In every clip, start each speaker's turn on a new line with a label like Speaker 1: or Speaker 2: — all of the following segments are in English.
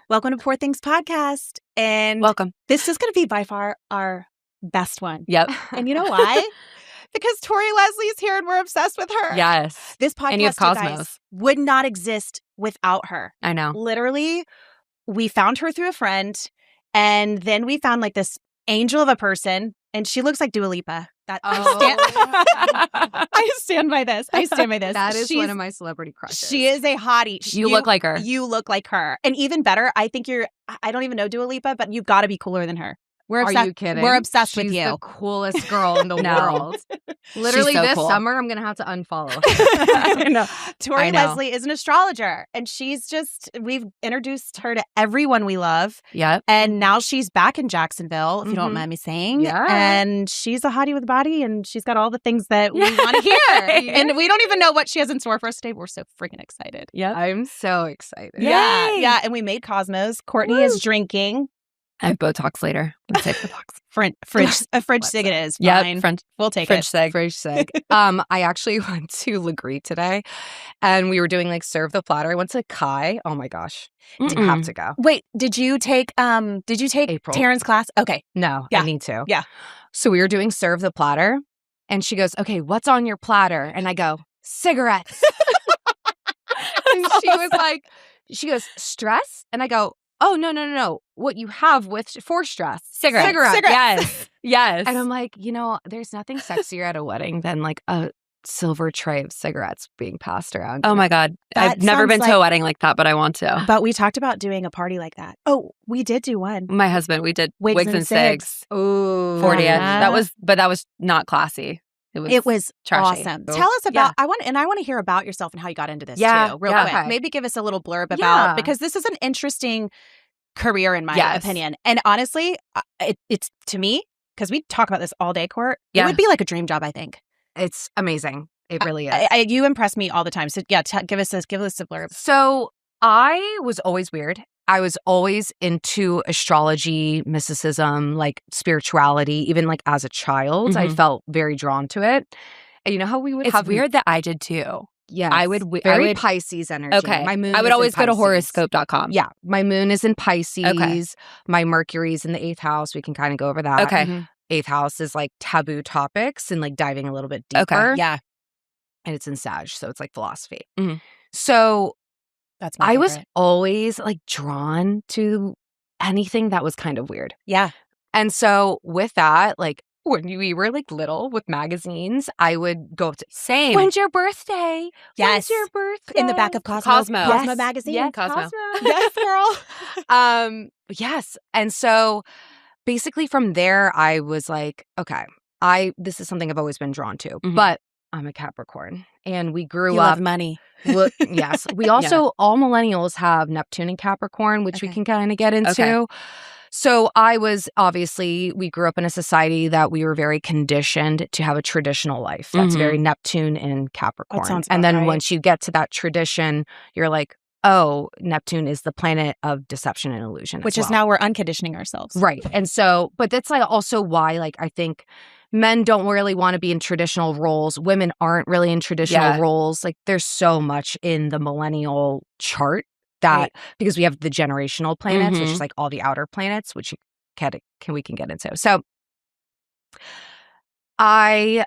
Speaker 1: Welcome to Poor Things Podcast. And
Speaker 2: welcome.
Speaker 1: This is going to be by far our best one.
Speaker 2: Yep.
Speaker 1: And you know why? Because Tori Leslie is here and we're obsessed with her.
Speaker 2: Yes.
Speaker 1: This podcast,
Speaker 2: and you have
Speaker 1: you
Speaker 2: Cosmos.
Speaker 1: guys, would not exist without her.
Speaker 2: I know.
Speaker 1: Literally, we found her through a friend, and then we found like this angel of a person, and she looks like Dua Lipa. I stand by this. I stand by this.
Speaker 3: That is one of my celebrity crushes.
Speaker 1: She is a hottie.
Speaker 2: You look like her.
Speaker 1: You look like her. And even better, I think I don't even know Dua Lipa, but you've got to be cooler than her. We're obsessed.
Speaker 3: Are you kidding?
Speaker 1: We're obsessed
Speaker 3: She's
Speaker 1: with you.
Speaker 3: The coolest girl in the world. Literally,
Speaker 2: so
Speaker 3: this
Speaker 2: cool.
Speaker 3: summer, I'm going to have to unfollow her.
Speaker 1: I know.
Speaker 2: I
Speaker 1: Tori
Speaker 2: know.
Speaker 1: Leslie is an astrologer, and we've introduced her to everyone we love.
Speaker 2: Yep.
Speaker 1: And now she's back in Jacksonville, if you don't mind me saying.
Speaker 3: Yeah.
Speaker 1: And she's a hottie with a body, and she's got all the things that we want to hear. And we don't even know what she has in store for us today. We're so freaking excited.
Speaker 2: Yep.
Speaker 3: I'm so excited.
Speaker 1: Yeah.
Speaker 2: Yay.
Speaker 1: Yeah. And we made Cosmos. Courtney is drinking.
Speaker 2: I have Botox later. I'm safe Botox.
Speaker 1: A fridge sig it is.
Speaker 2: Yep.
Speaker 1: Fine.
Speaker 2: French.
Speaker 1: We'll take
Speaker 2: French
Speaker 1: it.
Speaker 2: seg.
Speaker 3: Fridge seg. I actually went to Legree today, and we were doing like serve the platter. I went to Kai. Oh my gosh, you have to go.
Speaker 1: Wait, did you take
Speaker 3: April.
Speaker 1: Taryn's class? Okay.
Speaker 3: No,
Speaker 1: Yeah.
Speaker 3: I need to.
Speaker 1: Yeah.
Speaker 3: So we were doing serve the platter, and she goes, "Okay, what's on your platter?" And I go, "Cigarettes." And she goes, "Stress?" And I go, "Oh, no. What you have for stress.
Speaker 2: Cigarettes. Yes. Yes.
Speaker 3: And I'm like, there's nothing sexier at a wedding than like a silver tray of cigarettes being passed around.
Speaker 2: Oh my God.
Speaker 1: That
Speaker 2: I've never
Speaker 1: sounds
Speaker 2: been to a wedding like that, but I want to.
Speaker 1: But we talked about doing a party like that. Oh, we did do one.
Speaker 2: My husband, we did
Speaker 1: Wigs
Speaker 2: wigs
Speaker 1: and
Speaker 2: and cigs.
Speaker 3: Ooh.
Speaker 2: 40th.
Speaker 1: Yeah.
Speaker 2: That was not classy.
Speaker 1: It was
Speaker 2: trashy.
Speaker 1: awesome.
Speaker 3: Oh.
Speaker 1: Tell us about. I want to hear about yourself and how you got into this
Speaker 2: Yeah,
Speaker 1: too, real
Speaker 2: yeah.
Speaker 1: quick.
Speaker 3: Okay.
Speaker 1: Maybe give us a little blurb about
Speaker 3: Yeah.
Speaker 1: because this is an interesting career in my
Speaker 2: Yes.
Speaker 1: opinion. And honestly, it's to me because we talk about this all day, Court. It
Speaker 2: Yeah.
Speaker 1: would be like a dream job, I think.
Speaker 3: It's amazing. It really is.
Speaker 1: You impress me all the time. So yeah, give us a blurb.
Speaker 3: So I was always weird. I was always into astrology, mysticism, like spirituality. Even like as a child, I
Speaker 2: Mhm.
Speaker 3: felt very drawn to it. And you know how we would
Speaker 2: It's
Speaker 3: have
Speaker 2: weird that I did too.
Speaker 3: Yeah,
Speaker 2: I would
Speaker 3: very Pisces energy.
Speaker 2: Okay.
Speaker 3: My moon.
Speaker 2: I would
Speaker 3: is in
Speaker 2: always go to
Speaker 3: Pisces.
Speaker 2: horoscope.com.
Speaker 3: Yeah, my moon is in Pisces.
Speaker 2: Okay.
Speaker 3: My Mercury's in the 8th house. We can kind of go over that.
Speaker 2: Okay.
Speaker 1: Mhm.
Speaker 3: 8th house is like taboo topics and like diving a little bit deeper.
Speaker 2: Okay.
Speaker 1: Yeah,
Speaker 3: And it's in Sag, so it's like philosophy.
Speaker 2: Mhm.
Speaker 3: So
Speaker 1: that's my
Speaker 3: I was
Speaker 1: favorite.
Speaker 3: always like drawn to anything that was kind of weird.
Speaker 1: Yeah.
Speaker 3: And so with that, like when we were like little with magazines, I would go to
Speaker 2: Same.
Speaker 3: when's your birthday?
Speaker 1: Yes.
Speaker 3: When's your birthday?
Speaker 1: In the back of Cosmo.
Speaker 2: Cosmo.
Speaker 1: Cosmo
Speaker 3: Yes.
Speaker 1: magazine.
Speaker 3: Yes,
Speaker 2: Cosmo.
Speaker 1: Yes, girl.
Speaker 3: Yes. And so basically from there, I was like, okay, this is something I've always been drawn to,
Speaker 2: Mhm.
Speaker 3: but I'm a Capricorn and we grew
Speaker 1: You
Speaker 3: up.
Speaker 1: love money.
Speaker 3: Yes. We also, all millennials have Neptune and Capricorn, which we
Speaker 1: Okay.
Speaker 3: can kind of get into.
Speaker 2: Okay.
Speaker 3: So we grew up in a society that we were very conditioned to have a traditional life. That's
Speaker 2: Mhm.
Speaker 3: very Neptune and Capricorn.
Speaker 1: sounds
Speaker 3: And
Speaker 1: about
Speaker 3: then
Speaker 1: right.
Speaker 3: once you get to that tradition, you're like, oh, Neptune is the planet of deception and illusion.
Speaker 1: Which
Speaker 3: as
Speaker 1: is
Speaker 3: well.
Speaker 1: now we're unconditioning ourselves.
Speaker 3: Right. And so, but that's like also why, like, I think men don't really want to be in traditional roles. Women aren't really in traditional
Speaker 2: Yeah.
Speaker 3: roles. Like, there's so much in the millennial chart that
Speaker 1: Right.
Speaker 3: because we have the generational planets, which
Speaker 2: Mhm.
Speaker 3: is like all the outer planets, which we can get into. So I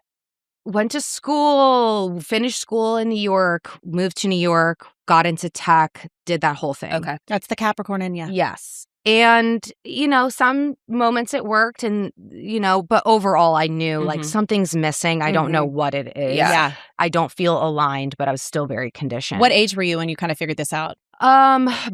Speaker 3: went to school, finished school in New York, moved to New York, got into tech, did that whole thing.
Speaker 2: Okay.
Speaker 1: That's the Capricorn in you.
Speaker 3: Yes. And, some moments it worked and, but overall I knew like
Speaker 2: Mhm.
Speaker 3: something's missing. I don't know what it is.
Speaker 2: Yeah.
Speaker 3: I don't feel aligned, but I was still very conditioned.
Speaker 1: What age were you when you kind of figured this out?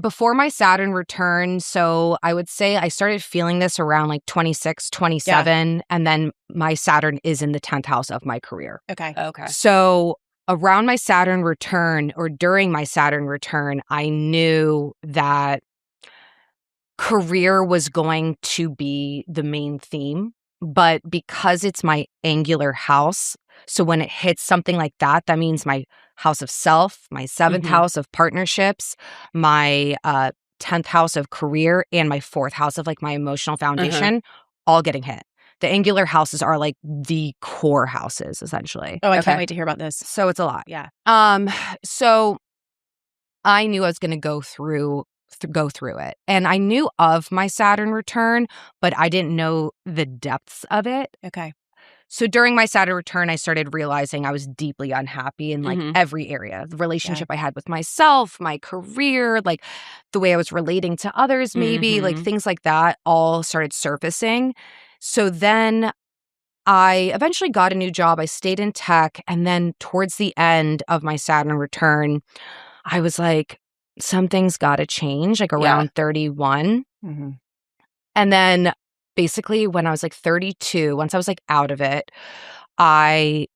Speaker 3: Before my Saturn return. So I would say I started feeling this around like 26, 27. And then my Saturn is in the 10th house of my career.
Speaker 1: Okay.
Speaker 2: Okay.
Speaker 3: So around my Saturn return or during my Saturn return, I knew that career was going to be the main theme. But because it's my angular house, so when it hits something like that, that means my house of self, my 7th
Speaker 2: Mhm.
Speaker 3: house of partnerships, my 10th house of career, and my 4th house of like my emotional foundation, all getting hit. The angular houses are like the core houses, essentially.
Speaker 1: Oh, I
Speaker 2: Okay.
Speaker 1: can't wait to hear about this.
Speaker 3: So it's a lot.
Speaker 1: Yeah.
Speaker 3: So I knew I was going to go through go through it. And I knew of my Saturn return, but I didn't know the depths of it.
Speaker 1: Okay.
Speaker 3: So during my Saturn return, I started realizing I was deeply unhappy in like
Speaker 2: Mhm.
Speaker 3: every area. The relationship I had with myself, my career, like the way I was relating to others, maybe like
Speaker 2: Mhm.
Speaker 3: things like that all started surfacing. So then I eventually got a new job. I stayed in tech. And then towards the end of my Saturn return, I was like, something's got to change, like around 31.
Speaker 1: Mm-hmm.
Speaker 3: And then basically when I was like 32, once I was like out of it, I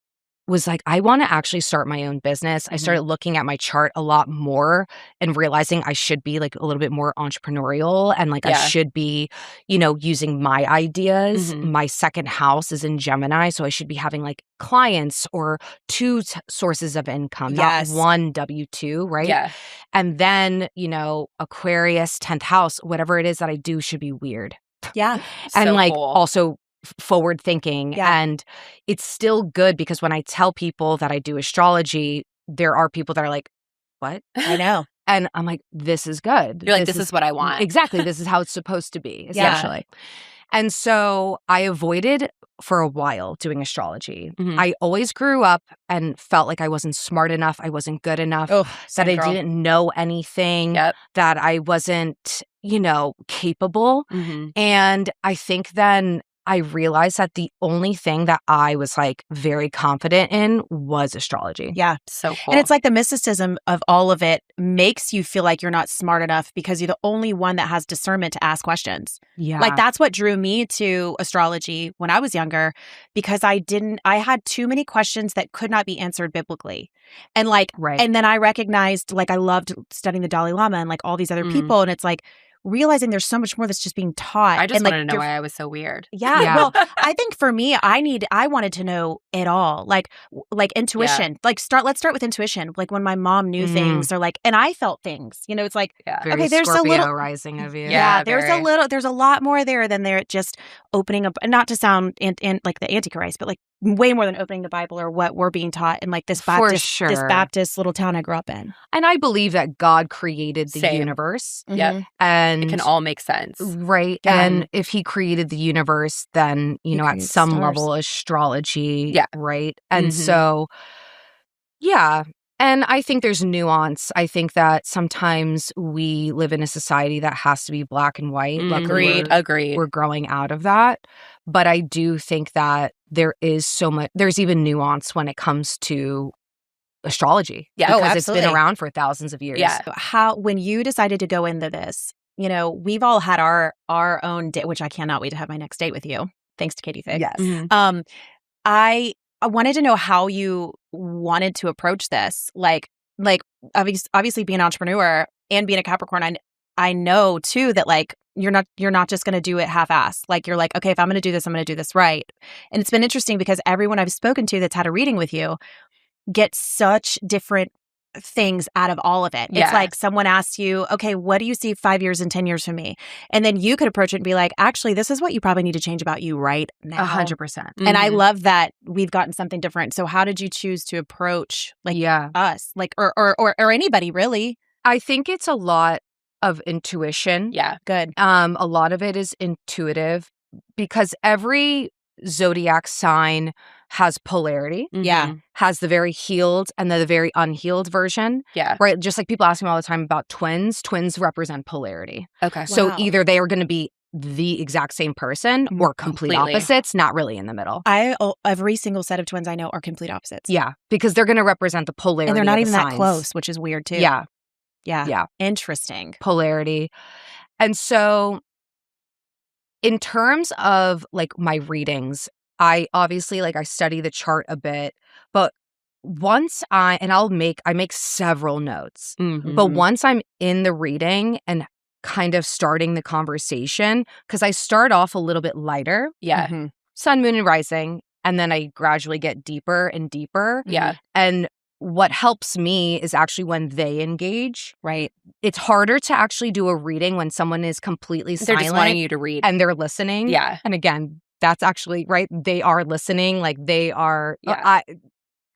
Speaker 3: was like, I want to actually start my own business. I started looking at my chart a lot more and realizing I should be like a little bit more entrepreneurial and like I should be, using my ideas. My second house is in Gemini, so I should be having like clients or two sources of income, not one W-2, right?
Speaker 2: Yeah.
Speaker 3: And then, Aquarius, 10th house, whatever it is that I do should be weird.
Speaker 1: Yeah.
Speaker 3: And
Speaker 2: So
Speaker 3: like
Speaker 2: cool.
Speaker 3: also forward thinking.
Speaker 1: Yeah.
Speaker 3: And it's still good because when I tell people that I do astrology, there are people that are like, what?
Speaker 1: I know.
Speaker 3: And I'm like, this is good.
Speaker 2: You're like, this is what I want.
Speaker 3: Exactly. This is how it's supposed to be,
Speaker 1: Yeah.
Speaker 3: essentially. And so I avoided for a while doing astrology. I always grew up and felt like I wasn't smart enough. I wasn't good enough, that I didn't know anything, that I wasn't, capable. And I think then I realized that the only thing that I was like very confident in was astrology.
Speaker 1: Yeah.
Speaker 2: So cool.
Speaker 1: And it's like the mysticism of all of it makes you feel like you're not smart enough because you're the only one that has discernment to ask questions.
Speaker 3: Yeah.
Speaker 1: Like that's what drew me to astrology when I was younger, because I had too many questions that could not be answered biblically. And like, and then I recognized, like, I loved studying the Dalai Lama and like all these other people. And it's like, realizing there's so much more that's just being taught.
Speaker 2: I just
Speaker 1: and, like,
Speaker 2: wanted to know why I was so weird.
Speaker 1: Yeah. Well, I think for me, I wanted to know it all. Like intuition. Like let's start with intuition. Like when my mom knew things, or like, and I felt things, it's like,
Speaker 3: Very
Speaker 1: okay, there's
Speaker 3: Scorpio
Speaker 1: a little
Speaker 3: rising of you.
Speaker 1: Yeah, there's a lot more there than there just opening up, not to sound like the Antichrist, but like way more than opening the Bible or what we're being taught in like this Baptist little town I grew up in.
Speaker 3: And I believe that God created the universe.
Speaker 2: Yep.
Speaker 3: And
Speaker 2: it can all make sense.
Speaker 3: Right.
Speaker 1: Yeah.
Speaker 3: And if he created the universe, then, at some level, astrology.
Speaker 2: Yeah.
Speaker 3: Right. And so, yeah. And I think there's nuance. I think that sometimes we live in a society that has to be black and white. Luckily,
Speaker 2: Agreed.
Speaker 3: We're growing out of that. But I do think that there is there's even nuance when it comes to astrology.
Speaker 2: Yeah.
Speaker 3: Because it's
Speaker 1: absolutely.
Speaker 3: been around for thousands of years.
Speaker 1: Yeah. When you decided to go into this, we've all had our own date, which I cannot wait to have my next date with you. Thanks to Katie Fig.
Speaker 3: Yes.
Speaker 1: I wanted to know how you wanted to approach this. Like obviously being an entrepreneur and being a Capricorn, I know too that like you're not just going to do it half-assed. Like you're like, okay, if I'm going to do this, I'm going to do this right. And it's been interesting because everyone I've spoken to that's had a reading with you gets such different things out of all of it.
Speaker 2: Yeah.
Speaker 1: It's like someone asks you, okay, what do you see 5 years and 10 years from me? And then you could approach it and be like, actually, this is what you probably need to change about you right now.
Speaker 3: 100%.
Speaker 1: And I love that we've gotten something different. So how did you choose to approach like us, like or anybody really?
Speaker 3: I think it's a lot of intuition.
Speaker 2: Yeah.
Speaker 1: Good.
Speaker 3: A lot of it is intuitive because every zodiac sign has polarity.
Speaker 1: Yeah.
Speaker 3: Has the very healed and the very unhealed version.
Speaker 2: Yeah.
Speaker 3: Right. Just like people ask me all the time about twins. Twins represent polarity.
Speaker 2: Okay.
Speaker 3: So
Speaker 1: Wow.
Speaker 3: either they are going to be the exact same person or complete
Speaker 2: Completely.
Speaker 3: opposites, not really in the middle.
Speaker 1: Every single set of twins I know are complete opposites.
Speaker 3: Yeah. Because they're going to represent the polarity.
Speaker 1: And they're not
Speaker 3: of the
Speaker 1: even that
Speaker 3: signs.
Speaker 1: close, which is weird too.
Speaker 3: Yeah.
Speaker 1: Yeah.
Speaker 3: Yeah.
Speaker 1: Interesting.
Speaker 3: Polarity. And so in terms of like my readings, I obviously I study the chart a bit, but once I make several notes, but once I'm in the reading and kind of starting the conversation, because I start off a little bit lighter, sun, moon, and rising, and then I gradually get deeper and deeper.
Speaker 2: Yeah.
Speaker 3: And what helps me is actually when they engage.
Speaker 1: Right.
Speaker 3: It's harder to actually do a reading when someone is completely
Speaker 2: They're
Speaker 3: silent
Speaker 2: just wanting you to read.
Speaker 3: and they're listening.
Speaker 2: Yeah.
Speaker 3: And again, that's actually right. They are listening. Like they are.
Speaker 2: Yeah.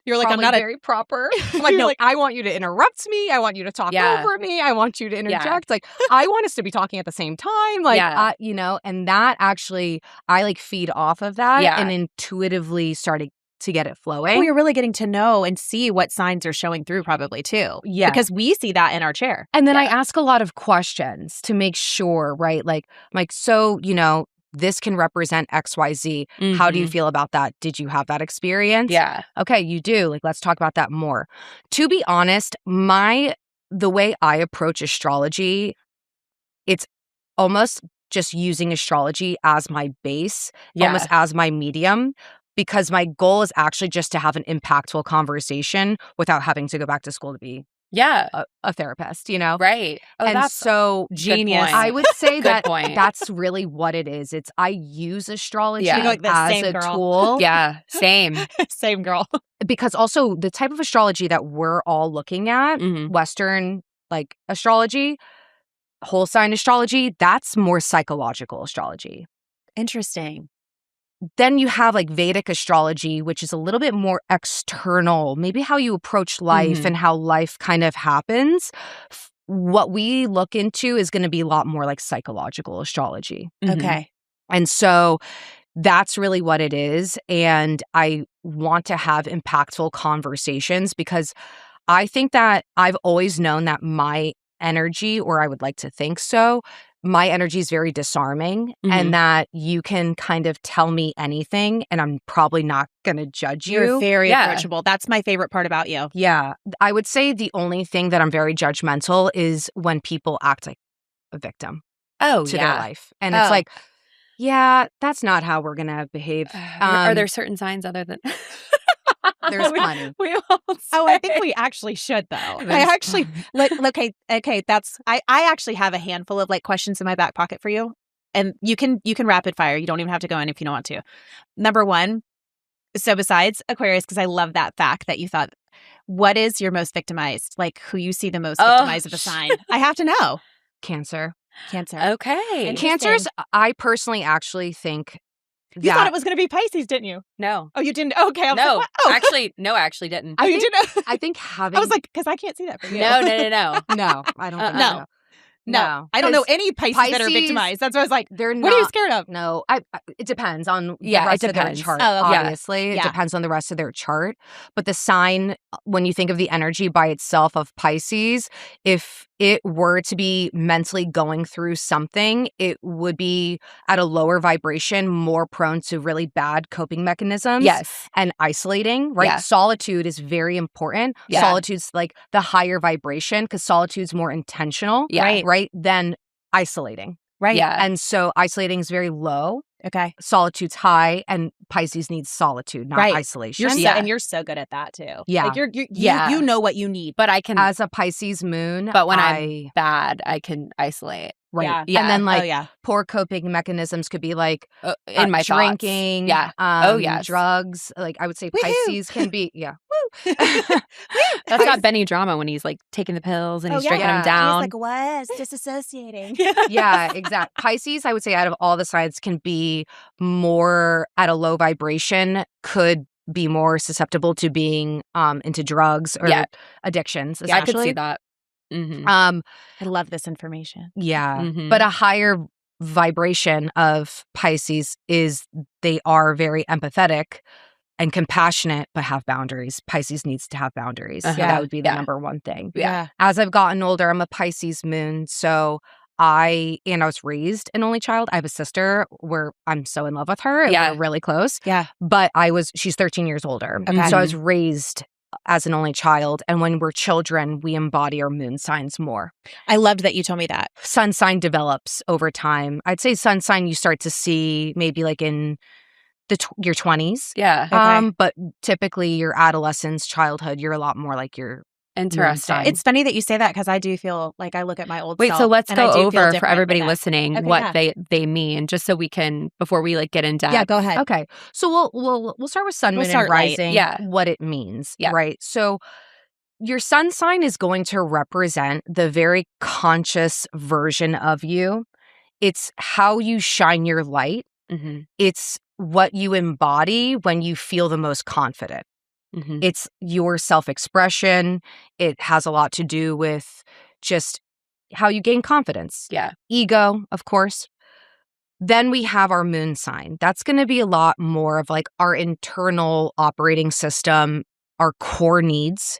Speaker 1: You're like, I'm
Speaker 3: probably
Speaker 1: not a
Speaker 3: very proper. I'm like,
Speaker 1: You're
Speaker 3: no,
Speaker 1: like-
Speaker 3: I want you to interrupt me. I want you to talk
Speaker 2: Yeah.
Speaker 3: over me. I want you to
Speaker 2: Yeah.
Speaker 3: interject. Like, I want us to be talking at the same time. Like,
Speaker 2: Yeah.
Speaker 3: you know, and that actually, I like feed off of that
Speaker 2: Yeah.
Speaker 3: and intuitively started to get it flowing.
Speaker 1: Well, you're really getting to know and see what signs are showing through probably too.
Speaker 3: Yeah.
Speaker 1: Because we see that in our chair.
Speaker 3: And then I
Speaker 2: Yeah.
Speaker 3: ask a lot of questions to make sure, right? Like, so, you know, this can represent XYZ. How do you
Speaker 2: Mhm.
Speaker 3: feel about that? Did you have that experience?
Speaker 2: Yeah.
Speaker 3: Okay, you do. Like, let's talk about that more. To be honest, the way I approach astrology, it's almost just using astrology as my base,
Speaker 2: Yeah.
Speaker 3: almost as my medium, because my goal is actually just to have an impactful conversation without having to go back to school to be
Speaker 2: Yeah.
Speaker 3: a therapist, you know?
Speaker 2: Right. Oh,
Speaker 3: And
Speaker 2: that's
Speaker 3: so
Speaker 1: Genius.
Speaker 2: point.
Speaker 3: I would say
Speaker 2: Good
Speaker 3: that
Speaker 2: point.
Speaker 3: that's really what it is. It's I use astrology
Speaker 2: Yeah. You're
Speaker 1: like the
Speaker 3: as
Speaker 1: same
Speaker 3: a
Speaker 1: girl.
Speaker 3: tool
Speaker 2: Yeah. Same.
Speaker 1: Same girl.
Speaker 3: because also the type of astrology that we're all looking at,
Speaker 2: Mhm.
Speaker 3: Western like astrology, whole sign astrology, that's more psychological astrology.
Speaker 1: Interesting.
Speaker 3: Then you have like Vedic astrology, which is a little bit more external, maybe how you approach life
Speaker 2: Mhm.
Speaker 3: and how life kind of happens. What we look into is going to be a lot more like psychological astrology.
Speaker 2: Mhm.
Speaker 1: Okay.
Speaker 3: And so that's really what it is. And I want to have impactful conversations because I think that I've always known that my energy, or I would like to think so, my energy is very disarming
Speaker 2: Mhm.
Speaker 3: and that you can kind of tell me anything and I'm probably not going to judge
Speaker 1: You're
Speaker 3: you.
Speaker 1: very
Speaker 2: Yeah.
Speaker 1: approachable. That's my favorite part about you.
Speaker 3: Yeah. I would say the only thing that I'm very judgmental is when people act like a victim
Speaker 2: Oh,
Speaker 3: to
Speaker 2: yeah.
Speaker 3: their life. And it's
Speaker 1: Oh.
Speaker 3: like, yeah, that's not how we're going to behave.
Speaker 2: Are there certain signs other than
Speaker 3: There's plenty.
Speaker 2: We all
Speaker 1: Oh, I
Speaker 2: say-
Speaker 1: think we actually should though. I
Speaker 3: There's
Speaker 1: actually
Speaker 3: plenty.
Speaker 1: okay, that's I actually have a handful of like questions in my back pocket for you. And you can rapid fire. You don't even have to go in if you don't want to. Number 1, so besides Aquarius, because I love that fact that you thought, what is your most victimized? Like who you see the most
Speaker 2: Oh,
Speaker 1: victimized of a sign? I have to know.
Speaker 3: Cancer.
Speaker 1: Cancer.
Speaker 2: Okay.
Speaker 1: Interesting.
Speaker 3: Cancers, I personally actually think that
Speaker 1: You thought it was going to be Pisces, didn't you?
Speaker 2: No.
Speaker 1: Oh, you didn't? Okay. I was
Speaker 2: No.
Speaker 1: like, what? Oh.
Speaker 2: I actually didn't.
Speaker 1: Oh, you didn't?
Speaker 3: I think having
Speaker 1: I was like, because I can't see that for you.
Speaker 2: No.
Speaker 3: no, I don't think
Speaker 2: No.
Speaker 3: so.
Speaker 1: No. I don't know
Speaker 3: 'cause
Speaker 1: any Pisces that are
Speaker 3: Pisces-
Speaker 1: victimized. That's why I was like,
Speaker 3: They're not.
Speaker 1: what are you scared of?
Speaker 3: No, it depends on
Speaker 2: Yeah,
Speaker 3: the
Speaker 2: it
Speaker 3: rest of their
Speaker 2: depends.
Speaker 3: chart.
Speaker 1: Oh, okay.
Speaker 3: Obviously, it
Speaker 1: Yeah.
Speaker 3: depends on the rest of their chart. But the sign, when you think of the energy by itself of Pisces, if it were to be mentally going through something, it would be at a lower vibration, more prone to really bad coping mechanisms.
Speaker 2: Yes.
Speaker 3: And isolating, right?
Speaker 2: Yeah.
Speaker 3: Solitude is very important.
Speaker 2: Yeah.
Speaker 3: Solitude's like the higher vibration because solitude's more intentional,
Speaker 2: Yeah.
Speaker 3: right? Than isolating.
Speaker 1: Right.
Speaker 2: Yeah.
Speaker 3: And so isolating is very low,
Speaker 1: Okay.
Speaker 3: solitude's high, and Pisces needs solitude, not
Speaker 1: Right.
Speaker 3: isolation.
Speaker 1: You're so,
Speaker 2: Yeah.
Speaker 1: and you're so good at that too.
Speaker 3: Yeah.
Speaker 1: Like
Speaker 2: Yeah.
Speaker 1: you know what you need.
Speaker 2: But I can.
Speaker 3: As a Pisces moon,
Speaker 2: But when I'm bad, I can isolate.
Speaker 3: right.
Speaker 1: Yeah.
Speaker 2: Yeah.
Speaker 3: And then like
Speaker 1: oh yeah.
Speaker 3: poor coping mechanisms could be like
Speaker 2: In my thoughts.
Speaker 3: drinking,
Speaker 2: Yeah. Oh, yes.
Speaker 3: drugs. Like I would say
Speaker 1: Woohoo.
Speaker 3: Pisces can be, yeah.
Speaker 2: That's got Benny drama when he's like taking the pills and
Speaker 1: Oh,
Speaker 2: he's
Speaker 1: yeah.
Speaker 2: drinking them
Speaker 3: Yeah.
Speaker 2: down.
Speaker 1: He's like, what? It's disassociating.
Speaker 3: Yeah, exactly. Pisces, I would say out of all the signs can be more at a low vibration, could be more susceptible to being into drugs or
Speaker 2: Yeah.
Speaker 3: addictions,
Speaker 2: Yeah, I could
Speaker 3: essentially.
Speaker 2: see that. Mm-hmm.
Speaker 1: I love this information.
Speaker 3: Yeah.
Speaker 2: Mhm.
Speaker 3: But a higher vibration of Pisces is they are very empathetic and compassionate, but have boundaries. Pisces needs to have boundaries.
Speaker 2: Uh-huh.
Speaker 3: That would be the
Speaker 2: Yeah.
Speaker 3: number one thing.
Speaker 2: Yeah.
Speaker 3: As I've gotten older, I'm a Pisces moon. So I was raised an only child. I have a sister where I'm so in love with her. And
Speaker 2: Yeah.
Speaker 3: we're really close.
Speaker 1: Yeah.
Speaker 3: But she's 13 years older.
Speaker 1: Okay.
Speaker 3: So I was raised as an only child. And when we're children, we embody our moon signs more.
Speaker 1: I loved that you told me that.
Speaker 3: Sun sign develops over time. I'd say sun sign you start to see maybe like in your 20s.
Speaker 2: Yeah.
Speaker 1: Okay.
Speaker 3: But typically your adolescence, childhood, you're a lot more like your
Speaker 2: Interesting.
Speaker 3: sign.
Speaker 1: It's funny that you say that because I do feel like I look at my old
Speaker 2: Wait,
Speaker 1: self.
Speaker 2: so let's
Speaker 1: and I
Speaker 2: go
Speaker 1: do feel
Speaker 2: over for
Speaker 1: different
Speaker 2: everybody
Speaker 1: with that.
Speaker 2: listening
Speaker 1: Okay,
Speaker 2: what
Speaker 1: yeah.
Speaker 2: they mean, just so we can, before we like get in depth.
Speaker 1: Yeah, go ahead.
Speaker 3: Okay. So we'll start with sun,
Speaker 1: We'll
Speaker 3: moon,
Speaker 1: start
Speaker 3: and
Speaker 1: light.
Speaker 3: rising.
Speaker 2: Yeah.
Speaker 3: What it means.
Speaker 2: Yeah.
Speaker 3: Right. So your sun sign is going to represent the very conscious version of you. It's how you shine your light.
Speaker 2: Mm-hmm.
Speaker 3: It's what you embody when you feel the most confident. It's your self-expression. It has a lot to do with just how you gain confidence.
Speaker 2: Yeah.
Speaker 3: Ego, of course. Then we have our moon sign. That's going to be a lot more of like our internal operating system, our core needs,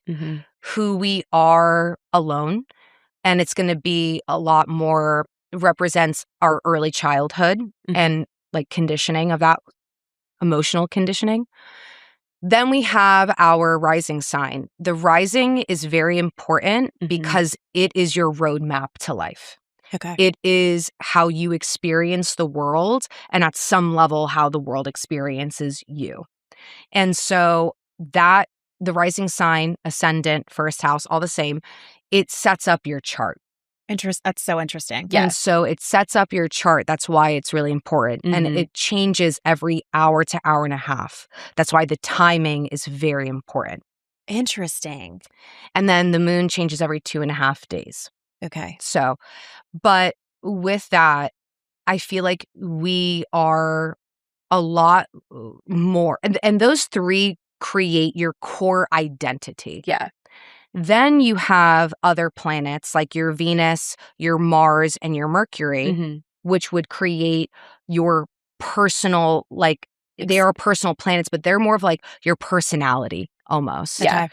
Speaker 3: who we are alone. And it's going to be a lot more represents our early childhood and like conditioning of that emotional conditioning. Then we have our rising sign. The rising is very important because it is your roadmap to life.
Speaker 1: Okay.
Speaker 3: It is how you experience the world, and at some level, how the world experiences you. And so that the rising sign, ascendant, first house, all the same, it sets up your chart.
Speaker 1: That's so interesting.
Speaker 3: And so it sets up your chart. That's why it's really important. And it changes every hour to hour and a half. That's why the timing is very important.
Speaker 1: Interesting.
Speaker 3: And then the moon changes every 2.5 days.
Speaker 1: Okay.
Speaker 3: So, but with that, I feel like we are a lot more. And those three create your core identity.
Speaker 2: Yeah.
Speaker 3: Then you have other planets like your Venus, your Mars, and your Mercury, which would create your personal, like, they are personal planets, but they're more of like your personality almost.
Speaker 2: Yeah.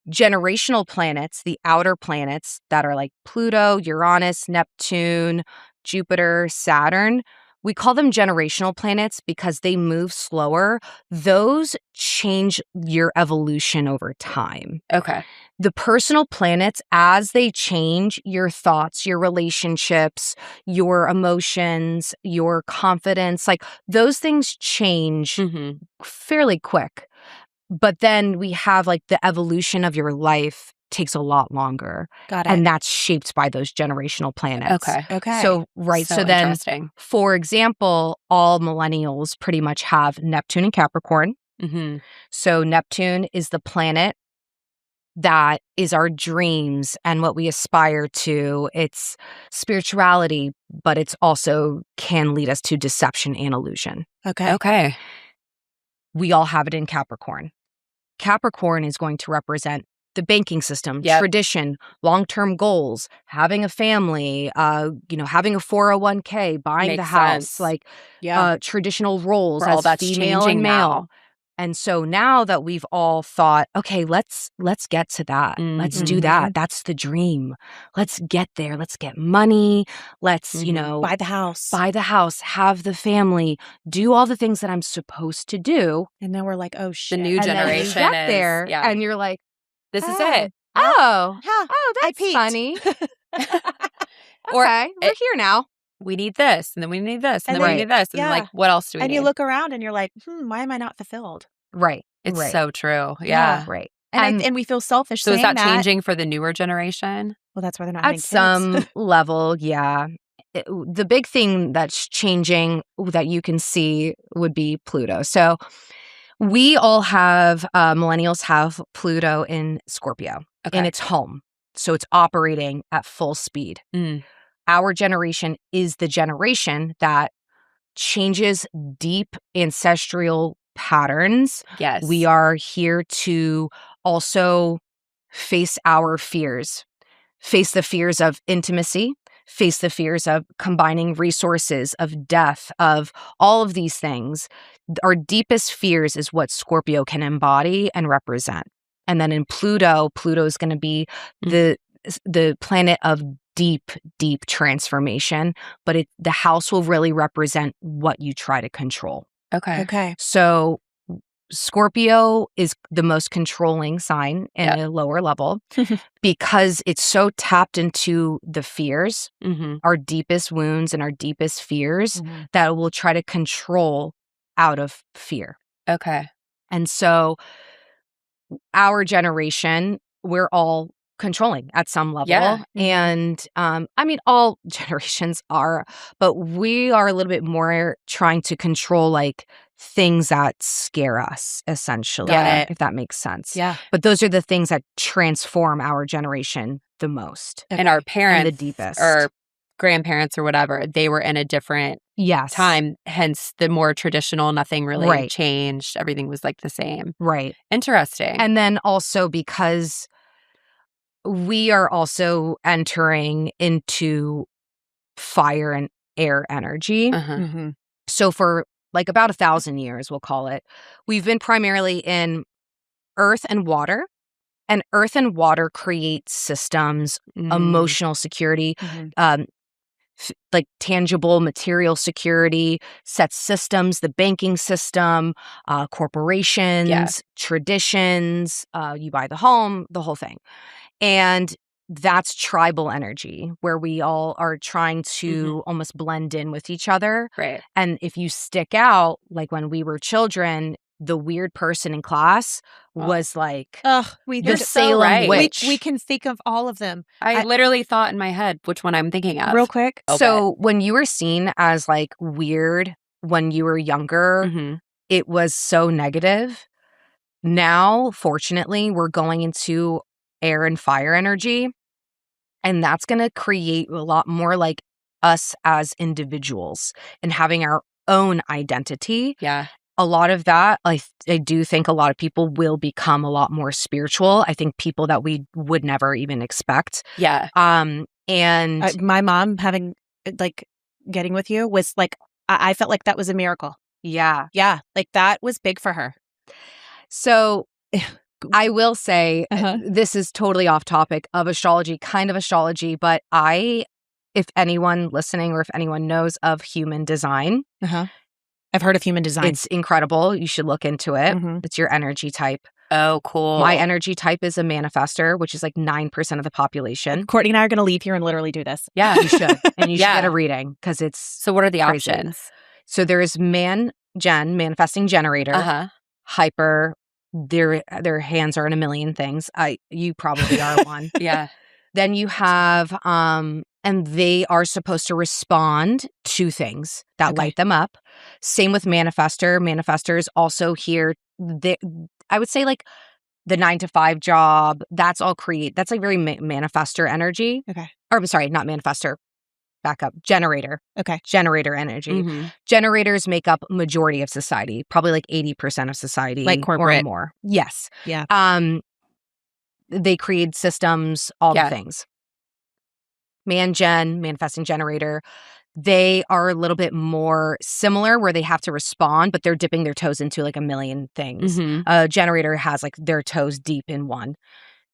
Speaker 3: Generational planets, the outer planets that are like Pluto, Uranus, Neptune, Jupiter, Saturn, we call them generational planets because they move slower. Those change your evolution over time.
Speaker 2: Okay.
Speaker 3: The personal planets, as they change, your thoughts, your relationships, your emotions, your confidence, like those things change fairly quick. But then we have like the evolution of your life takes a lot longer.
Speaker 1: Got it.
Speaker 3: And that's shaped by those generational planets.
Speaker 1: Okay.
Speaker 3: So, so then,
Speaker 2: interesting.
Speaker 3: for example, all millennials pretty much have Neptune and Capricorn. So Neptune is the planet that is our dreams and what we aspire to. It's spirituality, but it's also can lead us to deception and illusion.
Speaker 2: Okay.
Speaker 3: We all have it in Capricorn. Capricorn is going to represent the banking system, tradition, long-term goals, having a family, having a 401k, buying the house,
Speaker 2: sense.
Speaker 3: like traditional roles
Speaker 2: All
Speaker 3: as
Speaker 2: that's
Speaker 3: female
Speaker 2: changing
Speaker 3: and male.
Speaker 2: now.
Speaker 3: And so now that we've all thought, okay, let's get to that. Let's do that. That's the dream. Let's get there. Let's get money. Let's,
Speaker 1: buy the house,
Speaker 3: have the family, do all the things that I'm supposed to do.
Speaker 1: And then we're like, oh shit.
Speaker 2: The new
Speaker 3: And
Speaker 2: generation
Speaker 3: then you get
Speaker 2: is
Speaker 3: there and you're like,
Speaker 2: this is it.
Speaker 3: That's funny. Okay, we're here now.
Speaker 2: We need this, and then we need this, and then we need this, and like, what else do we need?
Speaker 1: And you look around and you're like, why am I not fulfilled?
Speaker 3: Right.
Speaker 2: It's so true. Yeah.
Speaker 3: Right.
Speaker 1: And we feel selfish.
Speaker 2: So is
Speaker 1: saying
Speaker 2: that changing for the newer generation?
Speaker 1: Well, that's why they're not having
Speaker 3: at
Speaker 1: kids.
Speaker 3: some level. Yeah. The big thing that's changing that you can see would be Pluto. So we all have, millennials have Pluto in Scorpio in its home. So it's operating at full speed. Our generation is the generation that changes deep ancestral patterns.
Speaker 2: Yes.
Speaker 3: We are here to also face our fears, face the fears of intimacy, face the fears of combining resources, of death, of all of these things. Our deepest fears is what Scorpio can embody and represent. And then in Pluto is going to be the planet of deep transformation, but the house will really represent what you try to control.
Speaker 1: Okay.
Speaker 3: So Scorpio is the most controlling sign in a lower level because it's so tapped into the fears, our deepest wounds and our deepest fears that it will try to control out of fear.
Speaker 2: Okay.
Speaker 3: And so our generation, we're all controlling at some level.
Speaker 2: Yeah.
Speaker 3: And all generations are, but we are a little bit more trying to control like things that scare us, essentially. If that makes sense.
Speaker 1: Yeah.
Speaker 3: But those are the things that transform our generation the most.
Speaker 2: And our parents
Speaker 3: and the deepest.
Speaker 2: are grandparents or whatever, they were in a different time. Hence the more traditional, nothing really changed. Everything was like the same.
Speaker 3: Right.
Speaker 2: Interesting.
Speaker 3: And then also because we are also entering into fire and air energy. So for like about 1,000 years, we'll call it, we've been primarily in earth and water. And earth and water create systems, emotional security, like tangible material security, sets systems, the banking system, corporations, traditions, you buy the home, the whole thing. And that's tribal energy, where we all are trying to almost blend in with each other.
Speaker 2: Right.
Speaker 3: And if you stick out, like when we were children, the weird person in class was like the Salem witch.
Speaker 4: We can think of all of them.
Speaker 2: I literally thought in my head which one I'm thinking of.
Speaker 4: Real quick.
Speaker 3: So when you were seen as like weird when you were younger, it was so negative. Now, fortunately, we're going into air and fire energy, and that's going to create a lot more like us as individuals and having our own identity.
Speaker 2: Yeah.
Speaker 3: A lot of that, I do think a lot of people will become a lot more spiritual. I think people that we would never even expect.
Speaker 2: Yeah.
Speaker 3: And
Speaker 1: my mom getting with you was like, I felt like that was a miracle.
Speaker 3: Yeah.
Speaker 1: Yeah. Like that was big for her.
Speaker 3: So I will say this is totally off topic of astrology, kind of astrology, but if anyone listening or if anyone knows of human design,
Speaker 1: I've heard of human design.
Speaker 3: It's incredible. You should look into it. It's your energy type.
Speaker 2: Oh, cool.
Speaker 3: My energy type is a manifester, which is like 9% of the population.
Speaker 1: Courtney and I are going to leave here and literally do this.
Speaker 3: Yeah, you should. And you should get a reading because it's
Speaker 2: So what are the
Speaker 3: crazy.
Speaker 2: options?
Speaker 3: So there is manifesting generator, hyper. Their hands are in a million things. You probably are one.
Speaker 2: Yeah.
Speaker 3: Then you have and they are supposed to respond to things that light them up. Same with manifester. Manifestors also here. I would say like the 9-to-5 job. That's all that's like very manifester energy.
Speaker 1: Okay.
Speaker 3: Or I'm sorry, not manifester. Back up. Generator.
Speaker 1: Okay.
Speaker 3: Generator energy. Generators make up majority of society. Probably like 80% of society.
Speaker 1: Like corporate.
Speaker 3: Or more. Yes.
Speaker 1: Yeah.
Speaker 3: They create systems, all the things. Manifesting generator, they are a little bit more similar where they have to respond, but they're dipping their toes into like a million things. A generator has like their toes deep in one.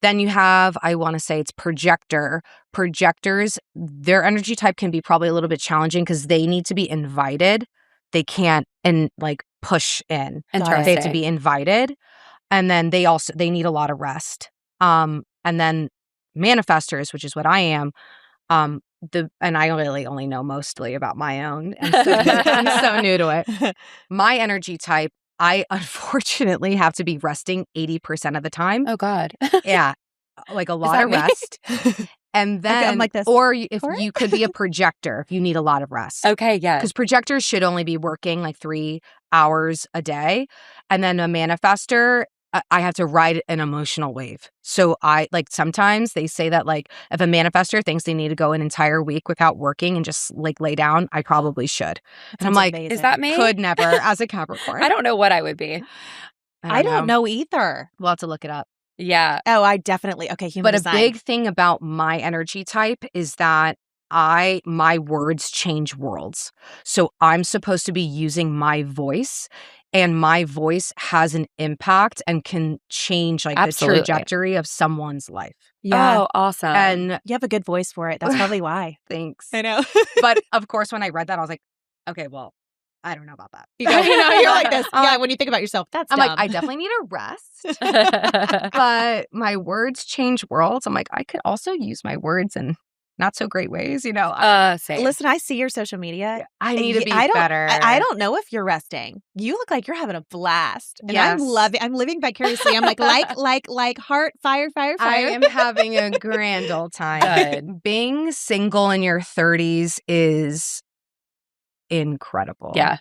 Speaker 3: Then you have, I want to say it's projector. Projectors, their energy type can be probably a little bit challenging because they need to be invited. They can't push in.
Speaker 2: Interesting.
Speaker 3: They have to be invited. And then they need a lot of rest. And then manifestors, which is what I am, and I really only know mostly about my own. And so I'm so new to it. My energy type, I unfortunately have to be resting 80% of the time.
Speaker 2: Oh, God.
Speaker 3: Yeah. Like a lot of rest. And then,
Speaker 1: I'm like this.
Speaker 3: Or if you could be a projector if you need a lot of rest.
Speaker 2: Okay, yeah.
Speaker 3: Because projectors should only be working like 3 hours a day. And then a manifester, I have to ride an emotional wave. So sometimes they say that like if a manifester thinks they need to go an entire week without working and just like lay down, I probably should. And I'm like,
Speaker 1: amazing.
Speaker 2: Is that me?
Speaker 3: Could never as a Capricorn.
Speaker 2: I don't know what I would be.
Speaker 1: I don't know either.
Speaker 3: We'll have to look it up.
Speaker 2: Yeah.
Speaker 1: Oh, I definitely. Okay, human design.
Speaker 3: But a big thing about my energy type is that my words change worlds. So I'm supposed to be using my voice, and my voice has an impact and can change like
Speaker 2: Absolutely.
Speaker 3: the trajectory of someone's life.
Speaker 1: Yeah.
Speaker 2: Oh, awesome.
Speaker 3: And
Speaker 1: You have a good voice for it. That's probably why.
Speaker 3: thanks.
Speaker 1: I know.
Speaker 3: But of course, when I read that, I was like, okay, well, I don't know about that.
Speaker 1: You're like this. Yeah, when you think about yourself, that's
Speaker 3: I'm
Speaker 1: dumb.
Speaker 3: like, I definitely need a rest. But my words change worlds. I'm like, I could also use my words in not so great ways,
Speaker 2: Same.
Speaker 1: Listen, I see your social media.
Speaker 3: I need to be
Speaker 1: I don't-
Speaker 3: better.
Speaker 1: I don't know if you're resting. You look like you're having a blast. And
Speaker 3: Yes.
Speaker 1: I'm living vicariously. I'm like heart, fire.
Speaker 3: I am having a grand old time.
Speaker 2: Good.
Speaker 3: Being single in your 30s is incredible.
Speaker 2: Yeah.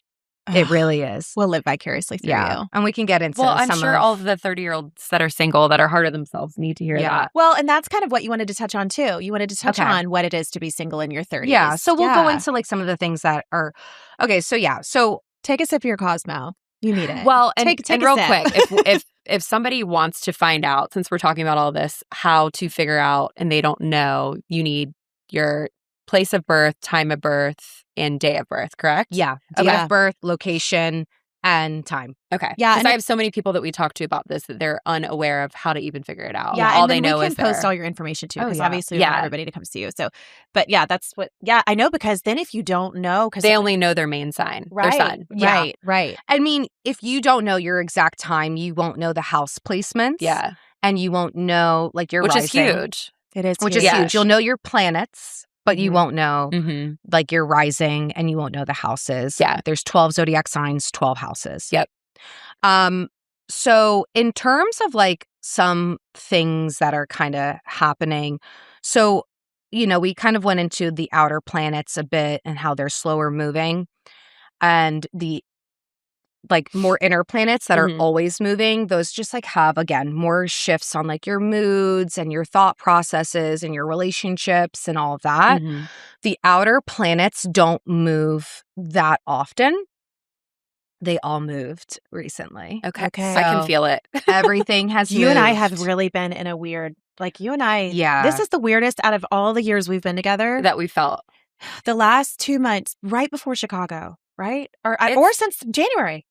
Speaker 3: It really is.
Speaker 1: We'll live vicariously through you.
Speaker 3: And we can get into
Speaker 2: I'm sure all of the 30-year-olds that are single that are hard on themselves need to hear that.
Speaker 1: Well, and that's kind of what you wanted to touch on too. You wanted to touch on what it is to be single in your 30s.
Speaker 3: Yeah. So we'll go into like some of the things that are okay. So So
Speaker 1: take a sip of your Cosmo. You need it.
Speaker 2: Well, and
Speaker 1: take
Speaker 2: real quick, if somebody wants to find out, since we're talking about all this, how to figure out and they don't know, you need your place of birth, time of birth, and day of birth, correct?
Speaker 3: Yeah. Date of birth, location, and time.
Speaker 2: Okay.
Speaker 1: Yeah.
Speaker 2: Because I have so many people that we talk to about this that they're unaware of how to even figure it out.
Speaker 1: Yeah.
Speaker 2: All
Speaker 1: and
Speaker 2: they know
Speaker 1: we
Speaker 2: is
Speaker 1: can post all your information too. Because obviously we want everybody to come see you. So, but yeah, that's what, I know, because then if you don't know, because
Speaker 2: they only know their main sign, their sun.
Speaker 1: Yeah. Right.
Speaker 3: I mean, if you don't know your exact time, you won't know the house placements.
Speaker 2: Yeah.
Speaker 3: And you won't know like your
Speaker 2: Which
Speaker 3: rising.
Speaker 2: is huge.
Speaker 1: It is
Speaker 3: Which is huge. You'll know your planets, but you won't know like your rising, and you won't know the houses.
Speaker 2: Yeah.
Speaker 3: There's 12 zodiac signs, 12 houses.
Speaker 2: Yep.
Speaker 3: So in terms of like some things that are kind of happening, so, we kind of went into the outer planets a bit and how they're slower moving, and the like more inner planets that are always moving, those just like have, again, more shifts on like your moods and your thought processes and your relationships and all of that. The outer planets don't move that often. They all moved recently.
Speaker 2: Okay. I can feel it.
Speaker 3: Everything has
Speaker 1: You
Speaker 3: moved.
Speaker 1: and I have really been in a weird, like you and I, this is the weirdest out of all the years we've been together.
Speaker 2: That we felt.
Speaker 1: The last 2 months, right before Chicago, right? Or since January.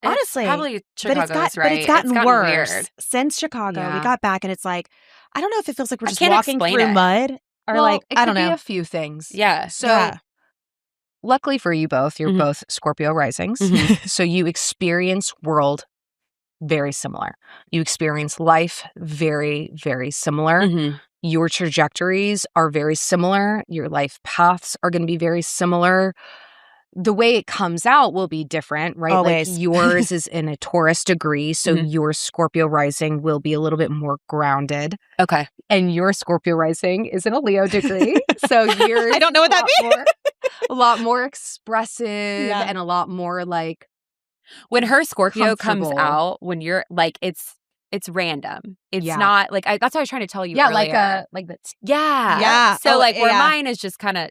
Speaker 1: Honestly.
Speaker 2: Probably Chicago's right.
Speaker 1: But it's gotten worse
Speaker 2: weird.
Speaker 1: Since Chicago.
Speaker 3: Yeah.
Speaker 1: We got back and it's like, I don't know if it feels like we're just
Speaker 2: can't
Speaker 1: walking
Speaker 2: explain
Speaker 1: through
Speaker 2: it.
Speaker 1: mud or
Speaker 3: Well,
Speaker 1: like,
Speaker 3: it
Speaker 1: I don't
Speaker 3: could be
Speaker 1: know.
Speaker 3: a few things.
Speaker 2: Yeah.
Speaker 3: So luckily for you both, you're both Scorpio risings. So you experience world very similar. You experience life very, very similar. Your trajectories are very similar. Your life paths are going to be very similar. The way it comes out will be different, right?
Speaker 1: Always.
Speaker 3: Like yours is in a Taurus degree, so your Scorpio rising will be a little bit more grounded.
Speaker 2: Okay.
Speaker 3: And your Scorpio rising is in a Leo degree, so yours
Speaker 1: I don't know what that means.
Speaker 3: a lot more expressive and a lot more like
Speaker 2: when her Scorpio comes
Speaker 3: comfortable.
Speaker 2: out, when you're like, it's random. It's not like that's what I was trying to tell you.
Speaker 3: Yeah,
Speaker 2: earlier.
Speaker 3: like that.
Speaker 2: Yeah. So where mine is just kind of,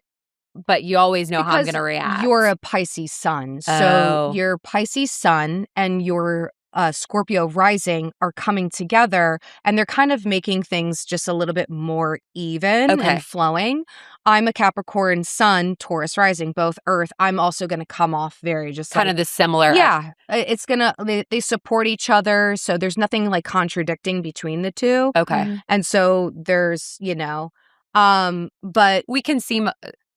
Speaker 2: but you always know how I'm going to react.
Speaker 3: You're a Pisces sun, so your Pisces sun and your Scorpio rising are coming together, and they're kind of making things just a little bit more even and flowing. I'm a Capricorn sun, Taurus rising, both Earth. I'm also going to come off very just
Speaker 2: kind of the similar.
Speaker 3: Yeah, it's gonna. They support each other, so there's nothing like contradicting between the two.
Speaker 2: Okay,
Speaker 3: and so there's but
Speaker 2: we can seem.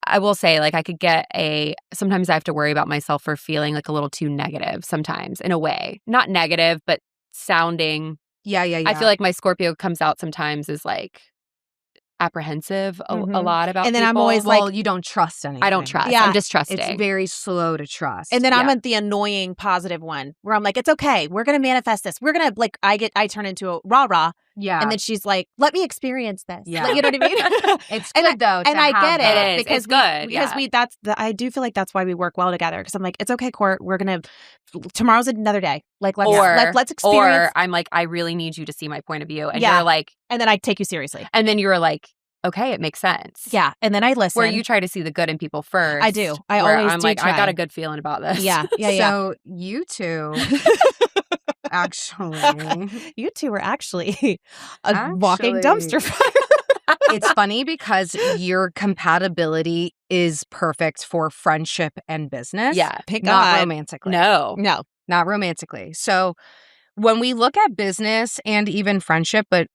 Speaker 2: I will say, like, I could get sometimes I have to worry about myself for feeling like a little too negative sometimes in a way. Not negative, but sounding.
Speaker 3: Yeah.
Speaker 2: I feel like my Scorpio comes out sometimes as like apprehensive a lot about
Speaker 1: and then
Speaker 2: people.
Speaker 1: I'm always
Speaker 3: well, you don't trust anything.
Speaker 2: I don't trust.
Speaker 1: Yeah.
Speaker 2: I'm distrusting.
Speaker 3: It's very slow to trust.
Speaker 1: And then I'm at the annoying positive one where I'm like, it's okay. We're going to manifest this. We're going to like, I turn into a rah-rah.
Speaker 3: Yeah.
Speaker 1: And then she's like, let me experience this.
Speaker 3: Yeah.
Speaker 1: Like, you know what I mean?
Speaker 3: It's good though.
Speaker 1: And I get
Speaker 2: that.
Speaker 1: it.
Speaker 2: It is.
Speaker 1: Because
Speaker 2: it's good.
Speaker 1: Because I do feel like that's why we work well together. Because I'm like, it's okay, Court. We're going to, tomorrow's another day. Like, let's experience.
Speaker 2: Or I'm like, I really need you to see my point of view. And
Speaker 1: you're
Speaker 2: like.
Speaker 1: And then I take you seriously.
Speaker 2: And then you're like, okay, it makes sense.
Speaker 1: Yeah. And then I listen.
Speaker 2: Where you try to see the good in people first.
Speaker 1: I do. I always
Speaker 2: I'm
Speaker 1: do
Speaker 2: like,
Speaker 1: try.
Speaker 2: I got a good feeling about this.
Speaker 1: Yeah.
Speaker 3: So you two actually.
Speaker 1: You two are actually a walking dumpster fire.
Speaker 3: It's funny because your compatibility is perfect for friendship and business.
Speaker 2: Yeah.
Speaker 3: Not romantically.
Speaker 2: No.
Speaker 3: Not romantically. So when we look at business and even friendship, but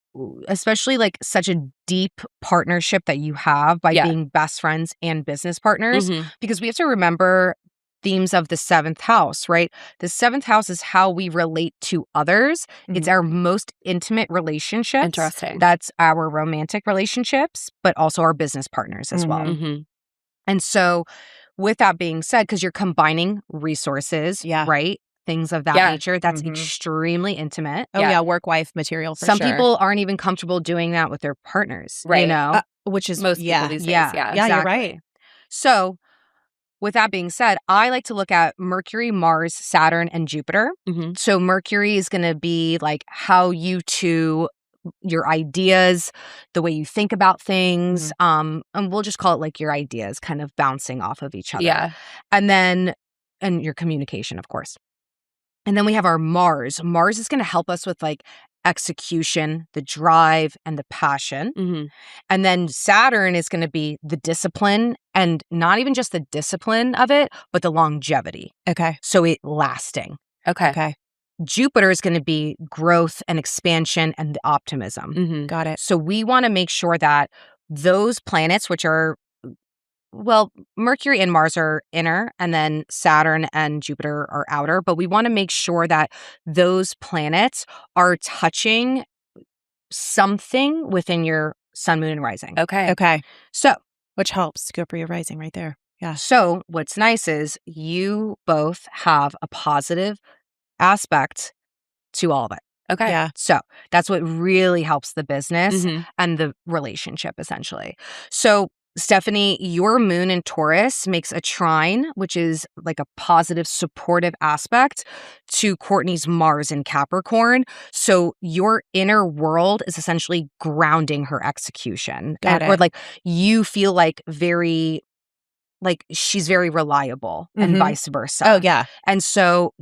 Speaker 3: especially like such a deep partnership that you have by being best friends and business partners, because we have to remember themes of the seventh house, right? The seventh house is how we relate to others. It's our most intimate relationships.
Speaker 2: Interesting.
Speaker 3: That's our romantic relationships, but also our business partners as well. And so with that being said, because you're combining resources, right? Things of that nature, that's extremely intimate.
Speaker 1: Oh yeah, work wife material for
Speaker 3: Some
Speaker 1: sure.
Speaker 3: people aren't even comfortable doing that with their partners,
Speaker 2: right?
Speaker 3: You know?
Speaker 1: Which is
Speaker 2: most people these days.
Speaker 1: Yeah,
Speaker 3: exactly.
Speaker 1: you're right.
Speaker 3: So with that being said, I like to look at Mercury, Mars, Saturn, and Jupiter.
Speaker 2: Mhm.
Speaker 3: So Mercury is going to be like how you two, your ideas, the way you think about things. And we'll just call it like your ideas kind of bouncing off of each other.
Speaker 2: Yeah.
Speaker 3: And your communication, of course. And then we have our Mars. Mars is going to help us with like execution, the drive, and the passion.
Speaker 2: Mhm.
Speaker 3: And then Saturn is going to be the discipline, and not even just the discipline of it, but the longevity.
Speaker 1: Okay.
Speaker 3: So it lasting.
Speaker 2: Okay.
Speaker 1: Okay.
Speaker 3: Jupiter is going to be growth and expansion and the optimism.
Speaker 2: Mhm.
Speaker 1: Got it.
Speaker 3: So we want to make sure that those planets, which are, well, Mercury and Mars are inner, and then Saturn and Jupiter are outer. But we want to make sure that those planets are touching something within your sun, moon, and rising.
Speaker 2: Okay.
Speaker 1: Okay.
Speaker 3: So,
Speaker 1: Which helps. Scorpio rising right there. Yeah.
Speaker 3: so what's nice is you both have a positive aspect to all of it.
Speaker 2: Okay.
Speaker 1: Yeah.
Speaker 3: So that's what really helps the business
Speaker 2: Mhm.
Speaker 3: and the relationship, essentially. So, Stephanie, your moon in Taurus makes a trine, which is like a positive, supportive aspect to Courtney's Mars in Capricorn. So your inner world is essentially grounding her execution.
Speaker 1: Got
Speaker 3: Or
Speaker 1: it.
Speaker 3: like you feel like she's very reliable and
Speaker 1: Mhm.
Speaker 3: vice versa.
Speaker 1: Oh, yeah.
Speaker 3: And so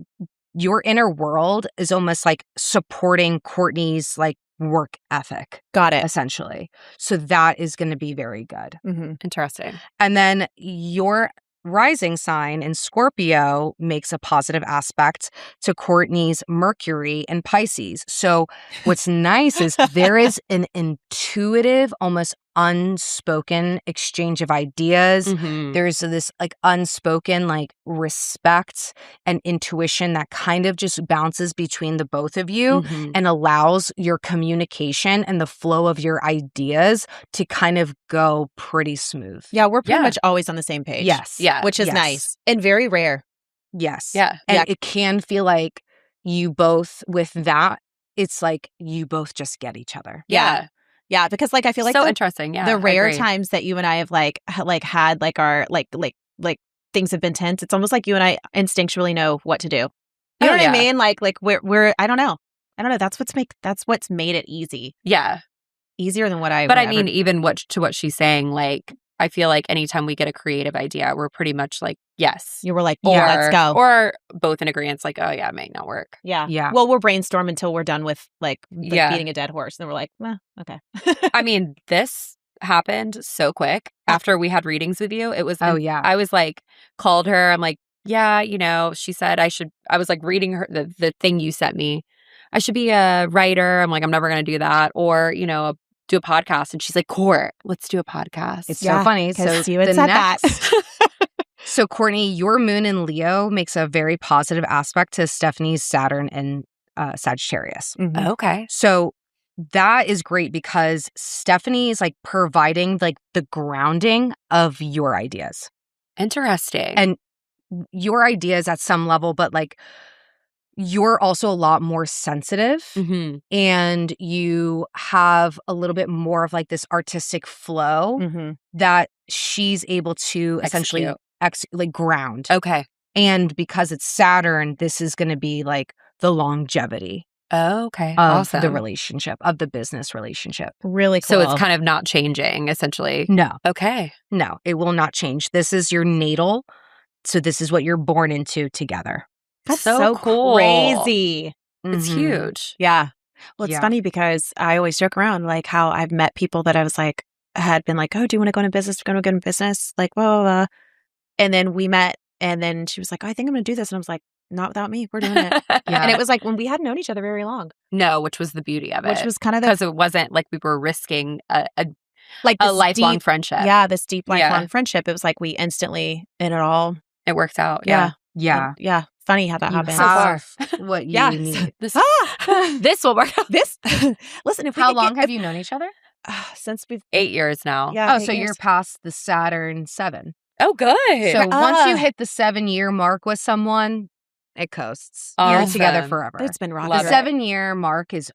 Speaker 3: your inner world is almost like supporting Courtney's like work ethic,
Speaker 1: Got it.
Speaker 3: essentially. So that is going to be very good.
Speaker 1: Mm-hmm.
Speaker 2: Interesting.
Speaker 3: And then your rising sign in Scorpio makes a positive aspect to Courtney's Mercury in Pisces. So what's nice is there is an intuitive, almost unspoken exchange of ideas.
Speaker 2: Mhm.
Speaker 3: There's this like unspoken like respect and intuition that kind of just bounces between the both of you
Speaker 2: Mhm.
Speaker 3: and allows your communication and the flow of your ideas to kind of go pretty smooth.
Speaker 1: Yeah, we're pretty
Speaker 2: Yeah.
Speaker 1: much always on the same page.
Speaker 3: Yes.
Speaker 2: Yeah.
Speaker 1: Which is
Speaker 3: Yes.
Speaker 1: nice and very rare.
Speaker 3: Yes.
Speaker 2: Yeah.
Speaker 3: And
Speaker 1: Yeah.
Speaker 3: it can feel like you both, with that, it's like you both just get each other.
Speaker 2: Yeah.
Speaker 1: Yeah, because like I feel like
Speaker 2: So
Speaker 1: the,
Speaker 2: interesting. Yeah.
Speaker 1: the
Speaker 2: I
Speaker 1: rare
Speaker 2: agree.
Speaker 1: times that you and I have like had like our like things have been tense, it's almost like you and I instinctually know what to do. You
Speaker 2: Oh,
Speaker 1: know what
Speaker 2: yeah.
Speaker 1: I mean? Like we're I don't know. That's what's made it easy.
Speaker 2: Yeah.
Speaker 1: Easier than what I
Speaker 2: But
Speaker 1: would
Speaker 2: I mean,
Speaker 1: ever-
Speaker 2: even what she's saying, like, I feel like anytime we get a creative idea, we're pretty much like, yes.
Speaker 1: you were like,
Speaker 2: Or,
Speaker 1: yeah, let's go.
Speaker 2: Or both in agreement, like, oh, yeah, it might not work.
Speaker 1: Yeah.
Speaker 3: Yeah.
Speaker 1: Well, we'll brainstorm until we're done with like
Speaker 2: Yeah.
Speaker 1: beating a dead horse. And then we're like, okay.
Speaker 2: I mean, this happened so quick after we had readings with you. It was,
Speaker 3: Oh, yeah.
Speaker 2: I was like, called her. I'm like, yeah, she said I was like reading her, the thing you sent me. I should be a writer. I'm like, I'm never going to do that. Or, do a podcast. And she's like, Court, let's do a podcast.
Speaker 3: It's
Speaker 1: Yeah,
Speaker 3: so funny.
Speaker 1: 'cause
Speaker 3: So
Speaker 1: you had
Speaker 3: the
Speaker 1: said
Speaker 3: next,
Speaker 1: that.
Speaker 3: so Courtney, your moon in Leo makes a very positive aspect to Stephanie's Saturn in Sagittarius.
Speaker 1: Mhm.
Speaker 2: Okay.
Speaker 3: So that is great because Stephanie is like providing like the grounding of your ideas.
Speaker 2: Interesting.
Speaker 3: And your ideas at some level, but like you're also a lot more sensitive
Speaker 2: Mhm.
Speaker 3: and you have a little bit more of like this artistic flow
Speaker 1: Mhm.
Speaker 3: that she's able to essentially like ground.
Speaker 2: Okay.
Speaker 3: And because it's Saturn, this is going to be like the longevity
Speaker 2: Okay.
Speaker 3: of
Speaker 2: Awesome.
Speaker 3: the relationship, of the business relationship.
Speaker 1: Really cool.
Speaker 2: So it's kind of not changing, essentially.
Speaker 3: No,
Speaker 2: Okay.
Speaker 3: no, it will not change. This is your natal. So this is what you're born into together.
Speaker 1: That's
Speaker 2: so
Speaker 1: so
Speaker 2: cool.
Speaker 1: crazy.
Speaker 2: It's
Speaker 3: Mhm.
Speaker 2: huge.
Speaker 1: Yeah. Well, it's
Speaker 3: Yeah.
Speaker 1: funny because I always joke around like how I've met people that I was like, had been like, oh, do you want to go into business? We're going to go into business. Like, whoa. And then we met and then she was like, oh, I think I'm going to do this. And I was like, not without me. We're doing it.
Speaker 3: Yeah.
Speaker 1: And it was like when we hadn't known each other very long,
Speaker 2: No, which was the beauty of it.
Speaker 1: which was kind of
Speaker 2: because it wasn't like we were risking a
Speaker 1: like this
Speaker 2: lifelong
Speaker 1: deep,
Speaker 2: friendship.
Speaker 1: yeah, this deep
Speaker 2: Yeah.
Speaker 1: lifelong friendship. It was like we instantly, and it all,
Speaker 2: It worked out.
Speaker 1: yeah.
Speaker 3: Yeah.
Speaker 1: Yeah. Funny how that
Speaker 3: You
Speaker 1: happens.
Speaker 3: have what you
Speaker 1: Yeah.
Speaker 3: need.
Speaker 2: This,
Speaker 1: Ah!
Speaker 2: this will work out.
Speaker 1: This, listen, if we
Speaker 3: How
Speaker 1: could
Speaker 3: long
Speaker 1: get,
Speaker 3: have you known each other?
Speaker 1: since we've,
Speaker 2: 8 years now.
Speaker 1: yeah.
Speaker 3: Oh,
Speaker 1: 8
Speaker 3: so you're
Speaker 1: years.
Speaker 3: past the Saturn 7.
Speaker 2: Oh, good.
Speaker 3: So once you
Speaker 1: Ah.
Speaker 3: hit the 7-year mark with someone, it coasts. You're together
Speaker 2: Awesome.
Speaker 3: forever.
Speaker 1: It's been rocky.
Speaker 3: The
Speaker 2: Love it.
Speaker 3: 7-year mark is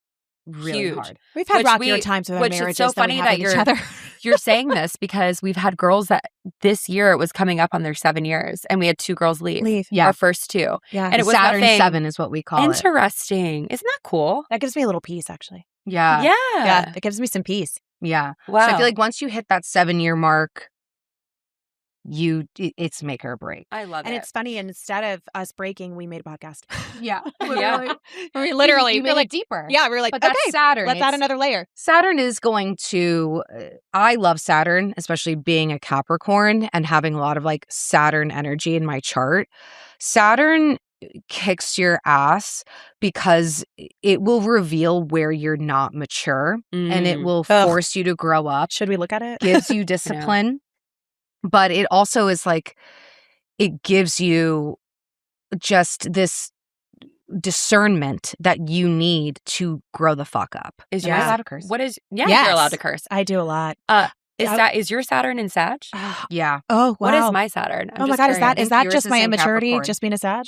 Speaker 3: really
Speaker 2: Huge.
Speaker 3: hard.
Speaker 1: We've had
Speaker 2: Which
Speaker 1: rockier
Speaker 2: we-
Speaker 1: times with our
Speaker 2: which is
Speaker 1: marriages
Speaker 2: so
Speaker 1: than
Speaker 2: funny
Speaker 1: we have
Speaker 2: that
Speaker 1: with each other.
Speaker 2: You're saying this because we've had girls that this year it was coming up on their 7 years, and we had 2 girls leave.
Speaker 3: Yeah.
Speaker 2: Our first 2.
Speaker 1: Yeah.
Speaker 2: And it was
Speaker 3: Saturn
Speaker 2: nothing
Speaker 3: 7 is what we call it.
Speaker 2: interesting. Isn't that cool?
Speaker 1: That gives me a little peace, actually.
Speaker 3: Yeah.
Speaker 1: Yeah. It gives me some peace.
Speaker 3: Yeah.
Speaker 2: Wow.
Speaker 3: So I feel like once you hit that 7-year mark, it's make or break.
Speaker 2: I love
Speaker 1: And
Speaker 2: it.
Speaker 1: it's funny, instead of us breaking, we made a podcast.
Speaker 3: Yeah.
Speaker 2: Yeah.
Speaker 1: We literally,
Speaker 3: you made
Speaker 1: we're
Speaker 3: it
Speaker 1: like,
Speaker 3: deeper.
Speaker 1: yeah, we were like,
Speaker 3: But
Speaker 1: okay,
Speaker 3: that's Saturn.
Speaker 1: let's add
Speaker 3: It's-
Speaker 1: another layer.
Speaker 3: Saturn is going to, I love Saturn, especially being a Capricorn and having a lot of like Saturn energy in my chart. Saturn kicks your ass because it will reveal where you're not mature and it will
Speaker 1: Ugh.
Speaker 3: force you to grow up,
Speaker 1: Should we look at it?
Speaker 3: gives you discipline, but it also is like, it gives you just this discernment that you need to grow the fuck up.
Speaker 2: Is
Speaker 3: Am
Speaker 2: yours
Speaker 3: I allowed to curse?
Speaker 2: What is? Yeah,
Speaker 1: Yes.
Speaker 2: you're allowed to curse.
Speaker 1: I do a lot.
Speaker 2: Is your Saturn in Sag?
Speaker 3: Yeah.
Speaker 1: Oh, wow.
Speaker 2: What is my Saturn? I'm
Speaker 1: Oh my
Speaker 2: just
Speaker 1: God, is
Speaker 2: curious.
Speaker 1: that
Speaker 3: Yours
Speaker 1: just
Speaker 3: is
Speaker 1: my
Speaker 3: in
Speaker 1: immaturity,
Speaker 3: Capricorn.
Speaker 1: just being a Sag?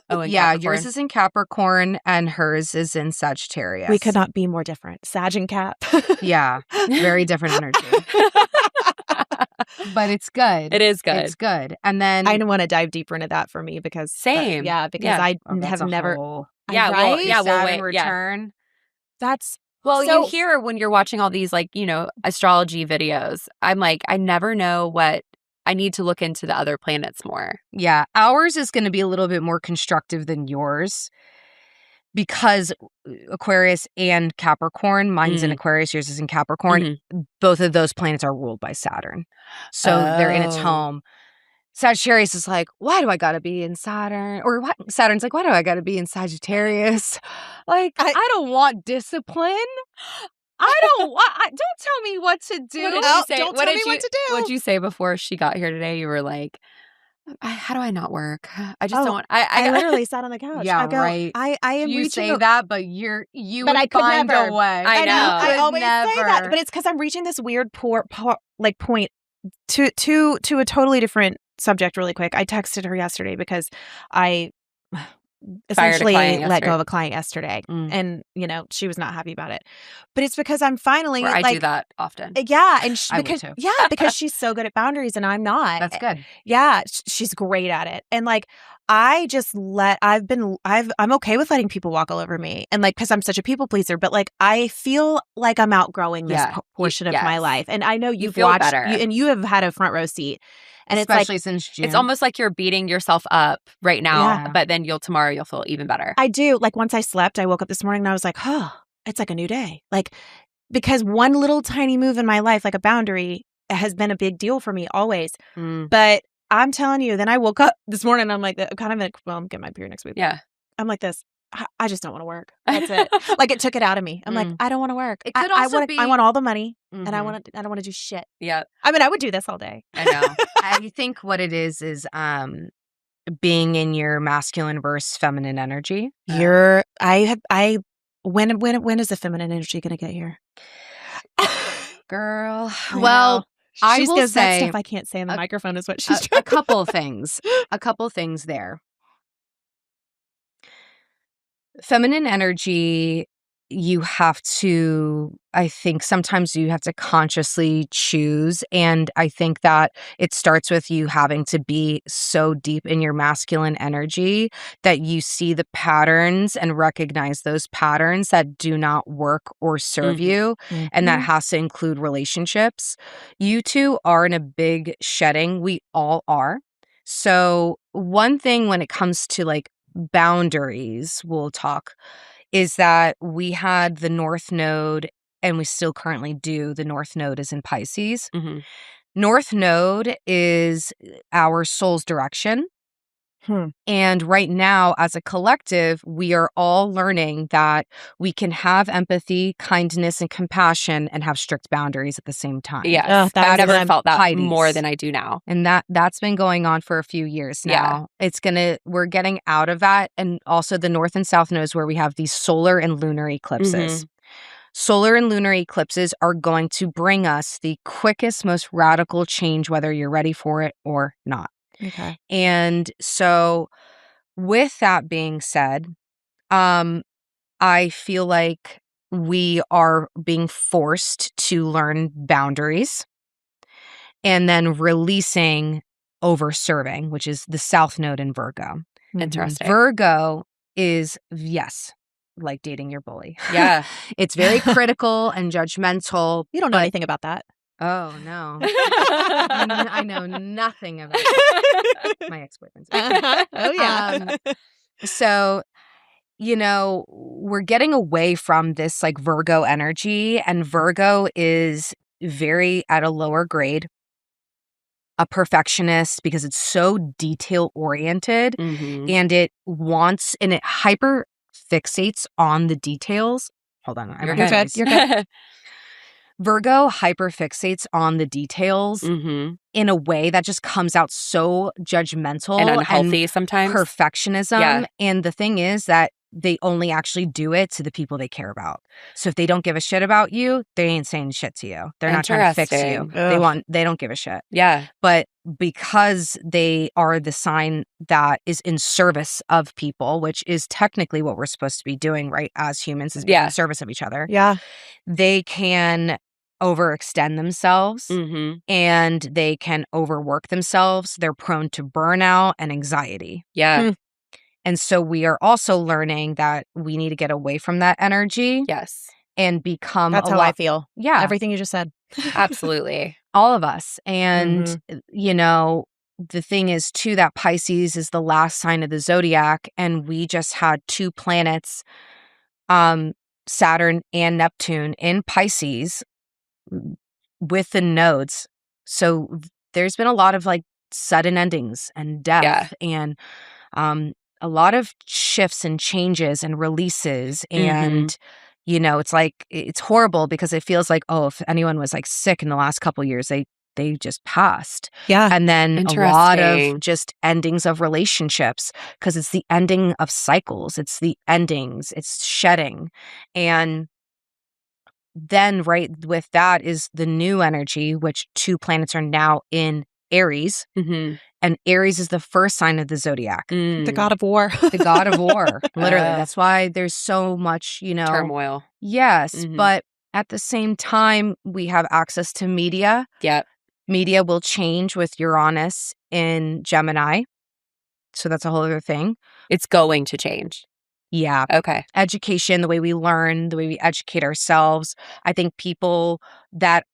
Speaker 2: Oh, in
Speaker 3: Yeah,
Speaker 2: Capricorn.
Speaker 3: yours is in Capricorn and hers is in Sagittarius.
Speaker 1: We could not be more different. Sag and Cap.
Speaker 3: Yeah, very different energy. But it's good.
Speaker 2: It is good.
Speaker 3: It's good. And then
Speaker 1: I want to dive deeper into that for me because
Speaker 2: Same.
Speaker 1: because
Speaker 2: Yeah.
Speaker 1: I
Speaker 3: that's
Speaker 1: have
Speaker 3: a
Speaker 1: never.
Speaker 3: whole
Speaker 2: Yeah,
Speaker 1: right?
Speaker 2: well, yeah, well,
Speaker 3: Saturn
Speaker 2: wait, yeah.
Speaker 3: return.
Speaker 1: That's
Speaker 2: Well,
Speaker 1: So-
Speaker 2: you hear when you're watching all these, like, astrology videos, I'm like, I never know what I need to look into the other planets more.
Speaker 3: Yeah, ours is going to be a little bit more constructive than yours because Aquarius and Capricorn, mine's in Aquarius, yours is in Capricorn. Both of those planets are ruled by Saturn. So they're in its
Speaker 2: Oh.
Speaker 3: home. Sagittarius is like, why do I gotta be in Saturn? Or what? Saturn's like, why do I gotta be in Sagittarius? Like, I don't want discipline. Don't tell me what to do.
Speaker 2: What did
Speaker 1: Oh,
Speaker 2: you say?
Speaker 1: don't
Speaker 2: what
Speaker 1: tell
Speaker 2: did
Speaker 1: me
Speaker 2: you,
Speaker 1: what to do.
Speaker 2: What'd you say before she got here today? You were like, how do I not work? I just
Speaker 1: Oh,
Speaker 2: don't want.
Speaker 1: I literally sat on the couch.
Speaker 3: Yeah,
Speaker 1: I go,
Speaker 3: right.
Speaker 1: I am
Speaker 3: You
Speaker 1: reaching.
Speaker 3: say that, but you
Speaker 1: But
Speaker 3: would
Speaker 1: I could
Speaker 3: find
Speaker 1: never.
Speaker 3: a way.
Speaker 2: I know.
Speaker 1: I
Speaker 3: Could
Speaker 1: always say that,
Speaker 3: never.
Speaker 1: but it's because I'm reaching this weird point to a totally different subject. Really quick, I texted her yesterday because I essentially
Speaker 2: client
Speaker 1: let
Speaker 2: yesterday.
Speaker 1: go of a client yesterday,
Speaker 3: Mm.
Speaker 1: and she was not happy about it. But it's because I'm finally
Speaker 2: Or I
Speaker 1: like,
Speaker 2: do that often.
Speaker 1: yeah, and
Speaker 3: I would
Speaker 1: because
Speaker 3: too.
Speaker 1: because she's so good at boundaries and I'm not.
Speaker 3: That's good.
Speaker 1: Yeah, she's great at it. And like I'm okay with letting people walk all over me. And like cuz I'm such a people pleaser, but like I feel like I'm outgrowing this
Speaker 2: Yeah.
Speaker 1: portion of my
Speaker 2: Yes.
Speaker 1: life. And I know you've
Speaker 2: feel
Speaker 1: watched
Speaker 2: better.
Speaker 1: and you have had a front row seat. And
Speaker 3: Especially since June.
Speaker 2: It's almost like you're beating yourself up right now,
Speaker 3: Yeah.
Speaker 2: but then tomorrow you'll feel even better.
Speaker 1: I do. Like once I slept, I woke up this morning and I was like, "Oh, it's like a new day." Like because one little tiny move in my life, like a boundary, has been a big deal for me always.
Speaker 3: Mm.
Speaker 1: But I'm telling you, then I woke up this morning and I'm like, I'm getting my period next week.
Speaker 2: Yeah.
Speaker 1: I'm like this. I just don't want to work. That's it. Like it took it out of me. I'm like, I don't want to work.
Speaker 3: It could
Speaker 1: I
Speaker 3: also
Speaker 1: want
Speaker 3: be-
Speaker 1: I want all the money and I
Speaker 3: Mhm.
Speaker 1: don't want to do shit.
Speaker 2: Yeah.
Speaker 1: I mean, I would do this all day.
Speaker 2: I know.
Speaker 3: I think what it is being in your masculine versus feminine energy.
Speaker 1: When is the feminine energy going to get here?
Speaker 3: Girl.
Speaker 1: I
Speaker 3: Well,
Speaker 1: know.
Speaker 3: I
Speaker 1: She
Speaker 3: will
Speaker 1: goes, that
Speaker 3: say
Speaker 1: stuff I can't say in the microphone is what she's
Speaker 3: a
Speaker 1: trying.
Speaker 3: couple of things. A couple of things there. Feminine energy, you have to, I think sometimes you have to consciously choose. And I think that it starts with you having to be so deep in your masculine energy that you see the patterns and recognize those patterns that do not work or serve you. And that has to include relationships. You two are in a big shedding. We all are. So one thing when it comes to like boundaries, we'll talk, is that we had the North Node, and we still currently do. The North Node is in Pisces.
Speaker 2: Mhm.
Speaker 3: North Node is our soul's direction. And right now, as a collective, we are all learning that we can have empathy, kindness, and compassion and have strict boundaries at the same time.
Speaker 2: Yes.
Speaker 1: that
Speaker 2: I've
Speaker 1: was
Speaker 2: never
Speaker 1: when
Speaker 2: felt that
Speaker 3: Pisces.
Speaker 2: more than I do now.
Speaker 3: And that's been going on for a few years now.
Speaker 2: Yeah.
Speaker 3: We're getting out of that. And also the North and South nodes where we have these solar and lunar eclipses. Solar and lunar eclipses are going to bring us the quickest, most radical change, whether you're ready for it or not.
Speaker 1: Okay.
Speaker 3: And so with that being said, I feel like we are being forced to learn boundaries and then releasing over serving, which is the South Node in Virgo.
Speaker 2: Interesting.
Speaker 3: Virgo is, yes, like dating your bully.
Speaker 2: Yeah.
Speaker 3: It's very critical and judgmental.
Speaker 1: You don't know anything about that.
Speaker 3: Oh, no. I know nothing about it. My ex-boyfriend's.
Speaker 1: Oh, yeah.
Speaker 3: So, we're getting away from this like Virgo energy, and Virgo is very at a lower grade, a perfectionist because it's so detail oriented and it hyper fixates on the details. Hold on.
Speaker 2: You're good.
Speaker 1: You're good.
Speaker 3: Virgo hyperfixates on the details in a way that just comes out so judgmental
Speaker 2: and unhealthy sometimes.
Speaker 3: Perfectionism.
Speaker 2: Yeah.
Speaker 3: And the thing is that they only actually do it to the people they care about. So if they don't give a shit about you, they ain't saying shit to you. They're not trying to fix you. They don't give a shit.
Speaker 2: Yeah.
Speaker 3: But because they are the sign that is in service of people, which is technically what we're supposed to be doing, right? As humans, is being in service of each other.
Speaker 1: Yeah.
Speaker 3: They can overextend themselves and they can overwork themselves. They're prone to burnout and anxiety.
Speaker 2: Yeah.
Speaker 3: And so we are also learning that we need to get away from that energy.
Speaker 2: Yes.
Speaker 3: And become
Speaker 1: That's how I feel.
Speaker 3: Yeah.
Speaker 1: Everything you just said.
Speaker 2: Absolutely.
Speaker 3: All of us. And, the thing is, too, that Pisces is the last sign of the zodiac. And we just had 2 planets, Saturn and Neptune, in Pisces with the nodes. So there's been a lot of like sudden endings and death and a lot of shifts and changes and releases. And, it's like, it's horrible because it feels like, oh, if anyone was like sick in the last couple of years, they just passed.
Speaker 1: Yeah.
Speaker 3: And then a lot of just endings of relationships because it's the ending of cycles. It's the endings. It's shedding. And then right with that is the new energy, which 2 planets are now in Aries. And Aries is the first sign of the zodiac.
Speaker 1: The god of war.
Speaker 3: The god of war. Literally. That's why there's so much,
Speaker 2: turmoil.
Speaker 3: Yes. But at the same time, we have access to media.
Speaker 2: Yep.
Speaker 3: Media will change with Uranus in Gemini. So that's a whole other thing.
Speaker 2: It's going to change.
Speaker 3: Yeah.
Speaker 2: Okay.
Speaker 3: Education, the way we learn, the way we educate ourselves. I think people that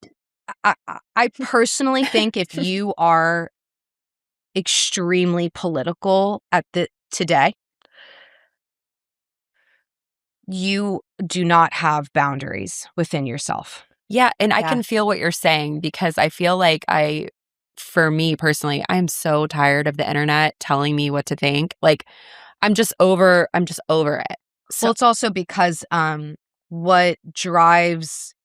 Speaker 3: I personally think if you are extremely political today, you do not have boundaries within yourself.
Speaker 2: Yeah. And I can feel what you're saying because I feel like for me personally, I'm so tired of the internet telling me what to think. Like, I'm just over it. So,
Speaker 3: well, it's also because what drives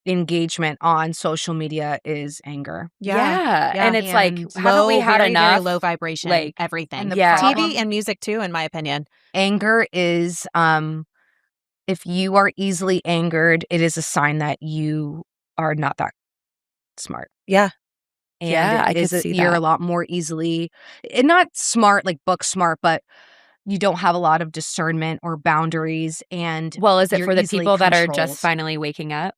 Speaker 3: engagement on social media is anger.
Speaker 2: Yeah. And it's like, haven't we had
Speaker 1: very,
Speaker 2: enough?
Speaker 1: Very low vibration,
Speaker 2: like
Speaker 1: everything.
Speaker 3: And the
Speaker 1: TV and music too, in my opinion.
Speaker 3: Anger is, if you are easily angered, it is a sign that you are not that smart.
Speaker 1: Yeah.
Speaker 3: And
Speaker 2: I could see
Speaker 3: you're
Speaker 2: that.
Speaker 3: a lot more easily, and not smart, like book smart, but you don't have a lot of discernment or boundaries. And
Speaker 2: well, is it
Speaker 3: you're
Speaker 2: for the
Speaker 3: easily
Speaker 2: people that are
Speaker 3: controlled.
Speaker 2: just finally waking up?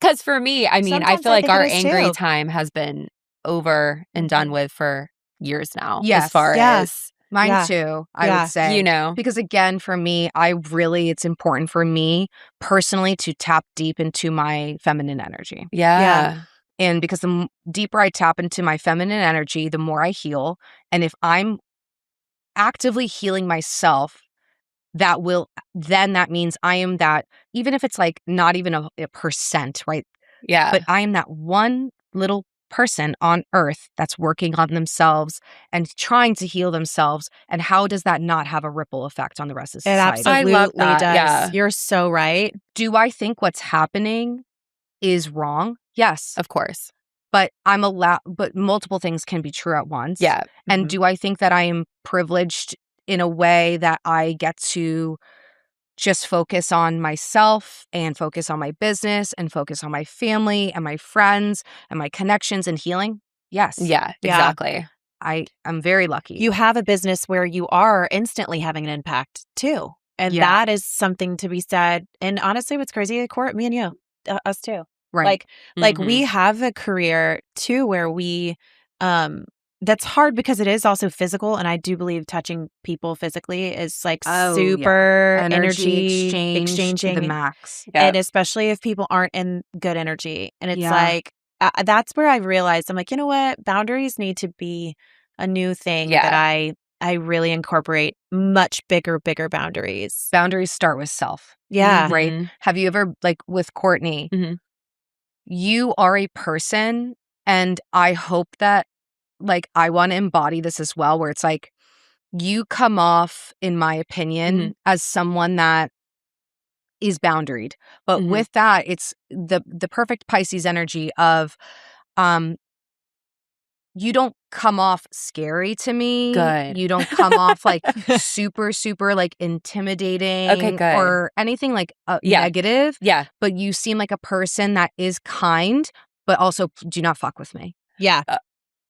Speaker 2: Because for me, I mean,
Speaker 1: Sometimes
Speaker 2: I feel
Speaker 1: I
Speaker 2: like
Speaker 1: think
Speaker 2: our
Speaker 1: it is
Speaker 2: angry
Speaker 1: too.
Speaker 2: time has been over and done with for years now.
Speaker 3: Yes.
Speaker 2: As far as
Speaker 3: Mine too, I would say. Because again, for me, it's important for me personally to tap deep into my feminine energy.
Speaker 2: Yeah.
Speaker 3: And because the deeper I tap into my feminine energy, the more I heal. And if I'm actively healing myself, that means I am that, even if it's like not even a percent, right?
Speaker 2: Yeah.
Speaker 3: But I am that one little person on earth that's working on themselves and trying to heal themselves. And how does that not have a ripple effect on the rest of society?
Speaker 1: It absolutely
Speaker 2: I love that.
Speaker 1: does.
Speaker 2: Yeah.
Speaker 1: You're so right.
Speaker 3: Do I think what's happening is wrong? Yes.
Speaker 2: Of course.
Speaker 3: But but multiple things can be true at once.
Speaker 2: Yeah.
Speaker 3: And do I think that I am privileged in a way that I get to just focus on myself and focus on my business and focus on my family and my friends and my connections and healing? Yes.
Speaker 2: Yeah, exactly.
Speaker 3: I'm very lucky.
Speaker 1: You have a business where you are instantly having an impact too. And that is something to be said. And honestly, what's crazy, Court, me and you, us too.
Speaker 3: Right.
Speaker 1: Like we have a career too where we, that's hard because it is also physical. And I do believe touching people physically is like super energy exchanging
Speaker 3: to the max.
Speaker 2: Yep.
Speaker 1: And especially if people aren't in good energy. And it's like, that's where I realized, I'm like, you know what? Boundaries need to be a new thing that I really incorporate much bigger boundaries.
Speaker 3: Boundaries start with self.
Speaker 1: Yeah.
Speaker 3: Right. Have you ever, like with Courtney, you are a person, and I hope that, like, I want to embody this as well, where it's like, you come off, in my opinion, as someone that is boundaried. But with that, it's the perfect Pisces energy of, you don't come off scary to me.
Speaker 2: Good.
Speaker 3: You don't come off like super, like intimidating or anything like negative.
Speaker 2: Yeah.
Speaker 3: But you seem like a person that is kind, but also do not fuck with me.
Speaker 1: Yeah.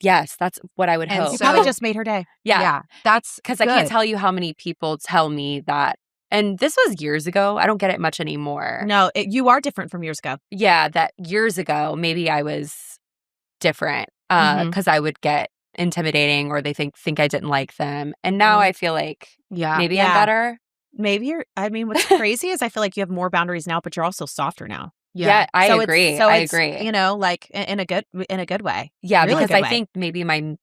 Speaker 2: Yes, that's what I would hope.
Speaker 1: You probably just made her day.
Speaker 2: Yeah.
Speaker 3: That's
Speaker 2: because I can't tell you how many people tell me that. And this was years ago. I don't get it much anymore.
Speaker 1: No, you are different from years ago.
Speaker 2: Yeah, that years ago, maybe I was different because I would get intimidating or they think I didn't like them. And now I feel like maybe I'm better.
Speaker 1: Maybe I mean, what's crazy is I feel like you have more boundaries now, but you're also softer now.
Speaker 2: Yeah, I agree. I agree.
Speaker 1: You know, like in a good way.
Speaker 2: Yeah,
Speaker 1: really
Speaker 2: because I think maybe my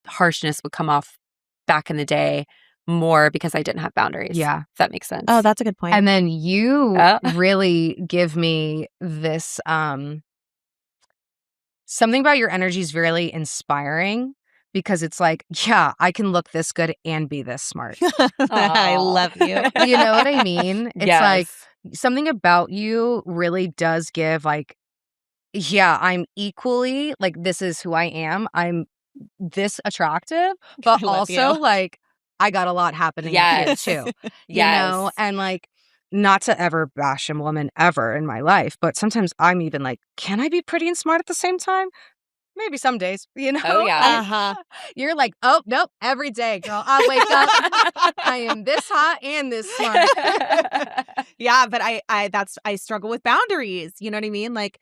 Speaker 2: harshness would come off back in the day more because I didn't have boundaries.
Speaker 3: Yeah.
Speaker 2: If that makes sense.
Speaker 1: Oh, that's a good point.
Speaker 3: And then you really give me this something about your energy is really inspiring because it's like, yeah, I can look this good and be this smart.
Speaker 1: I love you.
Speaker 3: You know what I mean? It's like something about you really does give like, yeah, I'm equally like, this is who I am. I'm this attractive, but also like I got a lot happening here too. You know, and like, not to ever bash a woman ever in my life, but sometimes I'm even like, can I be pretty and smart at the same time? Maybe some days, you know?
Speaker 2: Oh, yeah.
Speaker 3: You're like, oh, nope, every day, girl. I wake up, I am this hot and this smart.
Speaker 1: Yeah, but I struggle with boundaries. You know what I mean? Like,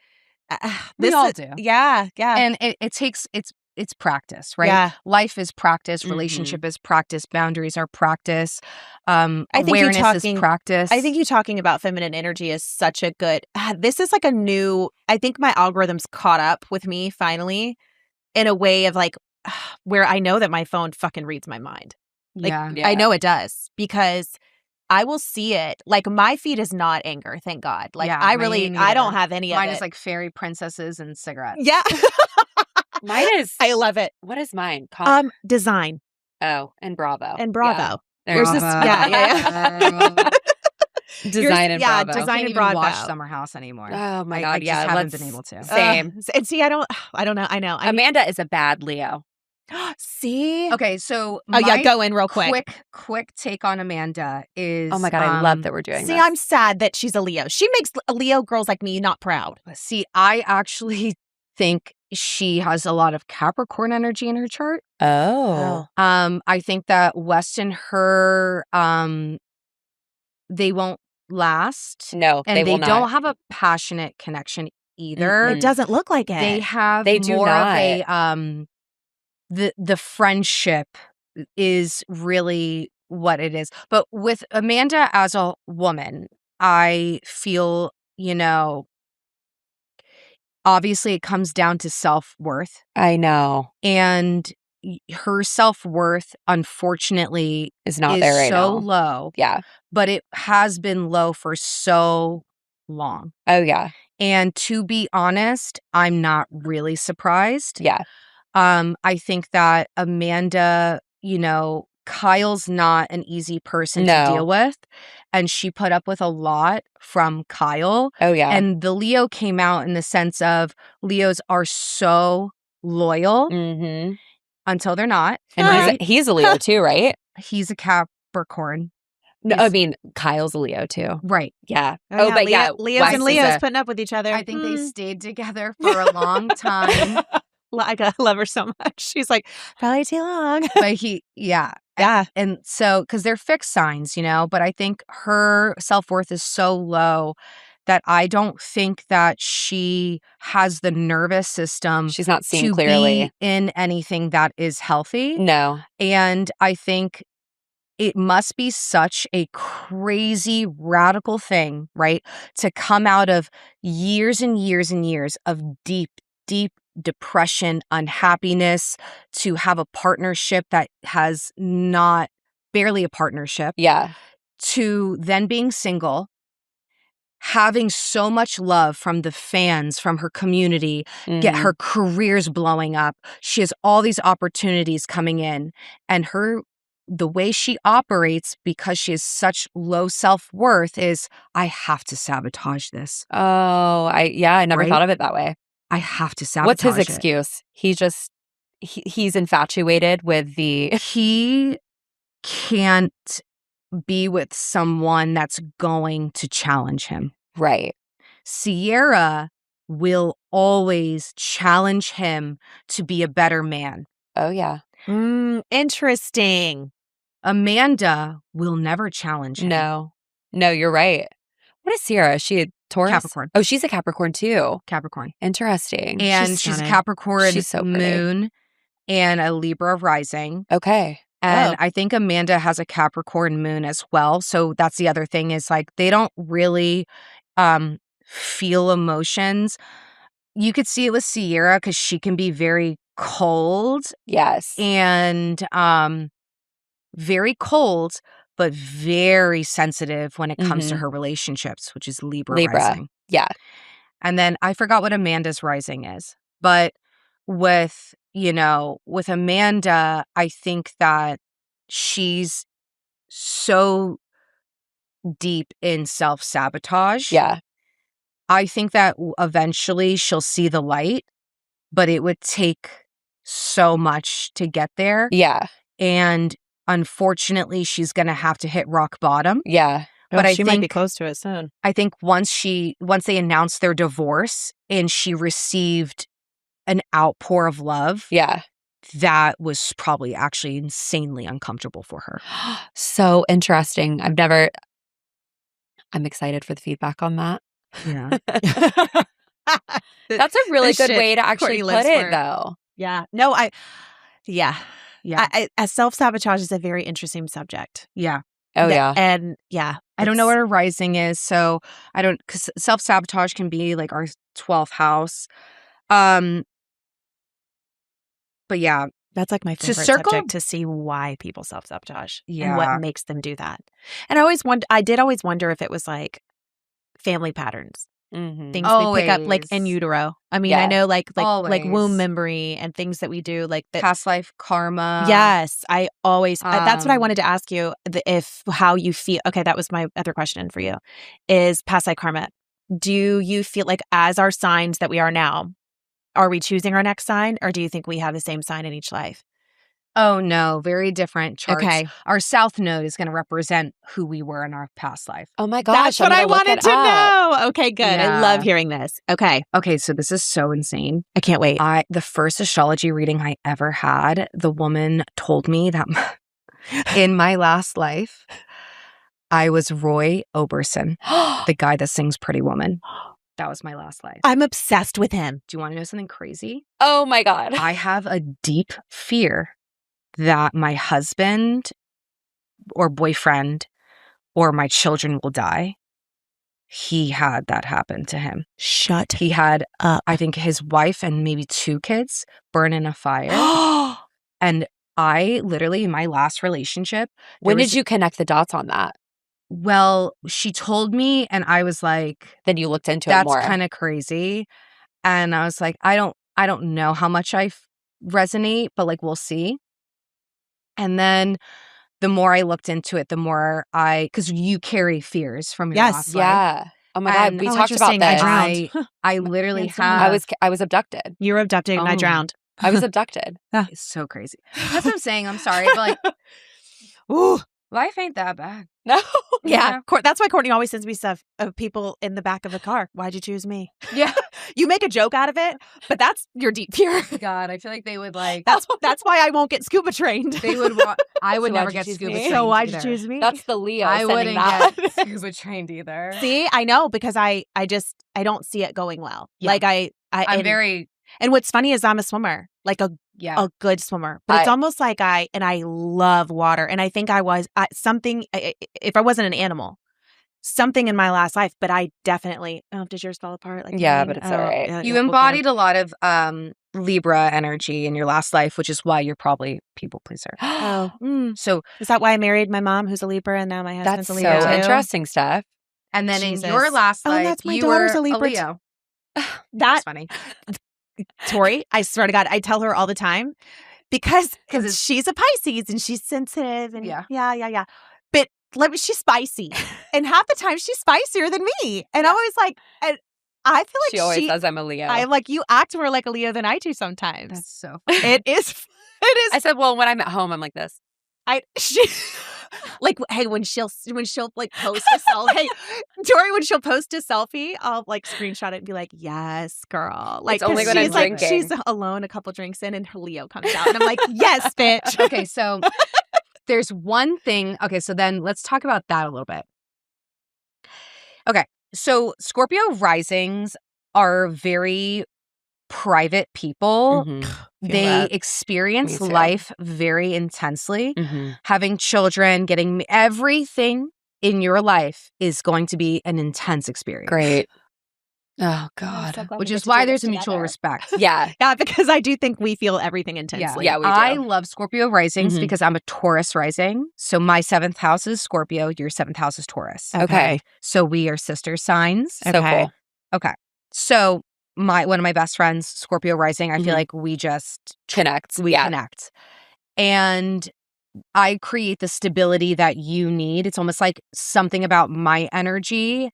Speaker 3: we all do.
Speaker 1: Yeah.
Speaker 3: And it takes, it's practice, right?
Speaker 1: Yeah.
Speaker 3: Life is practice. Relationship is practice. Boundaries are practice. Awareness is practice.
Speaker 1: I think you talking about feminine energy is such a good. This is like a new. I think my algorithm's caught up with me finally, in a way of like where I know that my phone fucking reads my mind. Like, I know it does because I will see it. Like my feed is not anger, thank God. Like I don't have any of it.
Speaker 3: Mine is like fairy princesses and cigarettes.
Speaker 1: Yeah.
Speaker 2: Mine is.
Speaker 1: I love it.
Speaker 2: What is mine?
Speaker 1: Design.
Speaker 2: Oh, and Bravo.
Speaker 1: Yeah.
Speaker 2: There's
Speaker 1: this. Yeah.
Speaker 2: Design and Bravo.
Speaker 1: Design
Speaker 3: I can't
Speaker 1: and
Speaker 3: even
Speaker 1: Bravo.
Speaker 3: watch Summer House anymore.
Speaker 2: Oh my God.
Speaker 3: I just haven't been able to.
Speaker 2: Same.
Speaker 1: And see, I don't know. I know.
Speaker 2: Amanda is a bad Leo.
Speaker 1: See?
Speaker 3: Okay, so
Speaker 1: go in real quick.
Speaker 3: Quick take on Amanda is
Speaker 2: oh my God, I love that we're doing this.
Speaker 1: I'm sad that she's a Leo. She makes Leo girls like me not proud.
Speaker 3: See, I actually think she has a lot of Capricorn energy in her chart.
Speaker 2: Oh.
Speaker 3: I think that West and her, they won't last.
Speaker 2: No,
Speaker 3: and
Speaker 2: they will not.
Speaker 3: don't have a passionate connection either.
Speaker 1: It doesn't look like it.
Speaker 3: They do more of a the friendship is really what it is. But with Amanda as a woman, I feel, obviously it comes down to self-worth.
Speaker 2: I know.
Speaker 3: And her self-worth, unfortunately,
Speaker 2: is not there right now.
Speaker 3: So low.
Speaker 2: Yeah.
Speaker 3: But it has been low for so long.
Speaker 2: Oh, yeah.
Speaker 3: And to be honest, I'm not really surprised.
Speaker 2: Yeah.
Speaker 3: I think that Amanda, Kyle's not an easy person to deal with. And she put up with a lot from Kyle.
Speaker 2: Oh, yeah.
Speaker 3: And the Leo came out in the sense of Leos are so loyal until they're not.
Speaker 2: And he's a Leo too, right?
Speaker 3: He's a Capricorn.
Speaker 2: No, I mean, Kyle's a Leo too.
Speaker 3: Right.
Speaker 2: Yeah.
Speaker 1: But Leos and Leos putting up with each other.
Speaker 3: I think they stayed together for a long time.
Speaker 1: I love her so much. She's like, probably too long.
Speaker 3: But
Speaker 1: Yeah.
Speaker 3: And so, because they're fixed signs, but I think her self-worth is so low that I don't think that she has the nervous system
Speaker 2: She's not seeing
Speaker 3: to
Speaker 2: clearly.
Speaker 3: be in anything that is healthy.
Speaker 2: No.
Speaker 3: And I think it must be such a crazy, radical thing, right? To come out of years and years and years of deep, deep depression, unhappiness, to have a partnership that has not barely a partnership,
Speaker 2: Yeah.
Speaker 3: to then being single, having so much love from the fans, from her community, get
Speaker 2: Mhm.
Speaker 3: her careers blowing up. She has all these opportunities coming in, and the way she operates, because she has such low self-worth, is I have to sabotage this.
Speaker 2: Oh, I never
Speaker 3: Right?
Speaker 2: thought of it that way.
Speaker 3: I have to sabotage
Speaker 2: What's his
Speaker 3: it.
Speaker 2: excuse? He's infatuated with the
Speaker 3: He can't be with someone that's going to challenge him.
Speaker 2: right.
Speaker 3: Sierra will always challenge him to be a better man.
Speaker 2: Oh yeah.
Speaker 1: Interesting.
Speaker 3: Amanda will never challenge him.
Speaker 2: No, you're right. What is Sierra? Is she a Taurus?
Speaker 3: Capricorn.
Speaker 2: Oh, she's a Capricorn too.
Speaker 3: Capricorn.
Speaker 2: Interesting.
Speaker 3: And she's a
Speaker 1: stunning.
Speaker 3: Capricorn
Speaker 2: She's so pretty.
Speaker 3: moon and a Libra rising.
Speaker 2: Okay.
Speaker 3: And I think Amanda has a Capricorn moon as well. So that's the other thing, is like they don't really feel emotions. You could see it with Sierra because she can be very cold
Speaker 2: Yes.
Speaker 3: and very cold, but very sensitive when it comes to her relationships, which is Libra rising.
Speaker 2: Yeah.
Speaker 3: And then I forgot what Amanda's rising is. But with Amanda, I think that she's so deep in self-sabotage.
Speaker 2: Yeah.
Speaker 3: I think that eventually she'll see the light, but it would take so much to get there.
Speaker 2: Yeah.
Speaker 3: And unfortunately, she's going to have to hit rock bottom.
Speaker 2: Yeah.
Speaker 3: But
Speaker 1: she might be close to it soon.
Speaker 3: I think once they announced their divorce and she received an outpour of love,
Speaker 2: Yeah.
Speaker 3: that was probably actually insanely uncomfortable for her.
Speaker 2: So interesting. I'm excited for the feedback on that.
Speaker 3: Yeah.
Speaker 2: That's a really good
Speaker 1: shit
Speaker 2: way to actually
Speaker 1: Courtney
Speaker 2: put
Speaker 1: lives
Speaker 2: it,
Speaker 1: for.
Speaker 2: though.
Speaker 1: Yeah. No, yeah.
Speaker 3: Yeah.
Speaker 1: Self-sabotage is a very interesting subject.
Speaker 3: Yeah.
Speaker 2: Oh, yeah.
Speaker 1: And yeah.
Speaker 3: I don't know what her rising is, so I don't, because self-sabotage can be like our 12th house. But yeah.
Speaker 1: That's like my favorite subject, to see why people self-sabotage and what makes them do that. And I did always wonder if it was like family patterns. Things we pick up like in utero. I mean, I know like womb memory and things that we do like that.
Speaker 3: Past life karma.
Speaker 1: Yes, I always. That's what I wanted to ask you. How you feel. Okay, that was my other question for you. Is past life karma? Do you feel like as our signs that we are now, are we choosing our next sign, or do you think we have the same sign in each life?
Speaker 3: Oh, no. Very different charts.
Speaker 1: Okay.
Speaker 3: Our south node is going to represent who we were in our past life.
Speaker 2: Oh, my gosh.
Speaker 1: That's what I wanted to know. Okay, good.
Speaker 3: Yeah.
Speaker 1: I love hearing this. Okay.
Speaker 3: Okay, so this is so insane.
Speaker 1: I can't wait.
Speaker 3: The first astrology reading I ever had, the woman told me that in my last life, I was Roy Oberson, the guy that sings Pretty Woman. That was my last life.
Speaker 1: I'm obsessed with him.
Speaker 3: Do you want to know something crazy?
Speaker 2: Oh, my God.
Speaker 3: I have a deep fear that my husband or boyfriend or my children will die. He had that happen to him. He had, I think, his wife and maybe 2 kids burn in a fire. And I literally, in my last relationship.
Speaker 2: When did you connect the dots on that?
Speaker 3: Well, she told me and I was like.
Speaker 2: Then you looked into it more.
Speaker 3: That's kind of crazy. And I was like, I don't know how much I resonate, but like, we'll see. And then the more I looked into it, the more because you carry fears from your last life.
Speaker 2: Yeah. Oh my God. We talked about that.
Speaker 3: I literally have.
Speaker 2: I was abducted.
Speaker 1: You were abducted and I drowned.
Speaker 2: I was abducted.
Speaker 3: It's so crazy. That's what I'm saying. I'm sorry. But like,
Speaker 1: ooh,
Speaker 3: life ain't that bad.
Speaker 2: No.
Speaker 1: Yeah. That's why Courtney always sends me stuff of people in the back of the car. Why'd you choose me?
Speaker 3: Yeah.
Speaker 1: You make a joke out of it, but that's your deep fear.
Speaker 3: God, I feel like they would like.
Speaker 1: That's why I won't get scuba trained.
Speaker 3: They would want. I would
Speaker 2: So
Speaker 3: never
Speaker 2: why'd you
Speaker 3: get
Speaker 2: choose
Speaker 3: scuba
Speaker 2: me?
Speaker 3: trained.
Speaker 1: So why'd you
Speaker 3: either.
Speaker 1: choose me?
Speaker 2: That's the Leo
Speaker 3: I
Speaker 2: sending
Speaker 3: wouldn't
Speaker 2: that.
Speaker 3: get scuba trained either.
Speaker 1: See, I know because I don't see it going well.
Speaker 3: Yeah.
Speaker 1: Like
Speaker 3: I'm very.
Speaker 1: And what's funny is I'm a swimmer, like a good swimmer, but it's almost like I love water. And I think I was if I wasn't an animal, something in my last life, but I definitely, does yours fall apart? Like,
Speaker 2: But it's all right.
Speaker 1: Yeah,
Speaker 3: You embodied a lot of Libra energy in your last life, which is why you're probably people pleaser. So
Speaker 1: is that why I married my mom, who's a Libra, and now my husband's
Speaker 2: That's
Speaker 1: a Libra
Speaker 2: so
Speaker 1: too?
Speaker 2: interesting stuff.
Speaker 3: and then
Speaker 1: Jesus.
Speaker 3: in your last life,
Speaker 1: that's my
Speaker 3: you
Speaker 1: daughter's
Speaker 3: were
Speaker 1: a Libra
Speaker 3: Leo.
Speaker 1: That
Speaker 3: That's funny.
Speaker 1: Tori, I swear to God, I tell her all the time because she's a Pisces and she's sensitive and yeah. But she's spicy, and half the time she's spicier than me. And I'm always like, and I feel like
Speaker 2: she always says I'm a Leo.
Speaker 1: I'm like, you act more like a Leo than I do sometimes.
Speaker 3: That's so.
Speaker 1: It is.
Speaker 2: I said, well, when I'm at home, I'm like this.
Speaker 1: Like, hey, when she'll like post a selfie, hey, Tori, when she'll post a selfie, I'll like screenshot it and be like, yes, girl. Like,
Speaker 2: it's only when I'm drinking.
Speaker 1: She's alone a couple drinks in and her Leo comes out. And I'm like, yes, bitch.
Speaker 3: Okay, so there's one thing. Okay, so then let's talk about that a little bit. Okay, so Scorpio risings are very private people.
Speaker 2: Mm-hmm.
Speaker 3: They experience
Speaker 2: Me too.
Speaker 3: life very intensely.
Speaker 2: Mm-hmm.
Speaker 3: Having children, getting everything in your life is going to be an intense experience.
Speaker 2: Great. Oh, God.
Speaker 3: Which is why there's a mutual respect.
Speaker 2: Yeah.
Speaker 1: Yeah, because I do think we feel everything intensely.
Speaker 2: Yeah, we do.
Speaker 3: I love Scorpio risings
Speaker 2: Mhm.
Speaker 3: because I'm a Taurus rising. So my 7th house is Scorpio. Your 7th house is Taurus.
Speaker 2: Okay.
Speaker 3: So we are sister signs.
Speaker 2: So
Speaker 1: Okay.
Speaker 2: cool.
Speaker 3: Okay. So one of my best friends, Scorpio rising, I feel
Speaker 2: Mhm.
Speaker 3: like we
Speaker 2: Connect.
Speaker 3: connect. And I create the stability that you need. It's almost like something about my energy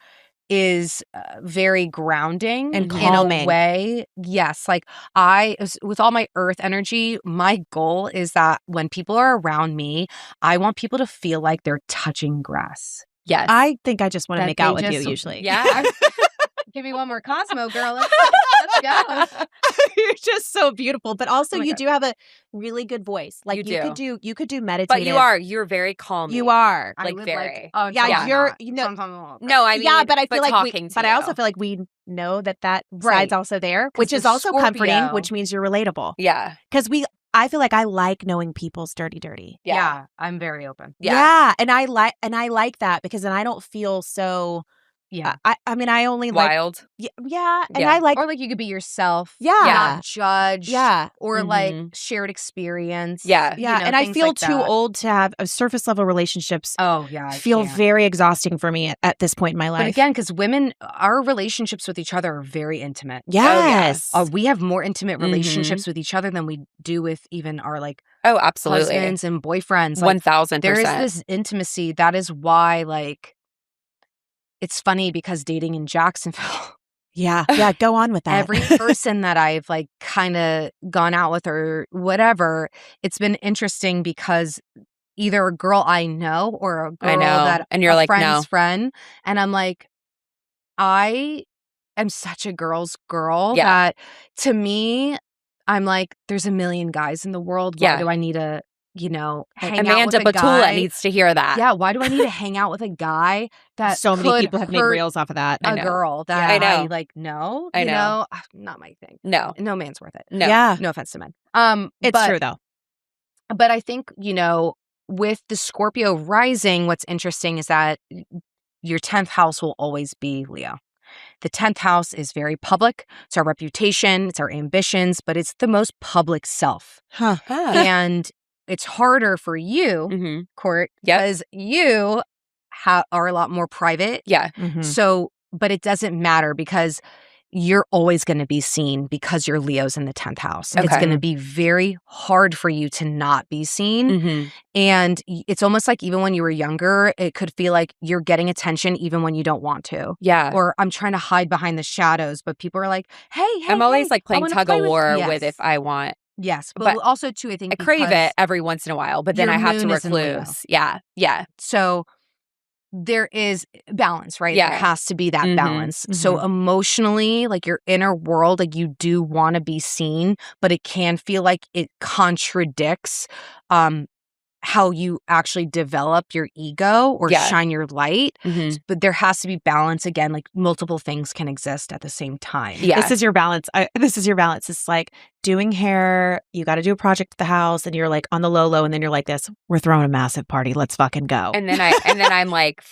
Speaker 3: is very grounding
Speaker 1: And
Speaker 3: in
Speaker 1: calming.
Speaker 3: a way. Yes. Like with all my earth energy, my goal is that when people are around me, I want people to feel like they're touching grass.
Speaker 2: Yes.
Speaker 1: I think I just want to
Speaker 3: That
Speaker 1: make out
Speaker 3: they
Speaker 1: with you
Speaker 3: just-
Speaker 1: usually.
Speaker 2: Yeah.
Speaker 3: Give me one more Cosmo, girl. Let's go.
Speaker 1: You're just so beautiful, but also
Speaker 3: Oh my
Speaker 1: you
Speaker 3: God.
Speaker 1: do have a really good voice. Like
Speaker 2: You
Speaker 1: you could do meditative.
Speaker 2: But you're very calming.
Speaker 1: You are.
Speaker 3: I
Speaker 2: Like,
Speaker 3: would
Speaker 2: very.
Speaker 3: oh,
Speaker 1: Yeah,
Speaker 3: so I'm
Speaker 1: you're-
Speaker 3: not.
Speaker 1: you know-
Speaker 3: Sometimes I'm a little-
Speaker 2: No, I mean,
Speaker 1: yeah, but I feel like
Speaker 2: talking to
Speaker 1: but I also
Speaker 2: you.
Speaker 1: feel like we know that
Speaker 3: Right.
Speaker 1: side's also there,
Speaker 3: 'Cause
Speaker 1: which
Speaker 3: the
Speaker 1: is also comforting,
Speaker 3: Scorpio-
Speaker 1: which means you're relatable.
Speaker 2: Yeah.
Speaker 1: Because I feel like I like knowing people's dirty.
Speaker 3: Yeah, I'm very open.
Speaker 2: Yeah.
Speaker 1: And I like that because then I don't feel so.
Speaker 3: Yeah.
Speaker 1: I mean, I only like.
Speaker 2: Wild.
Speaker 1: Yeah, and
Speaker 2: Yeah.
Speaker 1: I like.
Speaker 3: Or like you could be yourself.
Speaker 1: Yeah.
Speaker 3: Not judged.
Speaker 1: Yeah.
Speaker 3: Or like
Speaker 2: Mhm.
Speaker 3: shared experience.
Speaker 2: Yeah.
Speaker 1: Yeah,
Speaker 3: you know,
Speaker 1: and I
Speaker 3: things
Speaker 1: feel
Speaker 3: like
Speaker 1: too
Speaker 3: that.
Speaker 1: old to have surface level relationships.
Speaker 3: Oh, yeah. I
Speaker 1: Feel
Speaker 3: can't.
Speaker 1: very exhausting for me at this point in my life.
Speaker 3: But again, because women, our relationships with each other are very intimate.
Speaker 1: yes,
Speaker 3: We have more intimate
Speaker 2: Mhm.
Speaker 3: relationships with each other than we do with even our like
Speaker 2: Oh, absolutely.
Speaker 3: husbands and boyfriends. Like,
Speaker 2: 1000%.
Speaker 3: there is this intimacy. That is why, like, it's funny because dating in Jacksonville,
Speaker 1: yeah. Go on with that.
Speaker 3: every person that I've like kind of gone out with or whatever, it's been interesting because either a girl I know or a girl
Speaker 2: I know.
Speaker 3: that
Speaker 2: And you're
Speaker 3: a
Speaker 2: like,
Speaker 3: friend's
Speaker 2: no.
Speaker 3: friend, and I'm like, I am such a girl's girl
Speaker 2: Yeah.
Speaker 3: that to me, I'm like, there's a million guys in the world. Why
Speaker 2: Yeah.
Speaker 3: do I need to, hang out
Speaker 2: Amanda
Speaker 3: with a
Speaker 2: Batula
Speaker 3: guy?
Speaker 2: needs to hear that.
Speaker 3: Yeah, why do I need to hang out with a guy that
Speaker 1: so many
Speaker 3: could
Speaker 1: people have made
Speaker 3: hurt
Speaker 1: reels off of that.
Speaker 2: I
Speaker 3: a
Speaker 2: know.
Speaker 3: girl that
Speaker 2: I know.
Speaker 3: I like know?
Speaker 2: I
Speaker 3: You
Speaker 2: know.
Speaker 3: Not my thing.
Speaker 2: No.
Speaker 3: No man's worth it.
Speaker 2: No.
Speaker 1: Yeah,
Speaker 3: No offense to men.
Speaker 1: it's
Speaker 3: but,
Speaker 1: true though.
Speaker 3: But I think, with the Scorpio rising, what's interesting is that your 10th house will always be Leo. The 10th house is very public. It's our reputation, it's our ambitions, but it's the most public self.
Speaker 1: Huh?
Speaker 3: And it's harder for you,
Speaker 2: Mm-hmm.
Speaker 3: Court,
Speaker 2: Yep.
Speaker 3: because you are a lot more private.
Speaker 2: Yeah.
Speaker 1: Mhm.
Speaker 3: So, but it doesn't matter because you're always going to be seen because your Leo's in the 10th house. It's
Speaker 2: Okay.
Speaker 3: going to be very hard for you to not be seen.
Speaker 2: Mm-hmm.
Speaker 3: And it's almost like even when you were younger, it could feel like you're getting attention even when you don't want to.
Speaker 2: Yeah.
Speaker 3: Or I'm trying to hide behind the shadows, but people are like, hey,
Speaker 2: I'm always
Speaker 3: hey,
Speaker 2: like
Speaker 3: I
Speaker 2: playing
Speaker 3: wanna
Speaker 2: tug
Speaker 3: play
Speaker 2: of war
Speaker 3: Yes.
Speaker 2: with if I want.
Speaker 3: Yes. But also, too, I think
Speaker 2: I crave
Speaker 3: because-
Speaker 2: it every once in a while, but then
Speaker 3: your
Speaker 2: I have to
Speaker 3: moon is in Leo.
Speaker 2: recluse. Yeah. Yeah.
Speaker 3: So there is balance, right?
Speaker 2: Yeah.
Speaker 3: There has to be that
Speaker 2: Mhm,
Speaker 3: balance. So emotionally, like your inner world, like you do want to be seen, but it can feel like it contradicts how you actually develop your ego or
Speaker 2: Yeah.
Speaker 3: shine your light.
Speaker 2: Mhm.
Speaker 3: But there has to be balance again, like multiple things can exist at the same time.
Speaker 2: Yeah.
Speaker 1: This is your balance. This is your balance. It's like doing hair. You got to do a project at the house, and you're like on the low, and then you're like this. We're throwing a massive party. Let's fucking go.
Speaker 2: And then I'm like,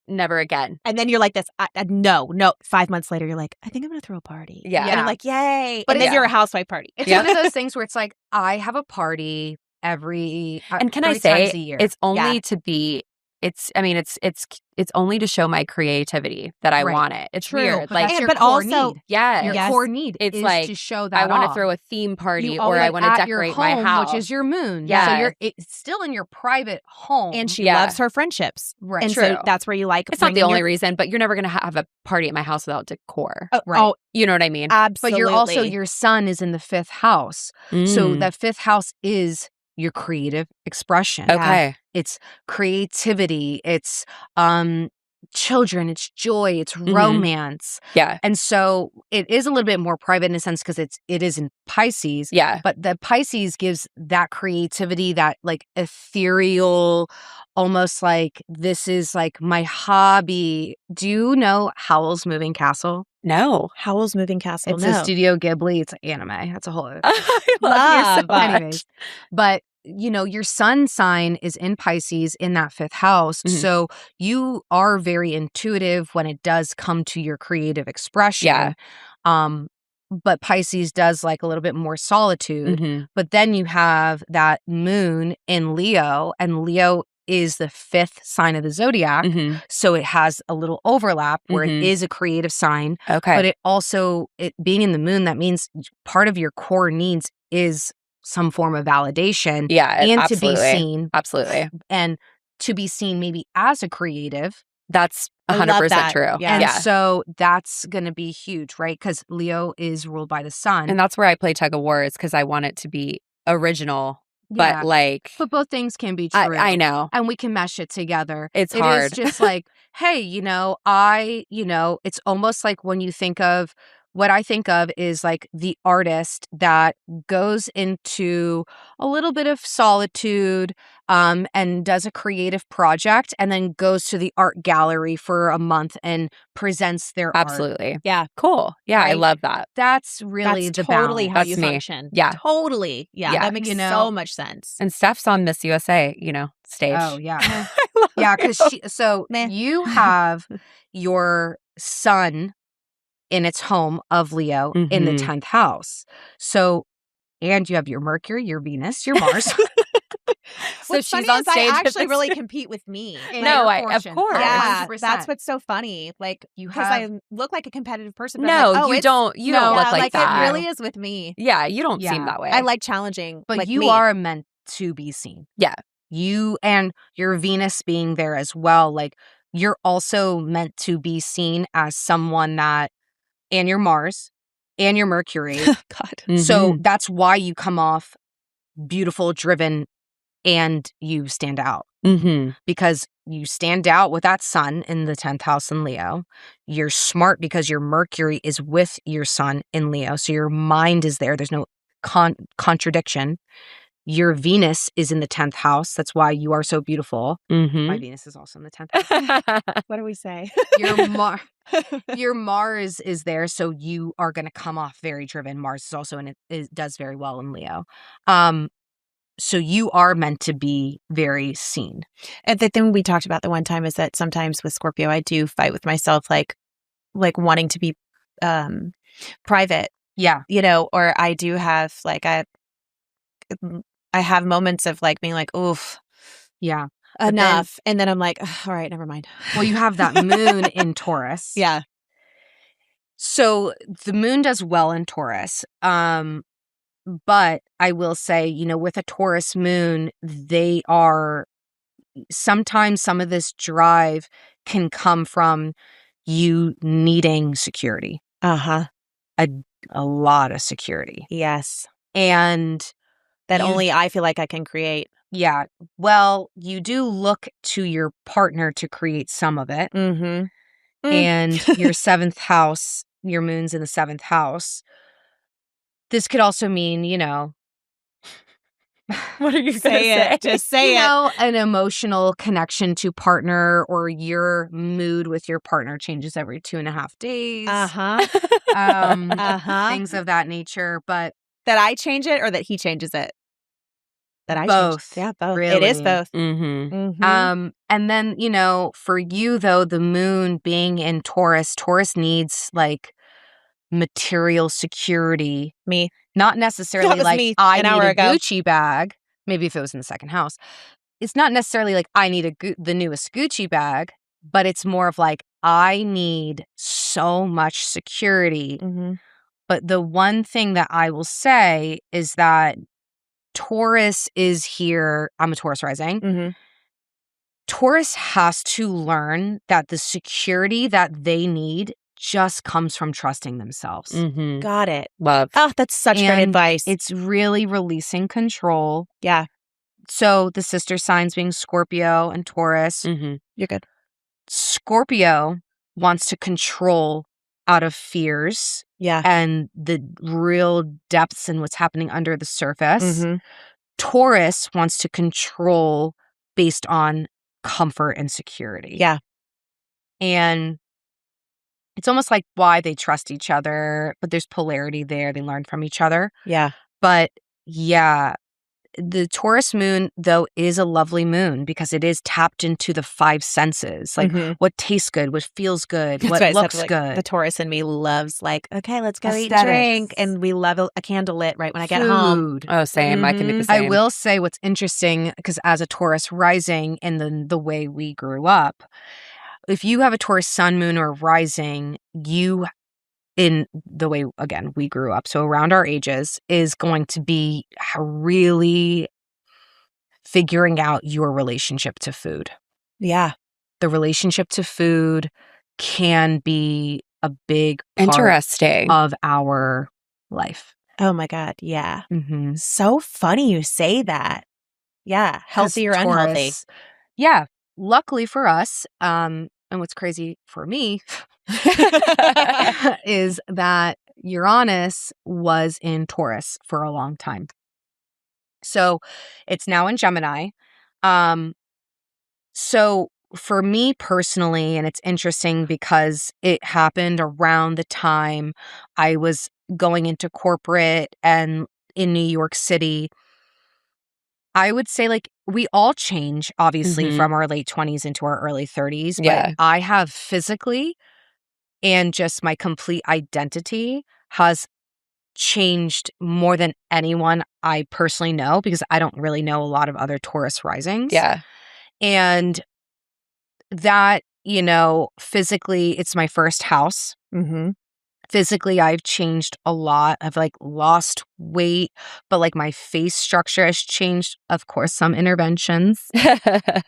Speaker 2: never again.
Speaker 1: And then you're like this. No. 5 months later, you're like, I think I'm gonna throw a party.
Speaker 2: Yeah.
Speaker 1: And I'm like, yay.
Speaker 3: But
Speaker 1: And then
Speaker 2: yeah.
Speaker 1: you're a housewife party.
Speaker 3: It's
Speaker 2: Yep.
Speaker 3: one of those things where it's like, I have a party every
Speaker 2: And can I
Speaker 3: 3 times
Speaker 2: say,
Speaker 3: a year.
Speaker 2: it's only
Speaker 1: Yeah.
Speaker 2: to be. It's only to show my creativity that I
Speaker 3: Right.
Speaker 2: want it. It's
Speaker 1: True.
Speaker 2: weird.
Speaker 3: But
Speaker 2: Like,
Speaker 3: that's your
Speaker 1: but
Speaker 3: core
Speaker 1: also-
Speaker 3: need.
Speaker 2: yeah,
Speaker 3: Your
Speaker 1: Yes.
Speaker 3: core need
Speaker 2: It's
Speaker 3: is
Speaker 2: like,
Speaker 3: to show that
Speaker 2: I want to
Speaker 3: off.
Speaker 2: throw a theme party,
Speaker 3: You
Speaker 2: or
Speaker 3: always
Speaker 2: I want to
Speaker 3: at your
Speaker 2: decorate my
Speaker 3: home,
Speaker 2: house,
Speaker 3: which is your moon.
Speaker 2: Yeah.
Speaker 3: So it's still in your private home.
Speaker 1: And she
Speaker 2: Yeah.
Speaker 1: loves her friendships.
Speaker 3: right.
Speaker 1: And
Speaker 2: True.
Speaker 1: so that's where you like.
Speaker 2: It's not the
Speaker 1: bringing
Speaker 2: only
Speaker 1: your-
Speaker 2: reason, but you're never going to have a party at my house without decor.
Speaker 3: Right.
Speaker 1: Oh,
Speaker 2: You know what I mean?
Speaker 1: absolutely.
Speaker 3: But you're also, your sun is in the 5th house. So
Speaker 2: Mm.
Speaker 3: that 5th house is your creative expression.
Speaker 2: Okay.
Speaker 3: It's creativity. It's children. It's joy. It's
Speaker 2: Mhm.
Speaker 3: romance.
Speaker 2: Yeah.
Speaker 3: And so it is a little bit more private in a sense because it is in Pisces.
Speaker 2: Yeah.
Speaker 3: But the Pisces gives that creativity, that like ethereal, almost like this is like my hobby. Do you know Howl's Moving Castle?
Speaker 2: No.
Speaker 1: Howl's Moving Castle.
Speaker 3: It's
Speaker 1: no.
Speaker 3: a Studio Ghibli. It's anime. That's a whole other
Speaker 2: I love you so
Speaker 1: Love.
Speaker 2: much.
Speaker 3: Anyways, but your sun sign is in Pisces in that 5th house.
Speaker 2: Mhm.
Speaker 3: So you are very intuitive when it does come to your creative expression.
Speaker 2: Yeah.
Speaker 3: But Pisces does like a little bit more solitude.
Speaker 2: Mhm.
Speaker 3: But then you have that moon in Leo, and Leo is the 5th sign of the zodiac.
Speaker 2: Mhm.
Speaker 3: So it has a little overlap where
Speaker 2: Mhm.
Speaker 3: it is a creative sign.
Speaker 2: Okay.
Speaker 3: But it being in the moon, that means part of your core needs is some form of validation
Speaker 2: yeah.
Speaker 3: and
Speaker 2: Absolutely.
Speaker 3: to be seen,
Speaker 2: Absolutely.
Speaker 3: and to be seen maybe as a creative.
Speaker 2: That's
Speaker 1: I love
Speaker 2: 100%
Speaker 1: that.
Speaker 2: true.
Speaker 1: Yeah.
Speaker 3: And
Speaker 2: Yeah.
Speaker 3: so that's going to be huge, right? Because Leo is ruled by the sun.
Speaker 2: And that's where I play tug of war, is because I want it to be original,
Speaker 3: Yeah.
Speaker 2: but like,
Speaker 3: But both things can be true.
Speaker 2: I know.
Speaker 3: And we can mesh it together.
Speaker 2: It's
Speaker 3: It
Speaker 2: hard.
Speaker 3: is just like, hey, it's almost like when you think of, what I think of is like the artist that goes into a little bit of solitude and does a creative project and then goes to the art gallery for a month and presents their art.
Speaker 2: Absolutely.
Speaker 1: Yeah.
Speaker 2: Cool. Yeah. I
Speaker 3: Right?
Speaker 2: love that.
Speaker 3: That's really
Speaker 1: That's
Speaker 3: the
Speaker 1: totally
Speaker 3: balance.
Speaker 1: how
Speaker 2: That's
Speaker 1: you
Speaker 2: me.
Speaker 1: function.
Speaker 2: Yeah.
Speaker 1: Totally. Yeah.
Speaker 2: Yeah.
Speaker 1: That makes so much sense.
Speaker 2: And Steph's on Miss USA, stage.
Speaker 3: Oh, yeah.
Speaker 2: I love
Speaker 3: Yeah, because
Speaker 2: you.
Speaker 1: Meh.
Speaker 3: you have your sun in its home of Leo in the
Speaker 2: Mhm.
Speaker 3: 10th house. So, and you have your Mercury, your Venus, your Mars.
Speaker 2: So
Speaker 1: What's
Speaker 2: she's
Speaker 1: funny
Speaker 2: on
Speaker 1: is
Speaker 2: stage.
Speaker 1: I
Speaker 2: at
Speaker 1: actually
Speaker 2: this-
Speaker 1: really compete with me.
Speaker 3: in
Speaker 2: No,
Speaker 3: your
Speaker 2: of
Speaker 3: portion.
Speaker 2: course.
Speaker 1: Yeah,
Speaker 3: 100%.
Speaker 1: that's what's so funny. Like,
Speaker 3: You
Speaker 1: because
Speaker 3: have-
Speaker 1: I look like a competitive person. But
Speaker 2: No,
Speaker 1: I'm like, oh,
Speaker 2: you
Speaker 1: it's-
Speaker 2: don't. You
Speaker 3: no,
Speaker 2: don't
Speaker 1: yeah,
Speaker 2: look like that.
Speaker 1: it really is with me.
Speaker 2: Yeah, you don't
Speaker 3: Yeah.
Speaker 2: seem that way.
Speaker 1: I like challenging.
Speaker 3: But
Speaker 1: like
Speaker 3: you
Speaker 1: me.
Speaker 3: are meant to be seen.
Speaker 2: Yeah.
Speaker 3: You and your Venus being there as well. Like, you're also meant to be seen as someone that, and your Mars and your Mercury.
Speaker 1: God.
Speaker 3: So
Speaker 2: Mhm.
Speaker 3: that's why you come off beautiful, driven, and you stand out.
Speaker 2: Mhm.
Speaker 3: Because you stand out with that sun in the 10th house in Leo. You're smart because your Mercury is with your sun in Leo. So your mind is there. There's no contradiction. Your Venus is in the 10th house. That's why you are so beautiful. My
Speaker 2: Mhm.
Speaker 3: Venus is also in the 10th house.
Speaker 1: What do we say?
Speaker 3: Your Mars is there. So you are going to come off very driven. Mars is also in it does very well in Leo. So you are meant to be very seen.
Speaker 1: And the thing we talked about the one time is that sometimes with Scorpio, I do fight with myself, like wanting to be private,
Speaker 3: Yeah.
Speaker 1: or I do have like I have moments of like being like, oof,
Speaker 3: Yeah. then-
Speaker 1: enough, and then I'm like, "Ugh, all right, never mind.
Speaker 3: Well, you have that moon in Taurus.
Speaker 1: Yeah.
Speaker 3: So the moon does well in Taurus. But I will say, with a Taurus moon, they are sometimes some of this drive can come from you needing security,
Speaker 1: Uh huh.
Speaker 3: a lot of security.
Speaker 1: Yes.
Speaker 3: And
Speaker 1: that only I feel like I can create.
Speaker 3: Yeah. Well, you do look to your partner to create some of it.
Speaker 1: Mm-hmm.
Speaker 3: And your 7th house, your moon's in the 7th house. This could also mean,
Speaker 2: What are you going to
Speaker 1: Say
Speaker 2: say?
Speaker 1: it. Just say it.
Speaker 3: an emotional connection to partner, or your mood with your partner changes every 2.5 days.
Speaker 1: Uh-huh.
Speaker 3: Things of that nature. But
Speaker 1: That I change it or that he changes it? That I
Speaker 3: both.
Speaker 1: change. Yeah, both.
Speaker 3: Really.
Speaker 1: It is both.
Speaker 2: Mm-hmm.
Speaker 1: Mm-hmm.
Speaker 3: And then, for you though, the moon being in Taurus needs like material security.
Speaker 1: Me.
Speaker 3: Not necessarily
Speaker 1: That was
Speaker 3: like
Speaker 1: me
Speaker 3: I
Speaker 1: an
Speaker 3: need
Speaker 1: hour
Speaker 3: a
Speaker 1: ago.
Speaker 3: Gucci bag. Maybe if it was in the 2nd house. It's not necessarily like I need the newest Gucci bag, but it's more of like I need so much security.
Speaker 1: Mm-hmm.
Speaker 3: But the one thing that I will say is that Taurus is here. I'm a Taurus rising.
Speaker 1: Mm-hmm.
Speaker 3: Taurus has to learn that the security that they need just comes from trusting themselves.
Speaker 2: Mm-hmm.
Speaker 1: Got it.
Speaker 2: Love.
Speaker 1: Oh, that's such great
Speaker 3: And
Speaker 1: advice.
Speaker 3: It's really releasing control.
Speaker 1: Yeah.
Speaker 3: So the sister signs being Scorpio and Taurus.
Speaker 2: Mm-hmm.
Speaker 1: You're good.
Speaker 3: Scorpio wants to control out of fears
Speaker 1: Yeah.
Speaker 3: and the real depths and what's happening under the surface.
Speaker 1: Mm-hmm.
Speaker 3: Taurus wants to control based on comfort and security.
Speaker 1: Yeah.
Speaker 3: And it's almost like why they trust each other, but there's polarity there. They learn from each other.
Speaker 1: Yeah.
Speaker 3: But yeah, the Taurus moon, though, is a lovely moon because it is tapped into the 5 senses. Like what tastes good, what feels good,
Speaker 1: That's
Speaker 3: what
Speaker 1: why I said,
Speaker 3: looks
Speaker 1: like,
Speaker 3: good.
Speaker 1: The Taurus in me loves okay, let's go eat and
Speaker 3: Aesthetics.
Speaker 1: drink. And we love a candle lit right when I get home.
Speaker 3: Food.
Speaker 2: Oh, same. I can do the same.
Speaker 3: I will say what's interesting, because as a Taurus rising and the way we grew up, if you have a Taurus sun, moon, or rising, you, in the way, again, we grew up, so around our ages, is going to be really figuring out your relationship to food.
Speaker 1: Yeah.
Speaker 3: The relationship to food can be a big part
Speaker 2: Interesting.
Speaker 3: of our life.
Speaker 1: Oh my God. Yeah.
Speaker 3: Mm-hmm.
Speaker 1: So funny you say that. Yeah. Healthy or unhealthy.
Speaker 3: Yeah. Luckily for us, and what's crazy for me is that Uranus was in Taurus for a long time. So it's now in Gemini. So for me personally, and it's interesting because it happened around the time I was going into corporate and in New York City. I would say we all change, obviously, from our late 20s into our early 30s.
Speaker 2: Yeah.
Speaker 3: But I have physically and just my complete identity has changed more than anyone I personally know, because I don't really know a lot of other Taurus risings.
Speaker 2: Yeah.
Speaker 3: And that, physically, it's my first house.
Speaker 1: Mm-hmm.
Speaker 3: Physically, I've changed a lot. I've lost weight, but my face structure has changed. Of course, some interventions,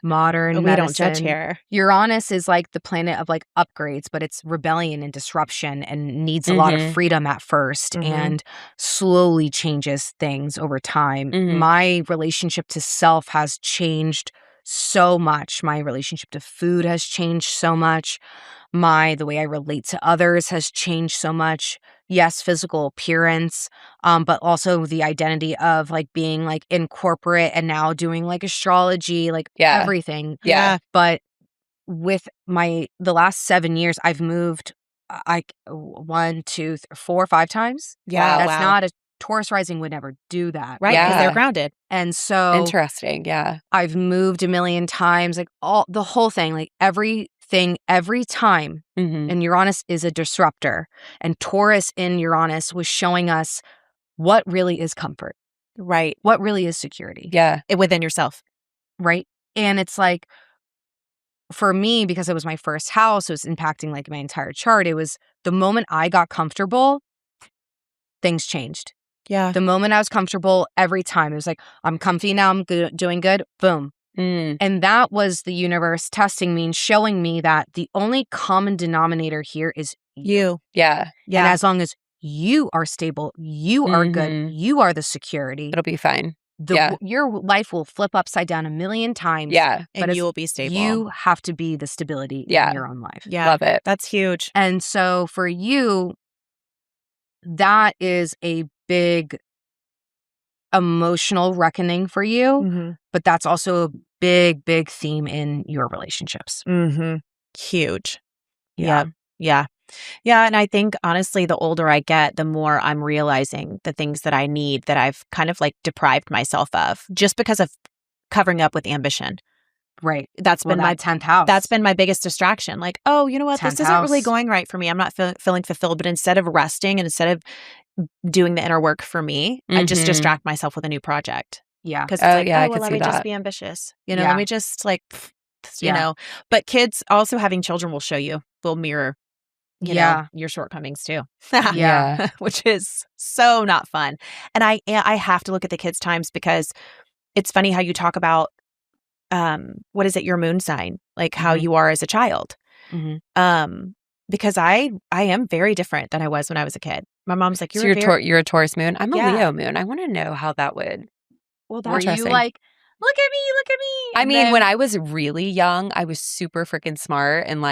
Speaker 3: modern
Speaker 1: We
Speaker 3: medicine.
Speaker 1: don't judge here.
Speaker 3: Uranus is the planet of upgrades, but it's rebellion and disruption and needs a lot of freedom at first and slowly changes things over time. My relationship to self has changed so much. My relationship to food has changed so much. The way I relate to others has changed so much. Yes, physical appearance, but also the identity of being in corporate and now doing astrology, everything.
Speaker 2: Yeah.
Speaker 3: But with the last 7 years, I've moved 1, 2, 3, 4, 5 times.
Speaker 1: Yeah.
Speaker 3: That's
Speaker 1: wow.
Speaker 3: not a Taurus rising would never do that.
Speaker 1: Right. Because
Speaker 2: Yeah.
Speaker 1: they're grounded.
Speaker 3: And so
Speaker 2: Interesting. Yeah.
Speaker 3: I've moved a million times, the whole thing, everything, every time. And Uranus is a disruptor. And Taurus in Uranus was showing us what really is comfort.
Speaker 1: Right.
Speaker 3: What really is security.
Speaker 2: Yeah.
Speaker 1: Within yourself.
Speaker 3: Right. And it's for me, because it was my first house, it was impacting my entire chart. It was the moment I got comfortable, things changed.
Speaker 1: Yeah.
Speaker 3: The moment I was comfortable, every time it was I'm comfy now, I'm doing good, boom. And that was the universe testing me and showing me that the only common denominator here is you.
Speaker 2: Yeah.
Speaker 1: Yeah.
Speaker 3: And as long as you are stable, you are good, you are the security,
Speaker 2: It'll be fine.
Speaker 3: your life will flip upside down a million times.
Speaker 2: Yeah.
Speaker 1: And you will be stable.
Speaker 3: You have to be the stability
Speaker 2: Yeah.
Speaker 3: in your own life.
Speaker 1: Yeah.
Speaker 2: Love it.
Speaker 1: That's huge.
Speaker 3: And so for you, that is a big emotional reckoning for you,
Speaker 1: Mm-hmm.
Speaker 3: but that's also a big, big theme in your relationships.
Speaker 1: Mm-hmm. Huge.
Speaker 3: Yeah.
Speaker 1: Yeah. Yeah. And I think honestly, the older I get, the more I'm realizing the things that I need that I've kind of like deprived myself of just because of covering up with ambition.
Speaker 3: Right.
Speaker 1: That's been my
Speaker 3: 10th house.
Speaker 1: That's been my biggest distraction. Like, oh, you know what? This
Speaker 3: 10th
Speaker 1: isn't really
Speaker 3: house.
Speaker 1: going right for me. I'm not feeling fulfilled. But instead of resting and instead of doing the inner work for me, I just
Speaker 2: Mhm.
Speaker 1: distract myself with a new project.
Speaker 3: Yeah.
Speaker 1: Because it's
Speaker 2: Oh,
Speaker 1: like,
Speaker 2: yeah, I
Speaker 1: oh,
Speaker 2: could
Speaker 1: well, let
Speaker 2: see
Speaker 1: me just
Speaker 2: that.
Speaker 1: be ambitious. You know,
Speaker 3: Yeah.
Speaker 1: let me just like, you
Speaker 3: Yeah.
Speaker 1: know. But kids also having children will show you, will mirror, you know, your shortcomings too.
Speaker 3: Yeah.
Speaker 1: Which is so not fun. And I have to look at the kids' times because it's funny how you talk about what is it, your moon sign, like how
Speaker 3: Mhm.
Speaker 1: you are as a child.
Speaker 3: Mhm.
Speaker 1: Because I am very different than I was when I was a kid. My mom's like,
Speaker 2: So
Speaker 1: you're
Speaker 2: a Taurus moon. I'm a
Speaker 1: Yeah.
Speaker 2: Leo moon. I want to know how that would.
Speaker 1: well,
Speaker 3: Were you
Speaker 2: Interesting.
Speaker 3: like, look at me?
Speaker 2: I
Speaker 3: And
Speaker 2: mean, when
Speaker 3: then-
Speaker 2: I was really young, I was super freaking smart and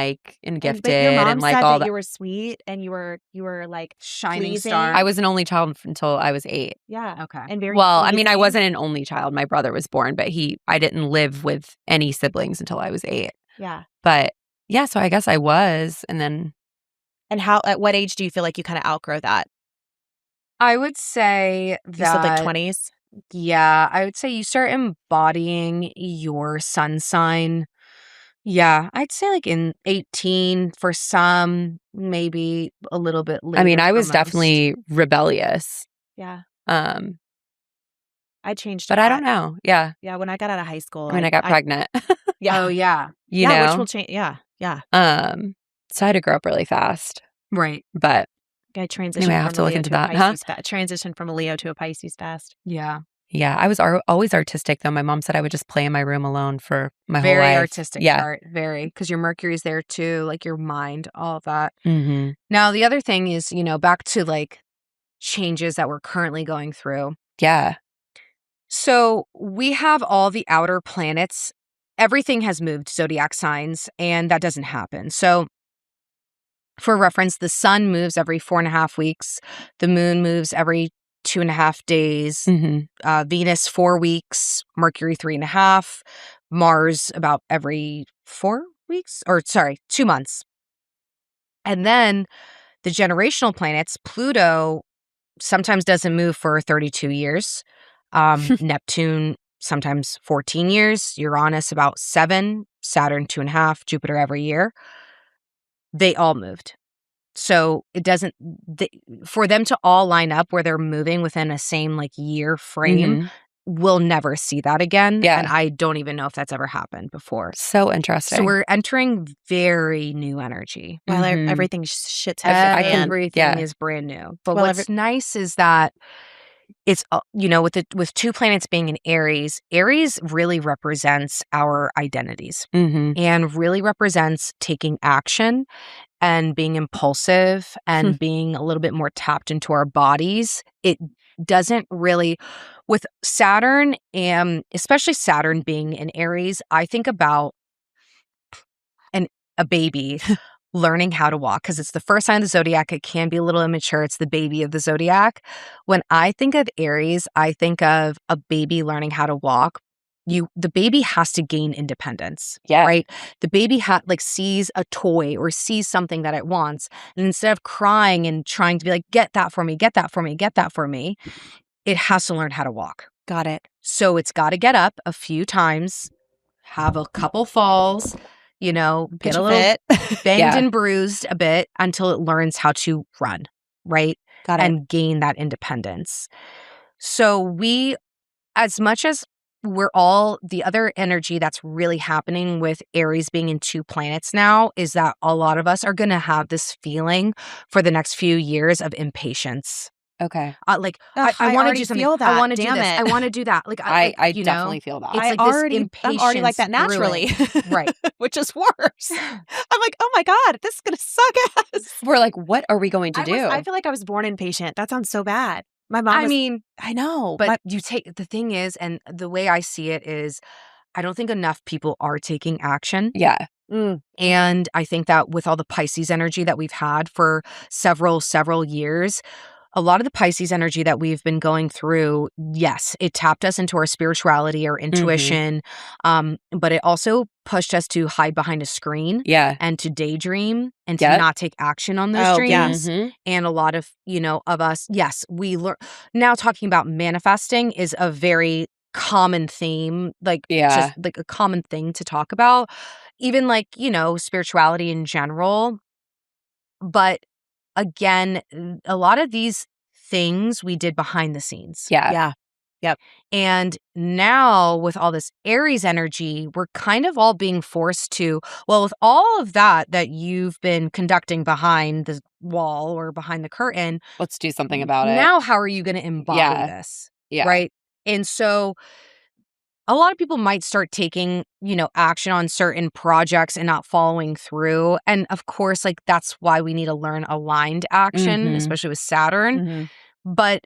Speaker 2: gifted
Speaker 1: but your mom
Speaker 2: and like
Speaker 1: said
Speaker 2: all
Speaker 1: that
Speaker 2: that.
Speaker 1: you were sweet and you were like
Speaker 3: Shining
Speaker 1: pleasing.
Speaker 3: star.
Speaker 2: I was an only child until I was 8.
Speaker 1: Yeah.
Speaker 3: Okay.
Speaker 1: And very
Speaker 2: Well, I mean, I
Speaker 1: pleasing.
Speaker 2: wasn't an only child. My brother was born, but I didn't live with any siblings until I was 8.
Speaker 1: Yeah.
Speaker 2: But yeah, so I guess I was, and then
Speaker 1: And at what age do you feel like you kind of outgrow that?
Speaker 3: I would say
Speaker 1: You said like
Speaker 3: that
Speaker 1: 20s?
Speaker 3: Yeah, I would say you start embodying your sun sign. Yeah, I'd say like in 18 for some, maybe a little bit later.
Speaker 2: I mean, I
Speaker 3: for
Speaker 2: was
Speaker 3: most.
Speaker 2: definitely rebellious.
Speaker 1: Yeah.
Speaker 2: Um,
Speaker 1: I changed
Speaker 2: but I don't know. Yeah.
Speaker 1: Yeah, when I got out of high school.
Speaker 2: I mean, I got pregnant.
Speaker 1: Yeah.
Speaker 3: Oh, yeah.
Speaker 2: you
Speaker 1: yeah,
Speaker 2: know?
Speaker 1: which will change. Yeah. Yeah.
Speaker 2: So I had to grow up really fast.
Speaker 3: Right.
Speaker 2: But
Speaker 1: I transitioned
Speaker 2: anyway, I have
Speaker 1: from
Speaker 2: to
Speaker 1: a
Speaker 2: look
Speaker 1: Leo
Speaker 2: into
Speaker 1: to a
Speaker 2: that, huh?
Speaker 1: Pisces transitioned from a Leo to a Pisces fast.
Speaker 3: Yeah.
Speaker 2: Yeah, I was always artistic, though. My mom said I would just play in my room alone for my whole life.
Speaker 3: Very artistic
Speaker 2: Yeah.
Speaker 3: chart. Very. Because your Mercury's there too, like your mind, all of that.
Speaker 2: Mm-hmm.
Speaker 3: Now, the other thing is, back to like changes that we're currently going through.
Speaker 2: Yeah.
Speaker 3: So we have all the outer planets. Everything has moved zodiac signs, and that doesn't happen. So for reference, the sun moves every 4.5 weeks. The moon moves every 2.5 days.
Speaker 2: Mm-hmm.
Speaker 3: Venus 4 weeks. Mercury 3.5. Mars about every 4 weeks, 2 months. And then the generational planets, Pluto sometimes doesn't move for 32 years. Neptune sometimes 14 years. Uranus about 7. Saturn 2.5. Jupiter every year. They all moved. So it doesn't, for them to all line up where they're moving within a same like year frame,
Speaker 2: Mm-hmm.
Speaker 3: we'll never see that again.
Speaker 2: Yeah.
Speaker 3: And I don't even know if that's ever happened before.
Speaker 2: So interesting.
Speaker 3: So we're entering very new energy.
Speaker 1: Well,
Speaker 2: Mhm.
Speaker 1: everything shit's hit the fan.
Speaker 3: Everything is brand new. But
Speaker 1: Well,
Speaker 3: what's nice is that it's, with 2 planets being in Aries really represents our identities
Speaker 2: Mm-hmm.
Speaker 3: and really represents taking action and being impulsive and being a little bit more tapped into our bodies. It doesn't really, with Saturn, and especially Saturn being in Aries, I think about a baby learning how to walk because it's the first sign of the zodiac. It can be a little immature. It's the baby of the zodiac. When I think of Aries, I think of a baby learning how to walk. The baby has to gain independence.
Speaker 2: Yeah.
Speaker 3: Right. The baby sees a toy or sees something that it wants. And instead of crying and trying to be like, get that for me, get that for me, get that for me, it has to learn how to walk.
Speaker 1: Got it.
Speaker 3: So it's got to get up a few times, have a couple falls, get a little
Speaker 1: fit.
Speaker 3: banged and bruised a bit until it learns how to run, right?
Speaker 1: Got it.
Speaker 3: And gain that independence. So as much as we're all, the other energy that's really happening with Aries being in 2 planets now is that a lot of us are going to have this feeling for the next few years of impatience.
Speaker 2: Okay.
Speaker 3: I want to do something.
Speaker 1: Feel that.
Speaker 3: I want to do
Speaker 1: Damn
Speaker 3: this.
Speaker 1: it.
Speaker 3: I want to do that.
Speaker 2: I definitely feel that.
Speaker 3: It's
Speaker 1: I'm
Speaker 3: like this
Speaker 1: already like that
Speaker 3: impatience
Speaker 1: naturally.
Speaker 3: brewing. Right.
Speaker 1: Which is worse. I'm like, oh my God, this is going to suck ass.
Speaker 2: We're like, what are we going to do?
Speaker 1: I feel like I was born impatient. That sounds so bad. My mom
Speaker 3: I
Speaker 1: was,
Speaker 3: mean,
Speaker 1: I know.
Speaker 3: but the thing is, and the way I see it is, I don't think enough people are taking action.
Speaker 2: Yeah.
Speaker 3: And I think that with all the Pisces energy that we've had for several years, a lot of the Pisces energy that we've been going through, yes, it tapped us into our spirituality, our intuition, but it also pushed us to hide behind a screen
Speaker 2: Yeah.
Speaker 3: and to daydream and to
Speaker 2: Yep.
Speaker 3: not take action on those
Speaker 1: Oh, yeah.
Speaker 3: dreams.
Speaker 2: Mhm.
Speaker 3: And a lot of, of us, yes, we learn now talking about manifesting is a very common theme, like
Speaker 2: Yeah.
Speaker 3: just like a common thing to talk about, even like, spirituality in general. But again, a lot of these things we did behind the scenes.
Speaker 2: Yeah.
Speaker 1: Yeah. Yep.
Speaker 3: And now with all this Aries energy, we're kind of all being forced to, well, with all of that you've been conducting behind the wall or behind the curtain,
Speaker 2: Let's do something about it.
Speaker 3: now how are you going to embody this?
Speaker 2: Yeah.
Speaker 3: Right. And so a lot of people might start taking, action on certain projects and not following through. And of course, like that's why we need to learn aligned action, especially with Saturn. But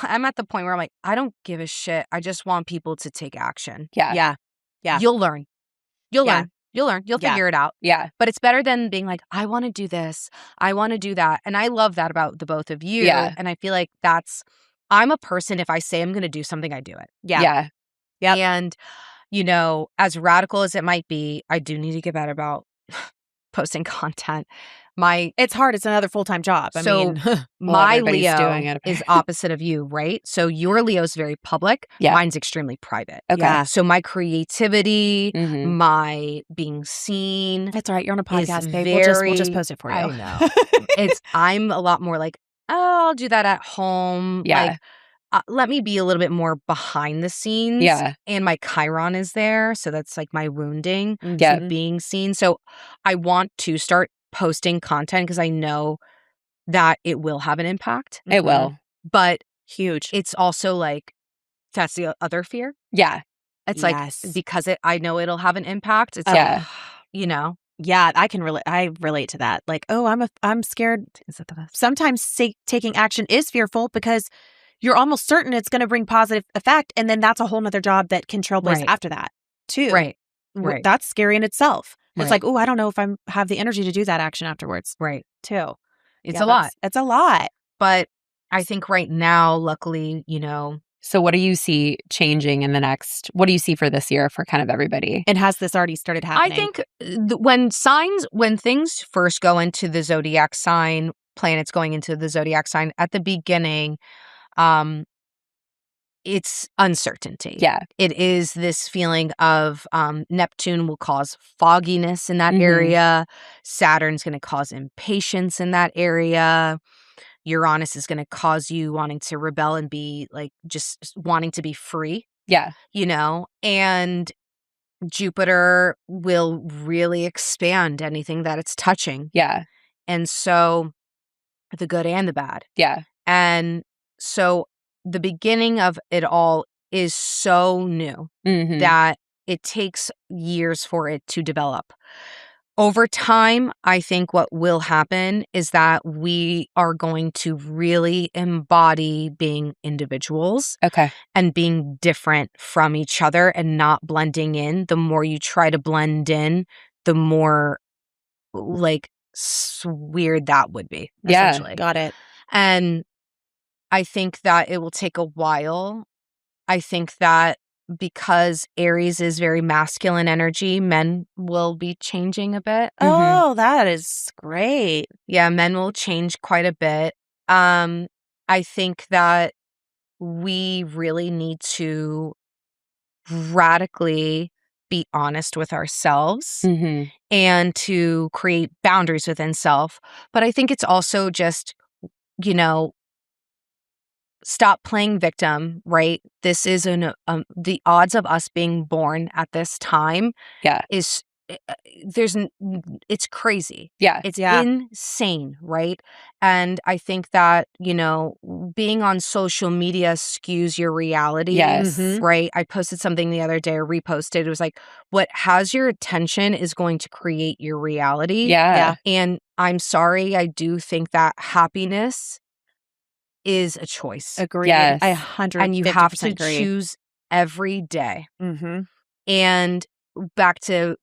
Speaker 3: I'm at the point where I'm like, I don't give a shit. I just want people to take action.
Speaker 2: Yeah.
Speaker 1: Yeah. Yeah.
Speaker 3: You'll learn. You'll
Speaker 1: Yeah.
Speaker 3: learn. You'll learn. You'll
Speaker 1: Yeah.
Speaker 3: figure it out.
Speaker 2: Yeah.
Speaker 3: But it's better than being like, I want to do this. I want to do that. And I love that about the both of you.
Speaker 2: Yeah.
Speaker 3: And I feel like I'm a person, if I say I'm going to do something, I do it.
Speaker 1: Yeah.
Speaker 2: Yeah.
Speaker 1: Yep.
Speaker 3: And, as radical as it might be, I do need to get better about posting content.
Speaker 1: It's hard. It's another full-time job. I
Speaker 3: So,
Speaker 1: mean,
Speaker 3: my
Speaker 2: everybody's
Speaker 3: Leo
Speaker 2: doing it,
Speaker 3: is opposite of you, right? So your Leo's very public.
Speaker 2: Yeah.
Speaker 3: Mine's extremely private.
Speaker 2: Okay.
Speaker 1: Yeah.
Speaker 3: So my creativity,
Speaker 2: Mhm.
Speaker 3: my being seen.
Speaker 1: that's all right. You're on a
Speaker 3: is
Speaker 1: podcast, babe. We'll just
Speaker 3: very-
Speaker 1: post it for you.
Speaker 3: I know. I'm a lot more like, oh, I'll do that at home.
Speaker 2: Yeah.
Speaker 3: Like, let me be a little bit more behind the scenes.
Speaker 2: Yeah.
Speaker 3: And my Chiron is there. So that's like my wounding,
Speaker 2: Yeah.
Speaker 3: being seen. So I want to start posting content because I know that it will have an impact.
Speaker 2: It will.
Speaker 3: But
Speaker 1: Huge.
Speaker 3: it's also like, that's the other fear.
Speaker 2: Yeah.
Speaker 3: It's
Speaker 1: Yes.
Speaker 3: like, because I know it'll have an impact. It's
Speaker 2: Yeah.
Speaker 3: like,
Speaker 1: Yeah, I can relate. I relate to that. Like, oh, I'm scared.
Speaker 3: Is it the best?
Speaker 1: Sometimes taking action is fearful because you're almost certain it's going to bring positive effect, and then that's a whole nother job that can trailblaze
Speaker 3: Right.
Speaker 1: after that too.
Speaker 3: Right. Right.
Speaker 1: That's scary in itself. It's
Speaker 3: Right.
Speaker 1: like, oh, I don't know if I have the energy to do that action afterwards
Speaker 3: Right.
Speaker 1: too.
Speaker 3: It's
Speaker 1: Yeah,
Speaker 3: a lot.
Speaker 1: It's a lot.
Speaker 3: But I think right now, luckily,
Speaker 2: So what do you see changing in what do you see for this year for kind of everybody?
Speaker 1: And has this already started happening?
Speaker 3: I think when things first go into the zodiac sign, planets going into the zodiac sign at the beginning, it's uncertainty.
Speaker 2: Yeah.
Speaker 3: It is this feeling of Neptune will cause fogginess in that
Speaker 2: Mhm.
Speaker 3: area. Saturn's going to cause impatience in that area. Uranus is going to cause you wanting to rebel and be like just wanting to be free,
Speaker 2: Yeah.
Speaker 3: and Jupiter will really expand anything that it's touching.
Speaker 2: Yeah.
Speaker 3: And so the good and the bad.
Speaker 2: Yeah.
Speaker 3: And so the beginning of it all is so new
Speaker 2: Mhm.
Speaker 3: that it takes years for it to develop. Over time, I think what will happen is that we are going to really embody being individuals
Speaker 2: Okay.
Speaker 3: and being different from each other and not blending in. The more you try to blend in, the more like weird that would be,
Speaker 2: Yeah.
Speaker 3: essentially.
Speaker 1: Got it.
Speaker 3: And I think that it will take a while. I think that because Aries is very masculine energy, men will be changing a bit.
Speaker 1: Oh, that is great.
Speaker 3: Yeah, men will change quite a bit. I think that we really need to radically be honest with ourselves
Speaker 2: Mhm.
Speaker 3: and to create boundaries within self. But I think it's also just, stop playing victim, right? This is the odds of us being born at this time
Speaker 2: Yeah.
Speaker 3: is it's crazy.
Speaker 2: Yeah.
Speaker 3: It's
Speaker 1: Yeah.
Speaker 3: insane, right? And I think that, being on social media skews your reality.
Speaker 2: Yes.
Speaker 1: Mhm.
Speaker 3: Right? I posted something the other day or reposted. It was like, what has your attention is going to create your reality.
Speaker 2: Yeah.
Speaker 1: Yeah.
Speaker 3: And I'm sorry, I do think that happiness is a choice.
Speaker 1: Agreed.
Speaker 2: Yes.
Speaker 1: I 150%
Speaker 3: And you have to
Speaker 1: agree.
Speaker 3: choose every day.
Speaker 1: Mm-hmm.
Speaker 3: And back to,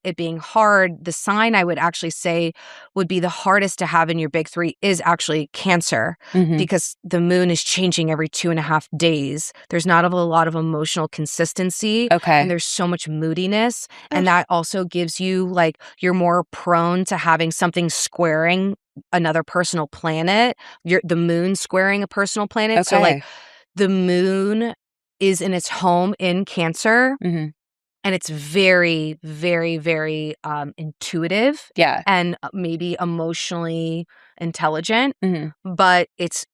Speaker 3: it being hard, the sign I would actually say would be the hardest to have in your big three is actually Cancer,
Speaker 2: Mhm.
Speaker 3: because the moon is changing every 2.5 days. There's not a lot of emotional consistency.
Speaker 2: Okay.
Speaker 3: And there's so much moodiness. And that also gives you, like, you're more prone to having something squaring another personal planet. The moon squaring a personal planet. So, like, the moon is in its home in Cancer.
Speaker 2: Mhm.
Speaker 3: And it's very, very, very intuitive
Speaker 2: Yeah.
Speaker 3: and maybe emotionally intelligent.
Speaker 2: Mhm.
Speaker 3: But it's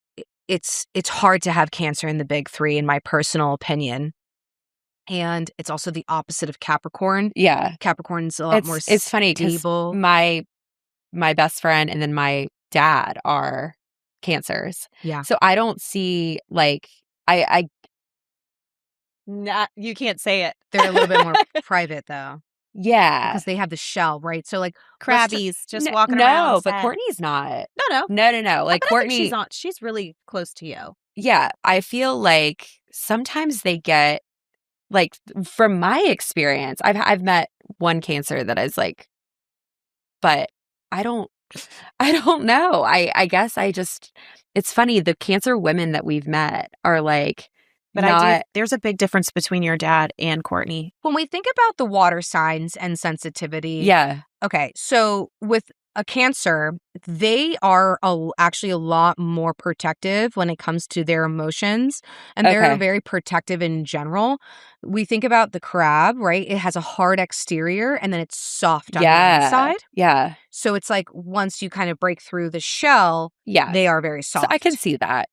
Speaker 3: hard to have Cancer in the big three, in my personal opinion. And it's also the opposite of Capricorn.
Speaker 2: Yeah.
Speaker 3: Capricorn's a lot more
Speaker 2: It's funny because
Speaker 3: stable.
Speaker 2: my best friend and then my dad are Cancers.
Speaker 3: Yeah.
Speaker 2: So I don't see, like, I
Speaker 1: You can't say it.
Speaker 3: They're a little bit more private, though,
Speaker 2: yeah.
Speaker 3: because they have the shell, right? So, like,
Speaker 1: Crabbies just walking around.
Speaker 2: No, but
Speaker 1: sad.
Speaker 2: Courtney's not.
Speaker 1: No.
Speaker 2: No. Like,
Speaker 1: But I think
Speaker 2: Courtney,
Speaker 1: she's really close to you.
Speaker 2: yeah, I feel like sometimes they get, like, from my experience, I've met one Cancer that is like, but I don't know. I guess it's funny, the Cancer women that we've met are like,
Speaker 1: But there's a big difference between your dad and Courtney.
Speaker 3: when we think about the water signs and sensitivity.
Speaker 2: yeah.
Speaker 3: Okay, so with a Cancer, they are actually a lot more protective when it comes to their emotions, and they're
Speaker 2: Okay.
Speaker 3: very protective in general. We think about the crab, right? It has a hard exterior, and then it's soft on the inside.
Speaker 2: Yeah.
Speaker 3: So it's like once you kind of break through the shell,
Speaker 2: Yeah.
Speaker 3: they are very soft.
Speaker 2: So I can see that.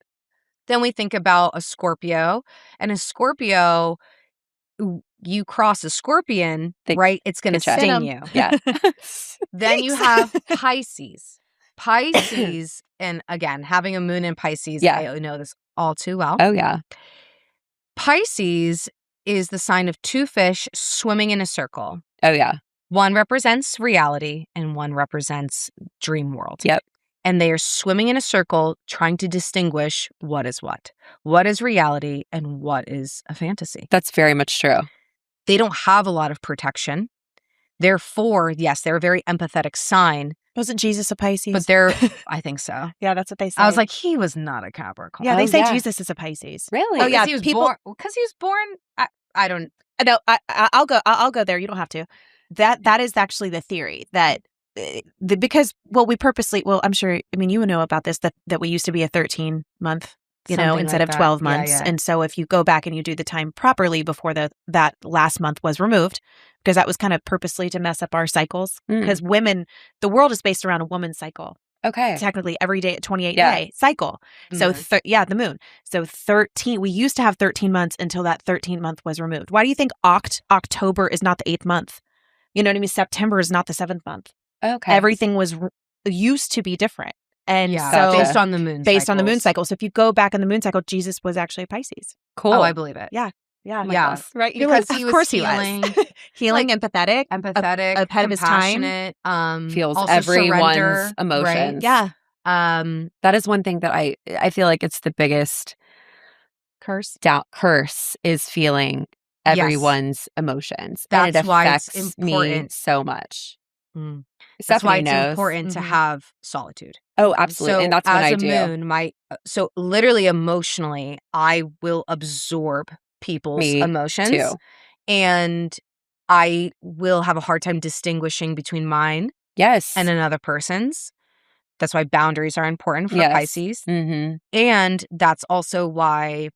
Speaker 3: Then we think about a Scorpio, and a Scorpio, you cross a scorpion, right? It's going to
Speaker 2: Good job.
Speaker 3: sting you.
Speaker 2: Yeah.
Speaker 3: Then you have Pisces. Pisces, and again, having a moon in Pisces,
Speaker 2: Yeah.
Speaker 3: I know this all too well.
Speaker 2: Oh, yeah.
Speaker 3: Pisces is the sign of two fish swimming in a circle.
Speaker 2: Oh, yeah.
Speaker 3: One represents reality and one represents dream world.
Speaker 2: Yep.
Speaker 3: And they are swimming in a circle trying to distinguish what is what. What is reality and what is a fantasy.
Speaker 2: That's very much true.
Speaker 3: They don't have a lot of protection. Therefore, yes, they're a very empathetic sign.
Speaker 1: Wasn't Jesus a Pisces?
Speaker 3: But they're, I think so.
Speaker 1: Yeah, that's what they say.
Speaker 3: I was like, he was not a Capricorn.
Speaker 1: Yeah, they say
Speaker 2: yeah.
Speaker 1: Jesus is a Pisces.
Speaker 2: Really?
Speaker 1: Oh, yeah.
Speaker 3: Because he was born. I don't.
Speaker 1: No, I'll go there. You don't have to. That is actually the theory that because I'm sure. I mean, you know about this that we used to be a 13-month,
Speaker 3: Something
Speaker 1: instead
Speaker 3: like
Speaker 1: of 12
Speaker 3: that.
Speaker 1: months.
Speaker 3: Yeah.
Speaker 1: And so if you go back and you do the time properly before that last month was removed, because that was kind of purposely to mess up our cycles. Because women, the world is based around a woman's cycle.
Speaker 2: Okay.
Speaker 1: Technically, every day, 28-day cycle. So, the moon. So 13, we used to have 13 months until that 13th month was removed. Why do you think October is not the 8th month? You know what I mean? September is not the 7th month.
Speaker 2: Okay.
Speaker 1: Everything was used to be different. And
Speaker 3: so based on the moon
Speaker 1: cycle. So if you go back on the moon cycle, Jesus was actually a Pisces.
Speaker 2: Cool.
Speaker 3: Oh, I believe it.
Speaker 1: Yeah.
Speaker 3: Yeah.
Speaker 1: Right.
Speaker 3: Because
Speaker 1: like,
Speaker 3: he
Speaker 1: of
Speaker 3: was
Speaker 1: course
Speaker 3: healing.
Speaker 1: Healing, empathetic, ahead of his time.
Speaker 2: Feels
Speaker 3: also
Speaker 2: everyone's
Speaker 3: surrender,
Speaker 2: emotions.
Speaker 3: Right? Yeah.
Speaker 2: That is one thing that I feel like it's the biggest curse is feeling everyone's emotions.
Speaker 3: That's
Speaker 2: and it
Speaker 3: why it's
Speaker 2: affects
Speaker 3: important.
Speaker 2: Me so much.
Speaker 3: That's why it's
Speaker 2: knows.
Speaker 3: important to have solitude.
Speaker 2: Oh, absolutely.
Speaker 3: So
Speaker 2: and that's what I do.
Speaker 3: As a moon, so literally emotionally, I will absorb people's emotions.
Speaker 2: Too.
Speaker 3: And I will have a hard time distinguishing between mine and another person's. That's why boundaries are important for Pisces.
Speaker 2: Mm-hmm.
Speaker 3: And that's also why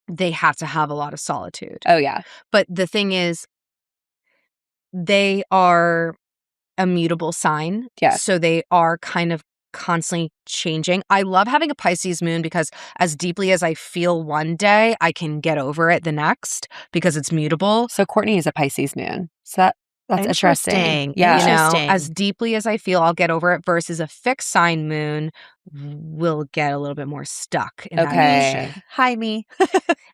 Speaker 3: they have to have a lot of solitude.
Speaker 2: Oh, yeah.
Speaker 3: But the thing is, they are a mutable sign.
Speaker 2: Yeah.
Speaker 3: So they are kind of constantly changing. I love having a Pisces moon because as deeply as I feel one day, I can get over it the next because it's mutable.
Speaker 2: So Courtney is a Pisces moon. So that's interesting.
Speaker 1: Yeah.
Speaker 3: Interesting. As deeply as I feel, I'll get over it versus a fixed sign moon will get a little bit more stuck in that emotion.
Speaker 1: Hi, me.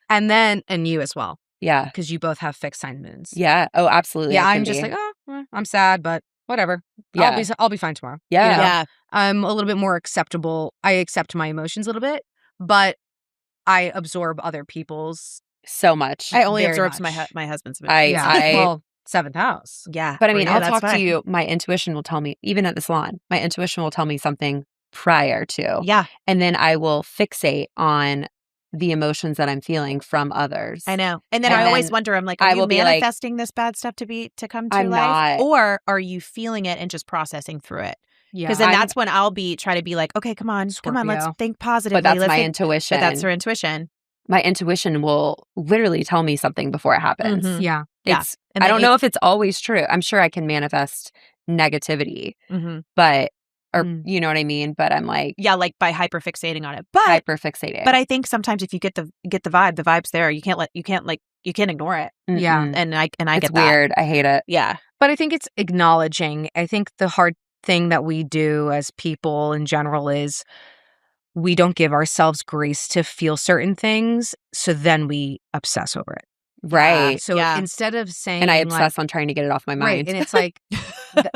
Speaker 3: And you as well.
Speaker 2: Yeah.
Speaker 3: Because you both have fixed sign moons.
Speaker 2: Yeah. Oh, absolutely.
Speaker 3: Yeah. I'm just like, I'm sad, but whatever. Yeah. I'll be fine tomorrow.
Speaker 2: Yeah.
Speaker 3: You know? Yeah. I'm a little bit more acceptable. I accept my emotions a little bit. but I absorb other people's.
Speaker 2: So much.
Speaker 1: I only
Speaker 3: Very
Speaker 1: absorb to
Speaker 3: much.
Speaker 1: my husband's.
Speaker 3: Well, 7th house.
Speaker 1: Yeah.
Speaker 2: But I mean,
Speaker 1: Yeah,
Speaker 2: I'll
Speaker 1: that's
Speaker 2: talk to
Speaker 1: fine.
Speaker 2: you. My intuition will tell me, even at the salon, my intuition will tell me something prior to.
Speaker 1: Yeah.
Speaker 2: And then I will fixate on the emotions that I'm feeling from others.
Speaker 1: I know. And then
Speaker 2: And
Speaker 1: I always
Speaker 2: then
Speaker 1: wonder, I'm like,
Speaker 2: I
Speaker 1: are you
Speaker 2: will be like,
Speaker 1: manifesting this bad stuff to come to
Speaker 2: I'm
Speaker 1: life?
Speaker 2: not.
Speaker 1: Or are you feeling it and just processing through it?
Speaker 3: Yeah.
Speaker 1: Because then that's when I'll try to be like, okay, come on, let's
Speaker 3: Scorpio.
Speaker 1: think positively.
Speaker 2: But that's
Speaker 1: Let's
Speaker 2: my
Speaker 1: think-
Speaker 2: intuition.
Speaker 1: But that's her intuition.
Speaker 2: My intuition will literally tell me something before it happens.
Speaker 1: Mhm.
Speaker 3: Yeah.
Speaker 1: Yeah.
Speaker 2: It's,
Speaker 1: And
Speaker 2: I
Speaker 1: then
Speaker 2: don't know if it's always true. I'm sure I can manifest negativity, but, or you know what I mean? But I'm like,
Speaker 1: yeah, like by hyperfixating on it. But
Speaker 2: hyperfixating.
Speaker 1: But I think sometimes if you get the vibe, the vibe's there. You can't ignore it.
Speaker 3: Yeah.
Speaker 2: Mm-mm.
Speaker 1: And I
Speaker 2: It's
Speaker 1: get that.
Speaker 2: weird. I hate it.
Speaker 1: Yeah.
Speaker 3: But I think it's acknowledging. I think the hard thing that we do as people in general is we don't give ourselves grace to feel certain things. So then we obsess over it.
Speaker 2: Right.
Speaker 3: So
Speaker 1: Yeah.
Speaker 3: instead of saying,
Speaker 2: And I
Speaker 3: like,
Speaker 2: obsess on trying to get it off my mind.
Speaker 3: right. And it's like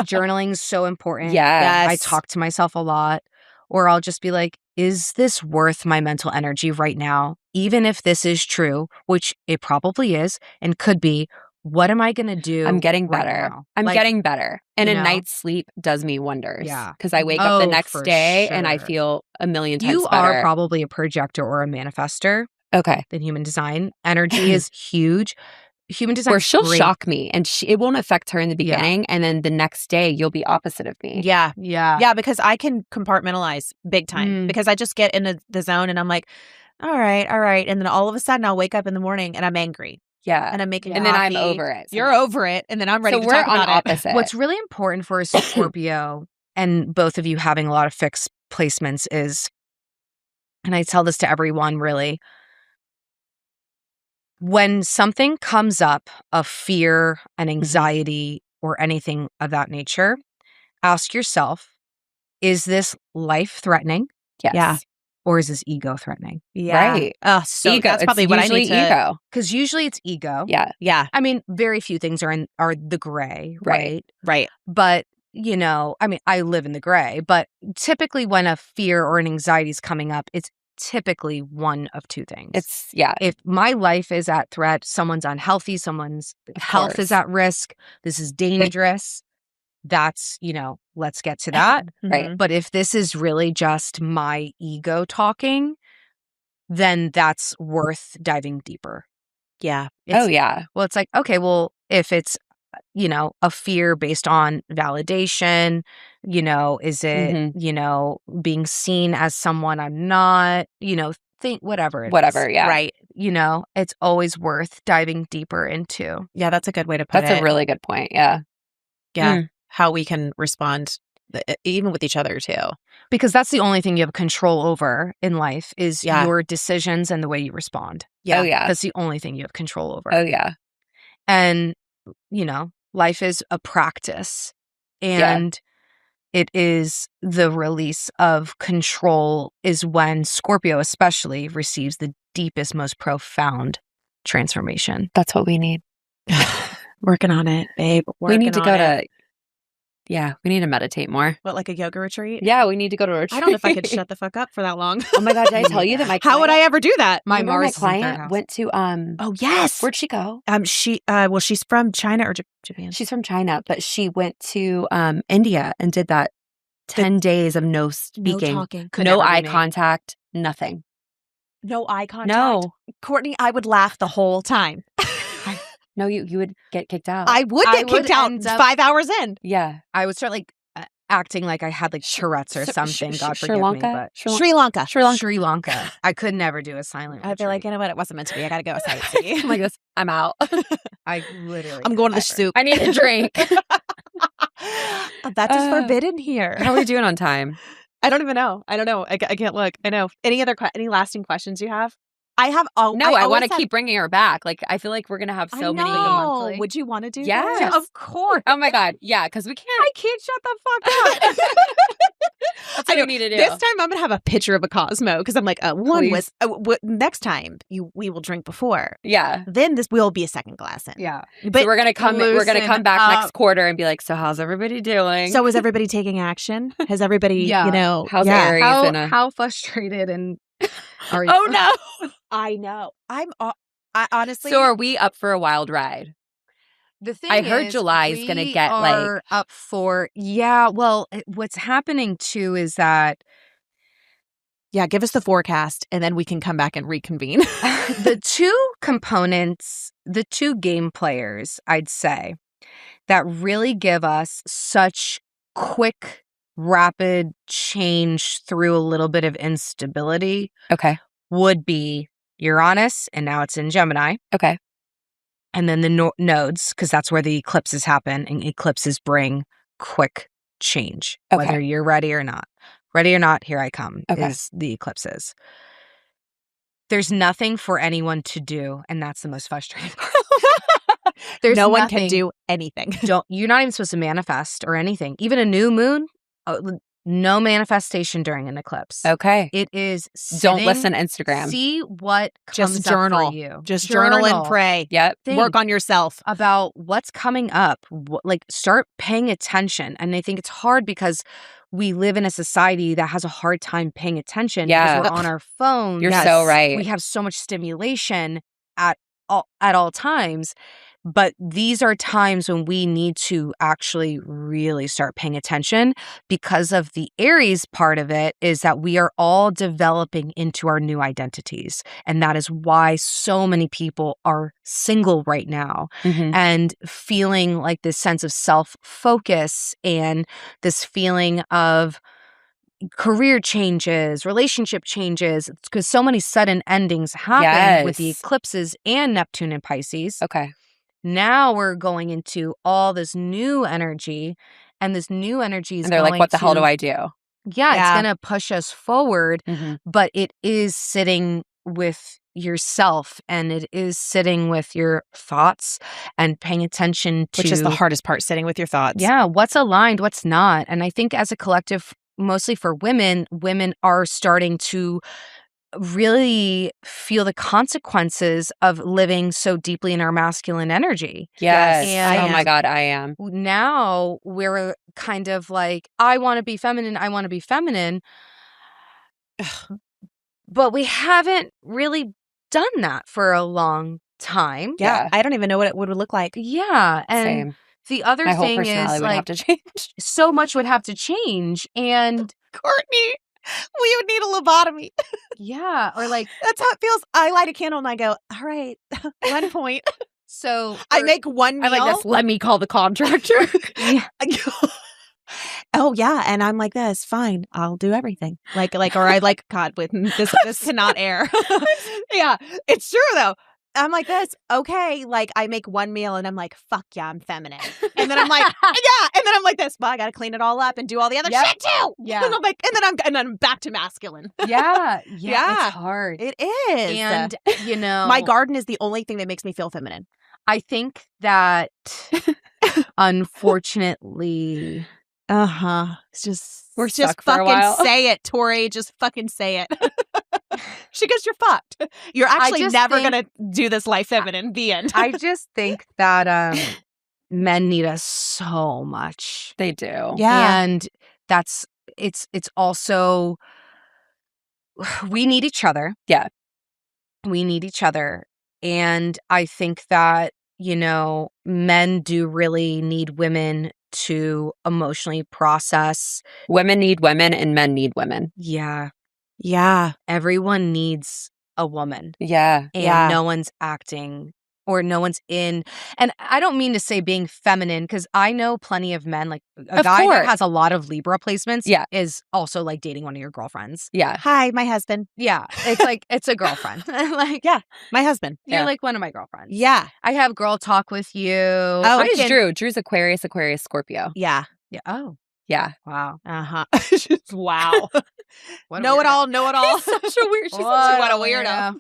Speaker 3: journaling's so important.
Speaker 2: Yeah.
Speaker 3: I talk to myself a lot, or I'll just be like, is this worth my mental energy right now? Even if this is true, which it probably is and could be, what am I going to do?
Speaker 2: I'm getting
Speaker 3: right
Speaker 2: better.
Speaker 3: now?
Speaker 2: I'm
Speaker 3: Like,
Speaker 2: getting better. And
Speaker 3: you
Speaker 2: a
Speaker 3: know?
Speaker 2: night's sleep does me wonders.
Speaker 3: Yeah.
Speaker 2: Because I wake up the
Speaker 3: Oh,
Speaker 2: next
Speaker 3: for
Speaker 2: day and I
Speaker 3: sure.
Speaker 2: feel a million times
Speaker 3: You
Speaker 2: better.
Speaker 3: are probably a projector or a manifester
Speaker 2: Okay.
Speaker 3: than human design. Energy is huge. Human design.
Speaker 2: Where she'll shock me and it won't affect her in the
Speaker 3: Yeah.
Speaker 2: beginning. And then the next day you'll be opposite of me.
Speaker 1: Yeah.
Speaker 3: Yeah.
Speaker 1: Yeah, because I can compartmentalize big time because I just get into the zone and I'm like, all right. And then all of a sudden I'll wake up in the morning and I'm angry
Speaker 2: Yeah.
Speaker 1: and I'm making
Speaker 2: And then I'm
Speaker 1: coffee.
Speaker 2: over it.
Speaker 1: You're over it. And then I'm ready
Speaker 2: So
Speaker 1: to
Speaker 2: we're
Speaker 1: talk
Speaker 2: on
Speaker 1: about it.
Speaker 2: opposite.
Speaker 3: What's really important for a Scorpio and both of you having a lot of fixed placements is, and I tell this to everyone really, when something comes up of fear and anxiety or anything of that nature, ask yourself, is this life-threatening?
Speaker 2: Yes.
Speaker 1: Yeah.
Speaker 3: Or is this ego-threatening?
Speaker 1: Yeah.
Speaker 2: Right.
Speaker 1: So
Speaker 2: Ego.
Speaker 1: that's probably
Speaker 2: It's
Speaker 1: what I
Speaker 2: usually
Speaker 1: need to.
Speaker 2: ego.
Speaker 3: Because usually it's ego.
Speaker 2: Yeah.
Speaker 1: Yeah.
Speaker 3: I mean, very few things are the gray,
Speaker 2: Right.
Speaker 3: right? But, you know, I mean, I live in the gray, but typically when a fear or an anxiety is coming up, it's typically one of two things.
Speaker 2: It's, yeah.
Speaker 3: If my life is at threat, someone's unhealthy, someone's health is at risk, this is dangerous, that's, you know, let's get to that.
Speaker 2: Right.
Speaker 3: But if this is really just my ego talking, then that's worth diving deeper.
Speaker 1: Yeah.
Speaker 2: Oh, yeah.
Speaker 3: Well, it's like, okay, well, if it's, you know, a fear based on validation, you know, is it, you know, being seen as someone I'm not, you know, think whatever.
Speaker 2: Whatever. Yeah.
Speaker 1: Right.
Speaker 3: You know, it's always worth diving deeper into.
Speaker 1: Yeah. That's a good way to put it.
Speaker 2: That's a really good point. Yeah.
Speaker 1: Yeah. How we can respond even with each other too.
Speaker 3: Because that's the only thing you have control over in life is
Speaker 1: Yeah.
Speaker 3: your decisions and the way you respond.
Speaker 1: Yeah.
Speaker 2: Oh, yeah.
Speaker 3: That's the only thing you have control over.
Speaker 2: Oh, yeah.
Speaker 3: And, you know, life is a practice and it is the release of control is when Scorpio especially receives the deepest, most profound transformation.
Speaker 2: That's what we need.
Speaker 1: Working on it, babe.
Speaker 2: We need to
Speaker 1: Working
Speaker 2: go
Speaker 1: on it.
Speaker 2: to, yeah, we need to meditate more.
Speaker 1: What, like a yoga retreat?
Speaker 2: Yeah, we need to go to a retreat.
Speaker 1: I don't know if I could shut the fuck up for that long.
Speaker 2: Oh my God, did I tell you that my
Speaker 1: How would I
Speaker 2: client-
Speaker 1: ever do that?
Speaker 3: My
Speaker 2: remember
Speaker 3: Mars is in
Speaker 2: my
Speaker 3: third
Speaker 2: client
Speaker 3: house.
Speaker 2: went to
Speaker 1: Oh yes.
Speaker 2: where'd she go?
Speaker 1: She's from China or Japan.
Speaker 2: She's from China, but she went to India and did that 10 days of no speaking,
Speaker 1: No talking.
Speaker 3: Could
Speaker 2: no
Speaker 3: never be
Speaker 2: eye
Speaker 3: me.
Speaker 2: contact, nothing.
Speaker 1: No eye contact.
Speaker 2: No,
Speaker 1: Courtney, I would laugh the whole time.
Speaker 2: no, you would get kicked out.
Speaker 1: I would
Speaker 3: I
Speaker 1: get kicked
Speaker 3: would
Speaker 1: out
Speaker 3: end up-
Speaker 1: 5 hours in.
Speaker 2: yeah,
Speaker 3: I would start like acting like I had like Tourette's or something. God
Speaker 2: Sri
Speaker 3: forgive
Speaker 2: Lanka,
Speaker 3: me, but
Speaker 1: Sri Lanka.
Speaker 3: Sri Lanka. I could never do a silent.
Speaker 1: I'd be like,
Speaker 3: retreat.
Speaker 1: you know what? It wasn't meant to be. I got to go sightsee.
Speaker 2: I'm like this. I'm out.
Speaker 3: I literally.
Speaker 1: I'm going to the
Speaker 3: could
Speaker 1: soup.
Speaker 2: I need a drink.
Speaker 1: That is forbidden here.
Speaker 2: How are we doing on time?
Speaker 1: I don't even know. I don't know. I can't look. I know. Any lasting questions you have? I have. Oh
Speaker 2: No, I
Speaker 1: always
Speaker 2: want to
Speaker 1: have-
Speaker 2: keep bringing her back. Like, I feel like we're gonna have so
Speaker 1: I
Speaker 2: many.
Speaker 1: know.
Speaker 3: monthly.
Speaker 1: Would you want to do
Speaker 2: Yes.
Speaker 1: that?
Speaker 3: Of course.
Speaker 2: Oh my God, yeah, because we can't.
Speaker 3: I can't shut the fuck up.
Speaker 2: That's what we need to do.
Speaker 1: This time I'm gonna have a picture of a Cosmo because I'm like, one
Speaker 2: Please.
Speaker 1: was next time we will drink before.
Speaker 2: Yeah.
Speaker 1: Then this will be a second glass in.
Speaker 3: Yeah.
Speaker 1: But
Speaker 2: So we're gonna come. We're gonna
Speaker 3: loosen
Speaker 2: come back
Speaker 3: up.
Speaker 2: next quarter and be like, so how's everybody doing?
Speaker 1: so is everybody taking action? Has everybody,
Speaker 3: Yeah.
Speaker 1: you know,
Speaker 2: How's
Speaker 1: yeah.
Speaker 2: Aries?
Speaker 3: How frustrated and Are you?
Speaker 2: Oh no.
Speaker 1: I know. I honestly.
Speaker 2: So are we up for a wild ride?
Speaker 3: The thing
Speaker 2: I heard
Speaker 3: is,
Speaker 2: July is gonna
Speaker 3: we
Speaker 2: get, like-
Speaker 3: are up for well, what's happening too is that
Speaker 1: Yeah, give us the forecast and then we can come back and reconvene.
Speaker 3: the two components, the two game players, I'd say, that really give us such quick, rapid change through a little bit of instability
Speaker 2: Okay.
Speaker 3: would be Uranus, and now it's in Gemini,
Speaker 2: Okay.
Speaker 3: and then the nodes, because that's where the eclipses happen, and eclipses bring quick change,
Speaker 2: Okay.
Speaker 3: whether you're ready or not. Ready or not, here I come,
Speaker 2: Okay.
Speaker 3: is the eclipses. There's nothing for anyone to do, and that's the most frustrating part. There's
Speaker 1: no one can
Speaker 3: nothing.
Speaker 1: do anything.
Speaker 3: You're not even supposed to manifest or anything. Even a new moon, no manifestation during an eclipse.
Speaker 2: Okay.
Speaker 3: It is
Speaker 2: Don't listen to Instagram.
Speaker 3: See what comes
Speaker 1: Just journal.
Speaker 3: up for you.
Speaker 1: Just journal and pray.
Speaker 2: Yep.
Speaker 1: Work on yourself.
Speaker 3: About what's coming up. Like, start paying attention. And I think it's hard because we live in a society that has a hard time paying attention
Speaker 2: Yeah.
Speaker 3: because we're on our phones.
Speaker 2: You're so right.
Speaker 3: We have so much stimulation at all times. But these are times when we need to actually really start paying attention, because of the Aries part of it is that we are all developing into our new identities. And that is why so many people are single right now and feeling like this sense of self-focus and this feeling of career changes, relationship changes, because so many sudden endings happen with the eclipses and Neptune and Pisces.
Speaker 2: Okay.
Speaker 3: Now we're going into all this new energy, and this new energy is
Speaker 2: And they're like, what the hell do I do?
Speaker 3: Yeah, it's going to push us forward,
Speaker 2: Mm-hmm.
Speaker 3: but it is sitting with yourself, and it is sitting with your thoughts and paying attention to...
Speaker 1: Which is the hardest part, sitting with your thoughts.
Speaker 3: Yeah, what's aligned, what's not. And I think as a collective, mostly for women are starting to really feel the consequences of living so deeply in our masculine energy.
Speaker 2: Yes.
Speaker 3: And
Speaker 2: oh my God, I am.
Speaker 3: Now we're kind of like, I want to be feminine. I want to be feminine. But we haven't really done that for a long time.
Speaker 1: Yeah. I don't even know what it would look like.
Speaker 3: Yeah. And
Speaker 2: Same.
Speaker 3: the other
Speaker 2: My whole
Speaker 3: thing
Speaker 2: personality
Speaker 3: is
Speaker 2: would
Speaker 3: like,
Speaker 2: have to change.
Speaker 3: so much would have to change. And
Speaker 1: Courtney, we would need a lobotomy.
Speaker 3: Yeah. Or like,
Speaker 1: that's how it feels. I light a candle and I go, all right, 1 point.
Speaker 3: So
Speaker 1: I make one meal.
Speaker 2: I like this. Let me call the contractor.
Speaker 3: Yeah.
Speaker 1: Oh yeah, and I'm like this. Fine, I'll do everything. Like, or I like God. With this cannot air. Yeah, it's true though. I'm like this. Okay, like I make one meal and I'm like, fuck yeah, I'm feminine. And then I'm like, yeah, and then I'm like this. Well, I got to clean it all up and do all the other shit too.
Speaker 3: Yeah,
Speaker 1: and I'm like, and then I'm back to masculine.
Speaker 3: Yeah,
Speaker 1: Yeah.
Speaker 3: it's hard.
Speaker 1: It is,
Speaker 3: and you know,
Speaker 1: my garden is the only thing that makes me feel feminine.
Speaker 3: I think that, unfortunately,
Speaker 1: It's just
Speaker 2: We're
Speaker 1: just
Speaker 2: stuck for a
Speaker 1: fucking
Speaker 2: while.
Speaker 1: say it, Tori. Just fucking say it. She goes, you're fucked. You're actually never gonna do this life feminine. The end.
Speaker 3: I just think that men need us so much.
Speaker 2: They do.
Speaker 1: Yeah.
Speaker 3: And that's it's also, we need each other.
Speaker 2: Yeah.
Speaker 3: We need each other. And I think that, you know, men do really need women to emotionally process.
Speaker 2: Women need women and men need women.
Speaker 3: Yeah.
Speaker 1: Yeah.
Speaker 3: Everyone needs a woman.
Speaker 2: Yeah.
Speaker 3: And no one's acting, or no one's in. And I don't mean to say being feminine, because I know plenty of men, like a guy that has a lot of Libra placements is also like dating one of your girlfriends.
Speaker 2: Yeah.
Speaker 1: Hi, my husband.
Speaker 3: Yeah. It's like, it's a girlfriend. Like,
Speaker 1: yeah, my husband.
Speaker 3: You're like one of my girlfriends.
Speaker 1: Yeah.
Speaker 3: I have girl talk with you.
Speaker 1: Oh,
Speaker 2: what is Drew? Drew's Aquarius, Scorpio.
Speaker 1: Yeah.
Speaker 3: Yeah. Oh.
Speaker 2: Yeah.
Speaker 3: Wow.
Speaker 1: Wow.
Speaker 3: Know it all.
Speaker 2: Such a weird.
Speaker 1: What a weirdo.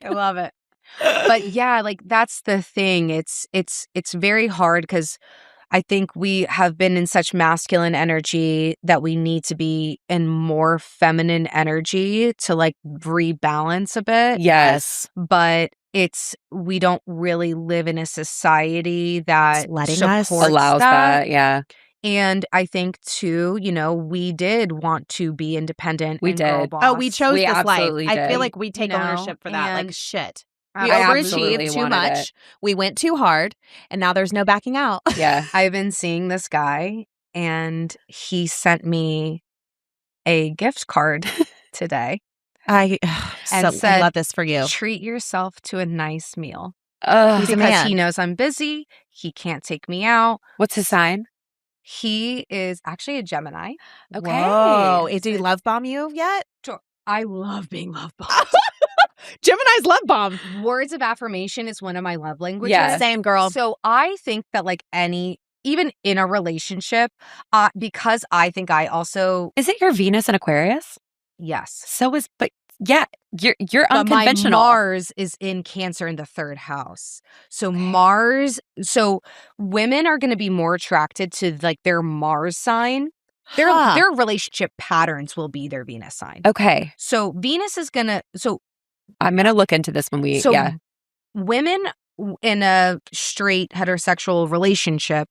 Speaker 3: I love it. But yeah, like that's the thing. It's very hard because I think we have been in such masculine energy that we need to be in more feminine energy to like rebalance a bit.
Speaker 2: Yes.
Speaker 3: But we don't really live in a society that
Speaker 1: letting us
Speaker 2: allows that. Yeah.
Speaker 3: And I think too, we did want to be independent.
Speaker 2: We
Speaker 3: and girl
Speaker 2: did.
Speaker 3: boss.
Speaker 1: Oh, we chose
Speaker 2: We
Speaker 1: this life.
Speaker 2: absolutely
Speaker 1: I feel
Speaker 2: did.
Speaker 1: like we take ownership for that. Like
Speaker 3: and
Speaker 1: shit. We
Speaker 3: I
Speaker 1: overachieved
Speaker 3: absolutely
Speaker 1: too
Speaker 2: wanted
Speaker 1: much.
Speaker 2: it.
Speaker 1: We went too hard, and now there's no backing out.
Speaker 2: Yeah.
Speaker 3: I've been seeing this guy, and he sent me a gift card today.
Speaker 1: I
Speaker 3: said,
Speaker 1: love this for you.
Speaker 3: Treat yourself to a nice meal.
Speaker 1: He's a
Speaker 3: Because
Speaker 1: man.
Speaker 3: he knows I'm busy. He can't take me out.
Speaker 2: What's his sign?
Speaker 3: He is actually a Gemini.
Speaker 2: Okay.
Speaker 1: Whoa. Did he love bomb you yet?
Speaker 3: I love being love bombed.
Speaker 1: Gemini's love bomb.
Speaker 3: Words of affirmation is one of my love languages.
Speaker 2: Yeah.
Speaker 1: Same girl.
Speaker 3: So I think that even in a relationship, because I think I also,
Speaker 2: Is it your Venus in Aquarius?
Speaker 3: yes.
Speaker 2: So is, but yeah, you're
Speaker 3: But
Speaker 2: unconventional.
Speaker 3: my Mars is in Cancer in the 3rd house. So so women are going to be more attracted to like their Mars sign. Their relationship patterns will be their Venus sign.
Speaker 2: Okay.
Speaker 3: So Venus is going to,
Speaker 2: I'm going to look into this when we,
Speaker 3: women in a straight heterosexual relationship,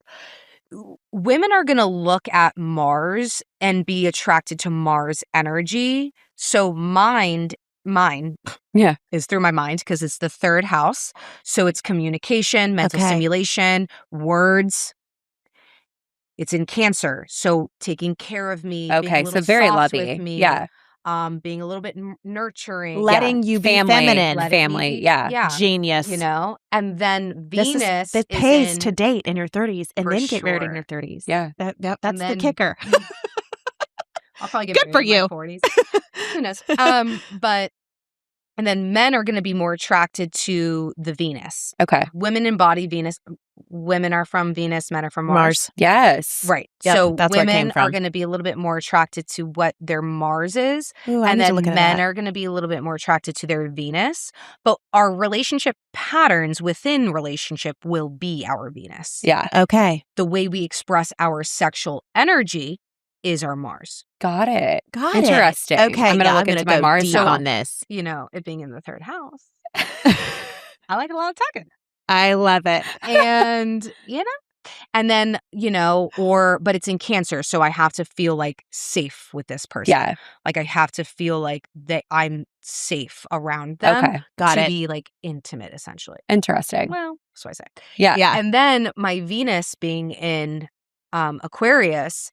Speaker 3: women are going to look at Mars and be attracted to Mars energy. So mine is through my mind because it's the 3rd house. So it's communication, mental stimulation, words. It's in Cancer. So taking care of me.
Speaker 2: Okay.
Speaker 3: Being a little
Speaker 2: So very
Speaker 3: soft
Speaker 2: lovey.
Speaker 3: with me,
Speaker 2: Yeah.
Speaker 3: being a little bit nurturing.
Speaker 1: Letting you be feminine.
Speaker 3: Let it
Speaker 2: family.
Speaker 3: be-
Speaker 2: Yeah.
Speaker 1: Genius.
Speaker 3: And then Venus
Speaker 1: This
Speaker 3: is
Speaker 1: pays
Speaker 3: in,
Speaker 1: to date in your 30s and
Speaker 3: For
Speaker 1: then get married in
Speaker 3: sure.
Speaker 1: your 30s.
Speaker 2: Yeah.
Speaker 1: That's
Speaker 3: And
Speaker 1: the
Speaker 3: then-
Speaker 1: kicker.
Speaker 3: I'll probably get
Speaker 1: Good
Speaker 3: married
Speaker 1: for
Speaker 3: in my
Speaker 1: you.
Speaker 3: 40s. Who knows? And then men are going to be more attracted to the Venus.
Speaker 2: Okay.
Speaker 3: Women embody Venus. Women are from Venus. Men are from Mars.
Speaker 2: Yes.
Speaker 3: Right.
Speaker 1: Yep,
Speaker 3: So
Speaker 1: that's where it came
Speaker 3: women are
Speaker 1: from.
Speaker 3: going to be a little bit more attracted to what their Mars is.
Speaker 1: Ooh, I
Speaker 3: and
Speaker 1: need to
Speaker 3: then
Speaker 1: look into
Speaker 3: men
Speaker 1: that.
Speaker 3: are going to be a little bit more attracted to their Venus. But our relationship patterns within relationship will be our Venus.
Speaker 2: Yeah.
Speaker 1: Okay.
Speaker 3: The way we express our sexual energy is our Mars.
Speaker 2: Got it.
Speaker 1: Got it.
Speaker 2: Interesting.
Speaker 1: Okay.
Speaker 2: I'm going to
Speaker 1: yeah,
Speaker 2: look
Speaker 1: I'm
Speaker 2: into
Speaker 1: gonna
Speaker 2: my
Speaker 1: go
Speaker 2: Mars
Speaker 1: deep
Speaker 2: sign.
Speaker 1: on this.
Speaker 3: It being in the 3rd house. I like a lot of talking.
Speaker 1: I love it.
Speaker 3: And, and then, but it's in Cancer. So I have to feel like safe with this person.
Speaker 2: Yeah.
Speaker 3: Like I have to feel like that I'm safe around them.
Speaker 2: Okay.
Speaker 1: Got
Speaker 3: to
Speaker 1: it.
Speaker 3: be like intimate, essentially.
Speaker 2: Interesting.
Speaker 3: Well, that's what I say.
Speaker 2: Yeah.
Speaker 1: Yeah.
Speaker 3: And then my Venus being in Aquarius,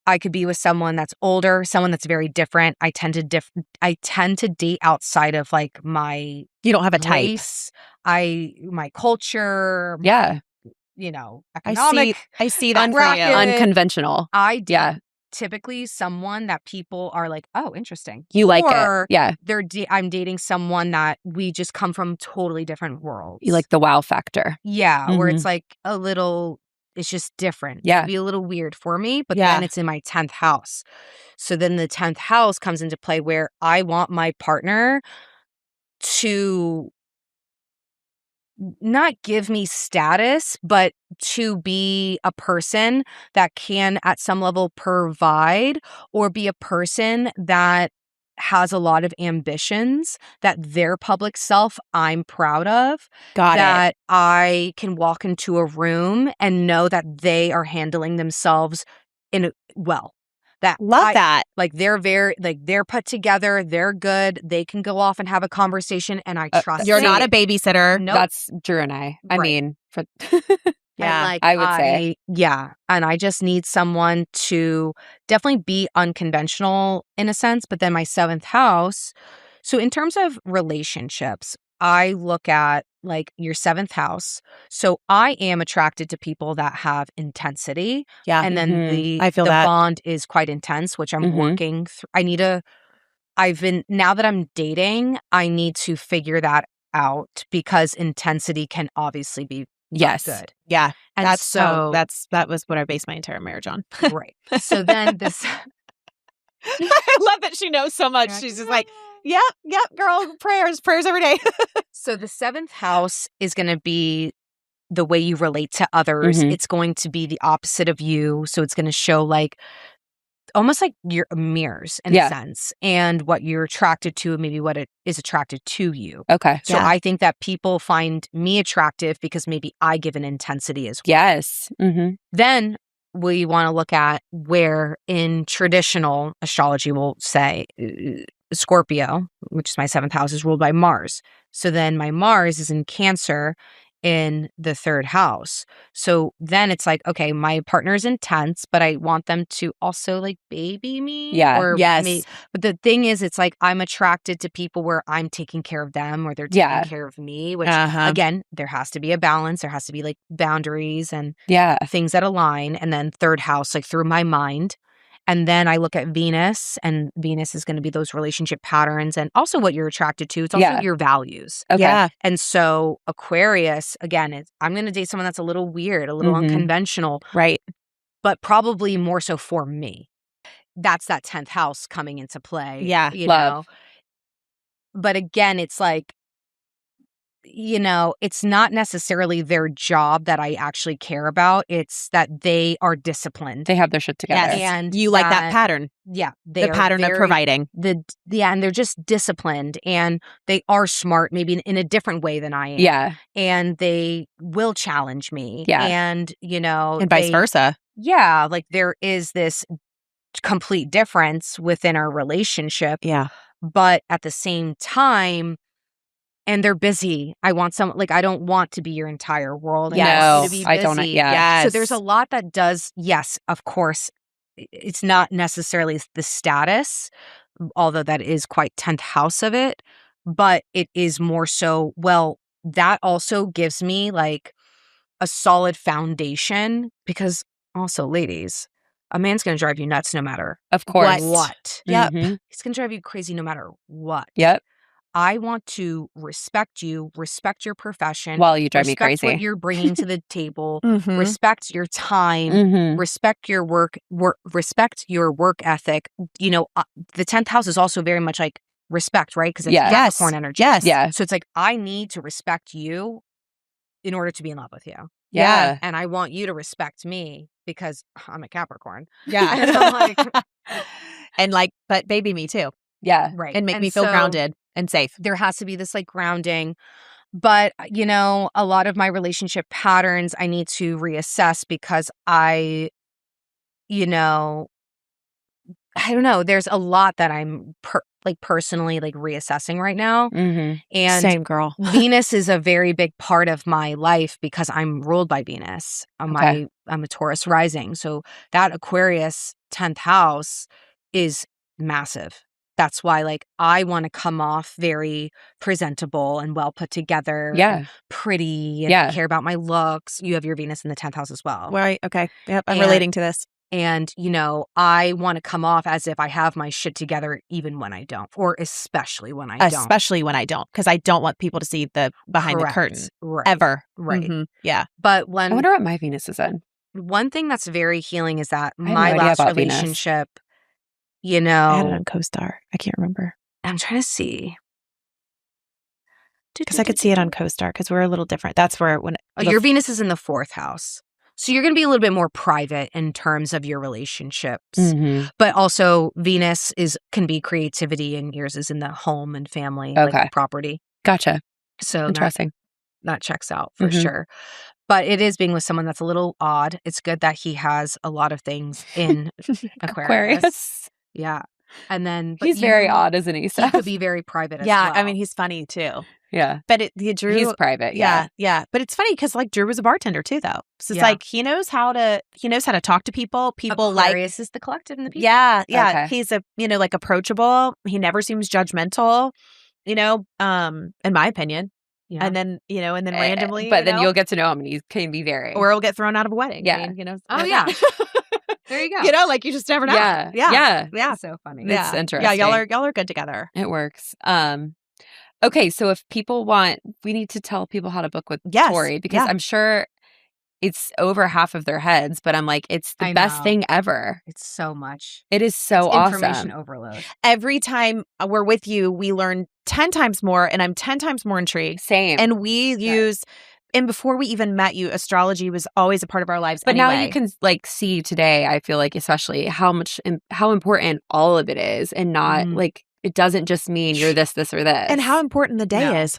Speaker 3: I could be with someone that's older, someone that's very different. I tend to date outside of like my
Speaker 1: You don't have a type.
Speaker 3: race, my culture,
Speaker 2: Yeah.
Speaker 3: economic.
Speaker 1: I see that for
Speaker 3: bracket.
Speaker 1: you.
Speaker 2: Unconventional.
Speaker 3: I date
Speaker 2: Yeah.
Speaker 3: typically someone that people are like, oh, interesting.
Speaker 2: You like
Speaker 3: Or
Speaker 2: it. Yeah.
Speaker 3: I'm dating someone that we just come from totally different worlds.
Speaker 2: You like the wow factor.
Speaker 3: Yeah, where it's like a little, it's just different.
Speaker 2: Yeah.
Speaker 3: It'd be a little weird for me, but
Speaker 1: Yeah.
Speaker 3: then it's in my 10th house. So then the 10th house comes into play where I want my partner to not give me status, but to be a person that can at some level provide, or be a person that has a lot of ambitions, that their public self I'm proud of,
Speaker 1: Got it.
Speaker 3: that I can walk into a room and know that they are handling themselves well.
Speaker 1: That.
Speaker 3: Like they're put together, they're good, they can go off and have a conversation, and I trust
Speaker 1: You're
Speaker 3: them.
Speaker 1: not a babysitter.
Speaker 3: Nope.
Speaker 2: That's Drew and I. I
Speaker 3: Right.
Speaker 2: mean, for
Speaker 1: Yeah.
Speaker 3: And
Speaker 2: I would say.
Speaker 3: Yeah. And I just need someone to definitely be unconventional in a sense. But then my 7th house. So in terms of relationships, I look at like your 7th house. So I am attracted to people that have intensity.
Speaker 1: Yeah.
Speaker 3: And then
Speaker 1: I feel
Speaker 3: the
Speaker 1: that.
Speaker 3: bond is quite intense, which I'm working through. Now that I'm dating, I need to figure that out, because intensity can obviously be
Speaker 2: yes.
Speaker 3: good.
Speaker 1: Yeah.
Speaker 3: And
Speaker 1: That was what I based my entire marriage on.
Speaker 3: right. So then this
Speaker 1: I love that she knows so much. She's just like, yep, girl, prayers every day.
Speaker 3: So the 7th house is going to be the way you relate to others. It's going to be the opposite of you. So it's going to show like almost like your mirrors in a sense, and what you're attracted to, maybe what it is attracted to you.
Speaker 2: Okay.
Speaker 3: So I think that people find me attractive because maybe I give an intensity as well.
Speaker 2: Yes.
Speaker 3: Then we want to look at where in traditional astrology we'll say Scorpio, which is my 7th house, is ruled by Mars. So then my Mars is in Cancer in the 3rd house. So then it's like, okay, my partner's intense, but I want them to also like baby me.
Speaker 2: Yeah.
Speaker 3: Or
Speaker 1: Yes.
Speaker 3: but the thing is, it's like I'm attracted to people where I'm taking care of them or they're taking care of me, which again, there has to be a balance. There has to be like boundaries and things that align. And then 3rd house, like through my mind. And then I look at Venus, and Venus is going to be those relationship patterns and also what you're attracted to. It's also your values.
Speaker 2: Okay.
Speaker 1: Yeah.
Speaker 3: And so Aquarius, again, I'm going to date someone that's a little weird, a little unconventional.
Speaker 1: Right.
Speaker 3: But probably more so for me. That's that 10th house coming into play.
Speaker 1: Yeah.
Speaker 3: You
Speaker 2: Love.
Speaker 3: know? But again, it's like, you know, it's not necessarily their job that I actually care about. It's that they are disciplined.
Speaker 2: They have their shit together.
Speaker 1: Yes.
Speaker 3: And
Speaker 1: you like that pattern.
Speaker 3: Yeah.
Speaker 1: The pattern of providing.
Speaker 3: And they're just disciplined and they are smart, maybe in a different way than I am.
Speaker 2: Yeah.
Speaker 3: And they will challenge me.
Speaker 2: Yeah.
Speaker 3: And, you know.
Speaker 1: And vice versa.
Speaker 3: Yeah. Like there is this complete difference within our relationship.
Speaker 1: Yeah.
Speaker 3: But at the same time, and they're busy. I want I don't want to be your entire world.
Speaker 1: Yes.
Speaker 3: I want you to be busy.
Speaker 2: I don't. Yeah.
Speaker 1: Yes.
Speaker 3: So there's a lot that does, yes, of course, it's not necessarily the status, although that is quite 10th house of it, but it is more so, well, that also gives me like a solid foundation because also, ladies, a man's going to drive you nuts no matter
Speaker 2: Of course.
Speaker 3: what.
Speaker 1: Yep.
Speaker 3: He's going to drive you crazy no matter what.
Speaker 2: Yep.
Speaker 3: I want to respect you, respect your profession.
Speaker 2: While you drive me
Speaker 3: respect
Speaker 2: crazy.
Speaker 3: what you're bringing to the table.
Speaker 1: Mhm.
Speaker 3: Respect your time. Respect your work. Respect your work ethic. You know, the 10th house is also very much like respect, right? Because it's Capricorn energy.
Speaker 1: Yes.
Speaker 2: Yeah.
Speaker 3: So it's like I need to respect you in order to be in love with you.
Speaker 2: Yeah.
Speaker 3: And I want you to respect me because I'm a Capricorn.
Speaker 1: Yeah.
Speaker 3: And I'm like,
Speaker 1: but baby me too.
Speaker 2: Yeah.
Speaker 3: right.
Speaker 1: And make me feel grounded and safe.
Speaker 3: There has to be this like grounding. But, you know, a lot of my relationship patterns I need to reassess because I don't know. There's a lot that I'm personally like reassessing right now. And
Speaker 1: Same girl.
Speaker 3: Venus is a very big part of my life because I'm ruled by Venus. I'm a Taurus rising. So that Aquarius 10th house is massive. That's why, like, I want to come off very presentable and well put together, and pretty, and care about my looks. You have your Venus in the 10th house as well.
Speaker 1: Right. Okay. Yep. I'm relating to this.
Speaker 3: And, you know, I want to come off as if I have my shit together even when I don't, or especially when I don't.
Speaker 1: Especially when I don't, because I don't want people to see the behind the curtain.
Speaker 3: Right.
Speaker 1: Ever.
Speaker 3: Right.
Speaker 1: Yeah.
Speaker 3: But
Speaker 2: I wonder what my Venus is in.
Speaker 3: One thing that's very healing is that
Speaker 2: I have
Speaker 3: my
Speaker 2: no idea
Speaker 3: last
Speaker 2: about
Speaker 3: relationship,
Speaker 1: I had it
Speaker 3: know,
Speaker 1: on CoStar. I can't remember.
Speaker 3: I'm trying to see.
Speaker 1: Because I could see it on CoStar because we're a little different. That's where
Speaker 3: your Venus is in the 4th house. So you're going to be a little bit more private in terms of your relationships. But also Venus can be creativity and yours is in the home and family, like property.
Speaker 2: Gotcha.
Speaker 3: So
Speaker 2: interesting.
Speaker 3: That checks out for sure. But it is being with someone that's a little odd. It's good that he has a lot of things in Aquarius. Yeah. And then
Speaker 2: he's very odd, isn't he?
Speaker 3: He could be very private as well.
Speaker 1: Yeah, I mean, he's funny too.
Speaker 2: Yeah.
Speaker 1: But Drew,
Speaker 2: he's private. Yeah.
Speaker 1: Yeah. But it's funny because like Drew was a bartender too, though. So it's like he knows how to talk to people. People
Speaker 3: Aquarius is the collective and the people.
Speaker 1: Yeah.
Speaker 2: Okay.
Speaker 1: He's like approachable. He never seems judgmental, in my opinion. Yeah. And then, randomly.
Speaker 2: But then you'll get to know him and he can be very.
Speaker 1: Or he'll get thrown out of a wedding.
Speaker 2: Yeah.
Speaker 1: I mean,
Speaker 3: oh, yeah. There you go.
Speaker 1: Like you just never know.
Speaker 2: Yeah.
Speaker 1: Yeah.
Speaker 3: It's so funny.
Speaker 2: It's interesting.
Speaker 1: Yeah, y'all are good together.
Speaker 2: It works. Okay, so if people we need to tell people how to book with Tori because I'm sure it's over half of their heads, but I'm like, it's the best thing ever.
Speaker 3: It's so much.
Speaker 2: It is so awesome.
Speaker 3: Information overload.
Speaker 1: Every time we're with you, we learn 10 times more, and I'm 10 times more intrigued.
Speaker 2: Same.
Speaker 1: And we use, and before we even met you, astrology was always a part of our lives.
Speaker 2: But
Speaker 1: anyway.
Speaker 2: now you can like see today, I feel like especially how important all of it is, and not like it doesn't just mean you're this, or this.
Speaker 1: And how important the day is.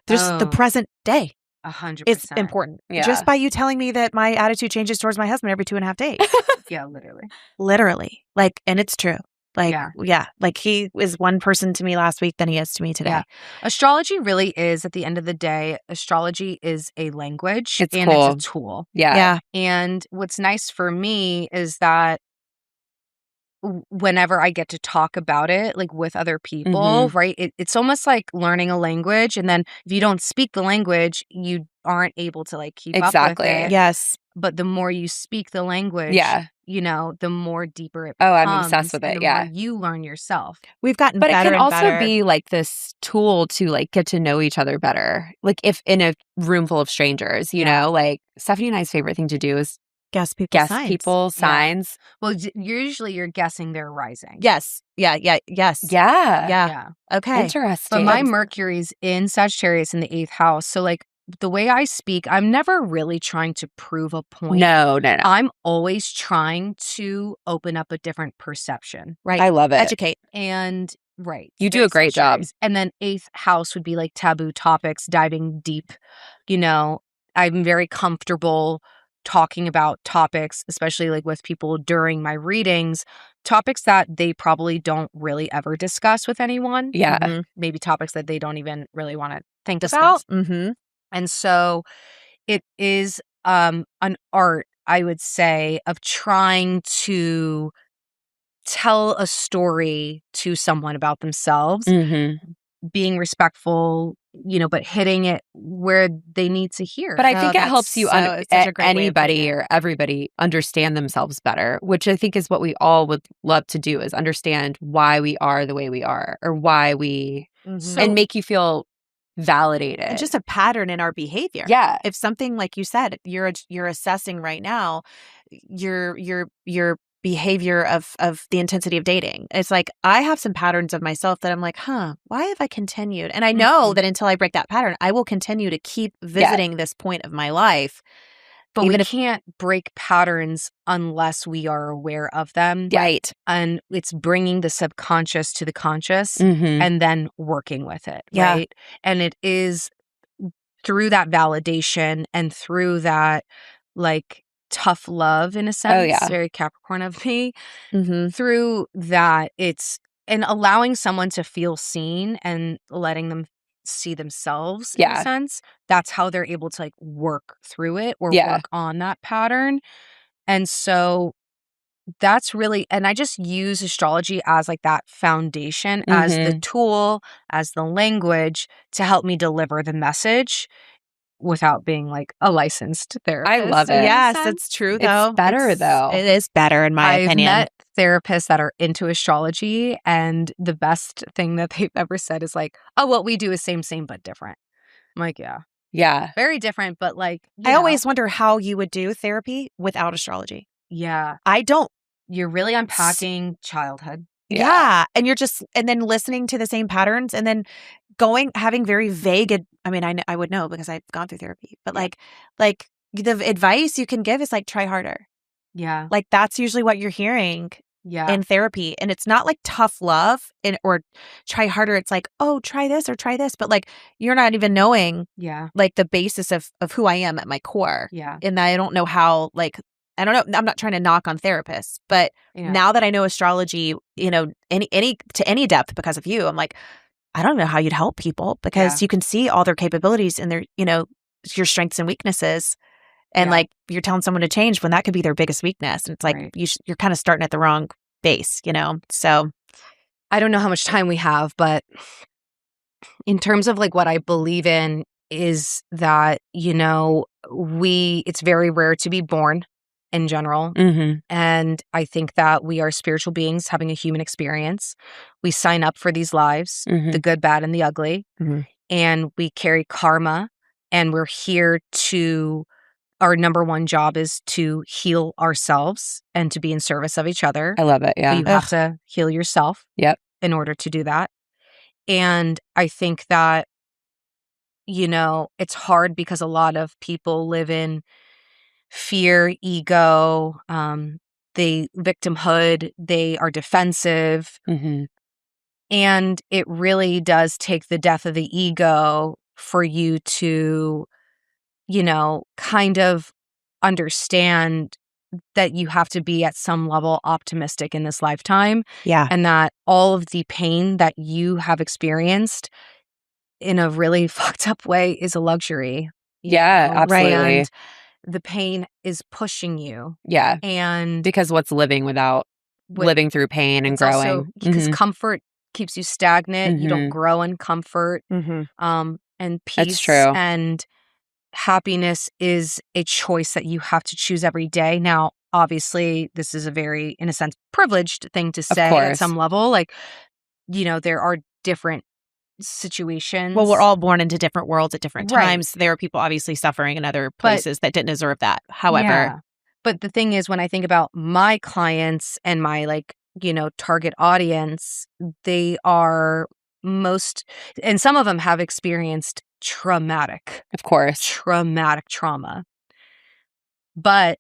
Speaker 1: There's the present day.
Speaker 3: 100%.
Speaker 1: is important.
Speaker 2: Yeah.
Speaker 1: Just by you telling me that my attitude changes towards my husband every 2.5 days.
Speaker 3: Yeah, literally.
Speaker 1: Literally. Like, and it's true. Like,
Speaker 3: Yeah.
Speaker 1: yeah. Like he is one person to me last week than he is to me today.
Speaker 3: Yeah. Astrology really is, at the end of the day, astrology is a language
Speaker 2: It's
Speaker 3: and
Speaker 2: cool.
Speaker 3: it's a tool.
Speaker 2: Yeah.
Speaker 1: Yeah.
Speaker 3: And what's nice for me is that whenever I get to talk about it, like with other people, right? It's almost like learning a language. And then if you don't speak the language, you aren't able to like keep up with
Speaker 2: Exactly.
Speaker 3: it.
Speaker 1: Yes.
Speaker 3: But the more you speak the language,
Speaker 2: Yeah.
Speaker 3: you know, the more deeper it
Speaker 2: Oh,
Speaker 3: becomes.
Speaker 2: I'm obsessed with
Speaker 3: and
Speaker 2: it.
Speaker 3: the
Speaker 2: Yeah.
Speaker 3: more you learn yourself.
Speaker 1: We've gotten
Speaker 2: But it
Speaker 1: better
Speaker 2: can
Speaker 1: and
Speaker 2: also
Speaker 1: better.
Speaker 2: be like this tool to like get to know each other better. Like if in a room full of strangers, you
Speaker 3: Yeah.
Speaker 2: know, like Stephanie and I's favorite thing to do is
Speaker 1: Guess people's
Speaker 2: guess
Speaker 1: signs.
Speaker 2: people's
Speaker 3: Yeah.
Speaker 2: signs.
Speaker 3: Well, usually you're guessing their rising.
Speaker 1: Yes. Yeah. Yeah. Yes.
Speaker 2: Yeah.
Speaker 1: Yeah. Okay.
Speaker 2: Interesting.
Speaker 3: But my Mercury's in Sagittarius in the 8th house. So like the way I speak, I'm never really trying to prove a point.
Speaker 2: No.
Speaker 3: I'm always trying to open up a different perception.
Speaker 1: Right.
Speaker 2: I love it.
Speaker 1: Educate.
Speaker 3: And right.
Speaker 2: You do
Speaker 3: very
Speaker 2: a great job.
Speaker 3: Sagittarius. And then 8th house would be like taboo topics, diving deep. You know, I'm very comfortable talking about topics, especially like with people during my readings, topics that they probably don't really ever discuss with anyone.
Speaker 2: Yeah.
Speaker 1: Mhm.
Speaker 3: Maybe topics that they don't even really want to think
Speaker 1: Discuss.
Speaker 3: about.
Speaker 1: Mm-hmm.
Speaker 3: And so it is an art, I would say, of trying to tell a story to someone about themselves, being respectful, you know, but hitting it where they need to hear.
Speaker 2: But I think it helps you,
Speaker 1: it's such a great way of putting
Speaker 2: anybody
Speaker 1: it.
Speaker 2: or everybody understand themselves better, which I think is what we all would love to do, is understand why we are the way we are, or why we, and make you feel validated.
Speaker 1: And just a pattern in our behavior.
Speaker 2: Yeah.
Speaker 1: If something, like you said, you're assessing right now your behavior of the intensity of dating. It's like I have some patterns of myself that I'm like, why have I continued? And I know that until I break that pattern, I will continue to keep visiting this point of my life.
Speaker 3: But we can't break patterns unless we are aware of them.
Speaker 1: Right.
Speaker 3: And it's bringing the subconscious to the conscious
Speaker 2: Mm-hmm.
Speaker 3: and then working with it.
Speaker 1: Yeah.
Speaker 3: Right. And it is through that validation and through that like tough love in a sense.
Speaker 2: Oh, yeah.
Speaker 3: Very Capricorn of me.
Speaker 1: Mm-hmm.
Speaker 3: Through that, it's and allowing someone to feel seen and letting them see themselves in a sense. That's how they're able to like work through it or work on that pattern. And so that's really, and I just use astrology as like that foundation, as the tool, as the language to help me deliver the message without being like a licensed therapist.
Speaker 2: I love it.
Speaker 1: Yes, it's true though.
Speaker 2: It's better though.
Speaker 1: It is better in my opinion.
Speaker 3: I've met therapists that are into astrology, and the best thing that they've ever said is like, oh, what we do is same, but different. I'm like, yeah, very different, but like,
Speaker 1: I always wonder how you would do therapy without astrology.
Speaker 3: Yeah.
Speaker 1: I don't.
Speaker 3: You're really unpacking childhood.
Speaker 1: Yeah. And you're just, and then listening to the same patterns and then having very vague, I mean, I would know because I've gone through therapy, but like the advice you can give is like, try harder.
Speaker 3: Yeah.
Speaker 1: Like that's usually what you're hearing in therapy. And it's not like tough love or try harder. It's like, oh, try this or try this. But like, you're not even knowing like the basis of who I am at my core.
Speaker 3: Yeah.
Speaker 1: And I don't know how, like, I don't know. I'm not trying to knock on therapists, but now that I know astrology, you know, to any depth because of you, I'm like, I don't know how you'd help people because you can see all their capabilities and their, you know, your strengths and weaknesses. And like you're telling someone to change when that could be their biggest weakness. And it's like you're kind of starting at the wrong base, you know? So
Speaker 3: I don't know how much time we have, but in terms of like what I believe in is that, you know, it's very rare to be born in general. And I think that we are spiritual beings having a human experience. We sign up for these lives, the good, bad, and the ugly. And we carry karma, and we're here to, our number one job is to heal ourselves and to be in service of each other.
Speaker 2: I love it. Yeah.
Speaker 3: So you have to heal yourself in order to do that. And I think that, you know, it's hard because a lot of people live in fear, ego, they victimhood, they are defensive. And it really does take the death of the ego for you to kind of understand that you have to be at some level optimistic in this lifetime.
Speaker 1: Yeah.
Speaker 3: And that all of the pain that you have experienced in a really fucked up way is a luxury.
Speaker 2: Yeah, absolutely.
Speaker 3: And the pain is pushing you.
Speaker 2: Yeah.
Speaker 3: And
Speaker 2: because what's living without living through pain and growing?
Speaker 3: Because comfort keeps you stagnant. You don't
Speaker 2: Mhm.
Speaker 3: grow in comfort.
Speaker 1: Mm-hmm.
Speaker 3: And peace
Speaker 2: That's true.
Speaker 3: and happiness is a choice that you have to choose every day. Now, obviously, this is a very, in a sense, privileged thing to say at
Speaker 2: course.
Speaker 3: some level. Like, there are different situations.
Speaker 1: Well, we're all born into different worlds at different
Speaker 3: Right.
Speaker 1: times. There are people obviously suffering in other places that didn't deserve that. However,
Speaker 3: Yeah. But the thing is, when I think about my clients and my target audience, they are and some of them have experienced traumatic
Speaker 2: Of course.
Speaker 3: trauma, but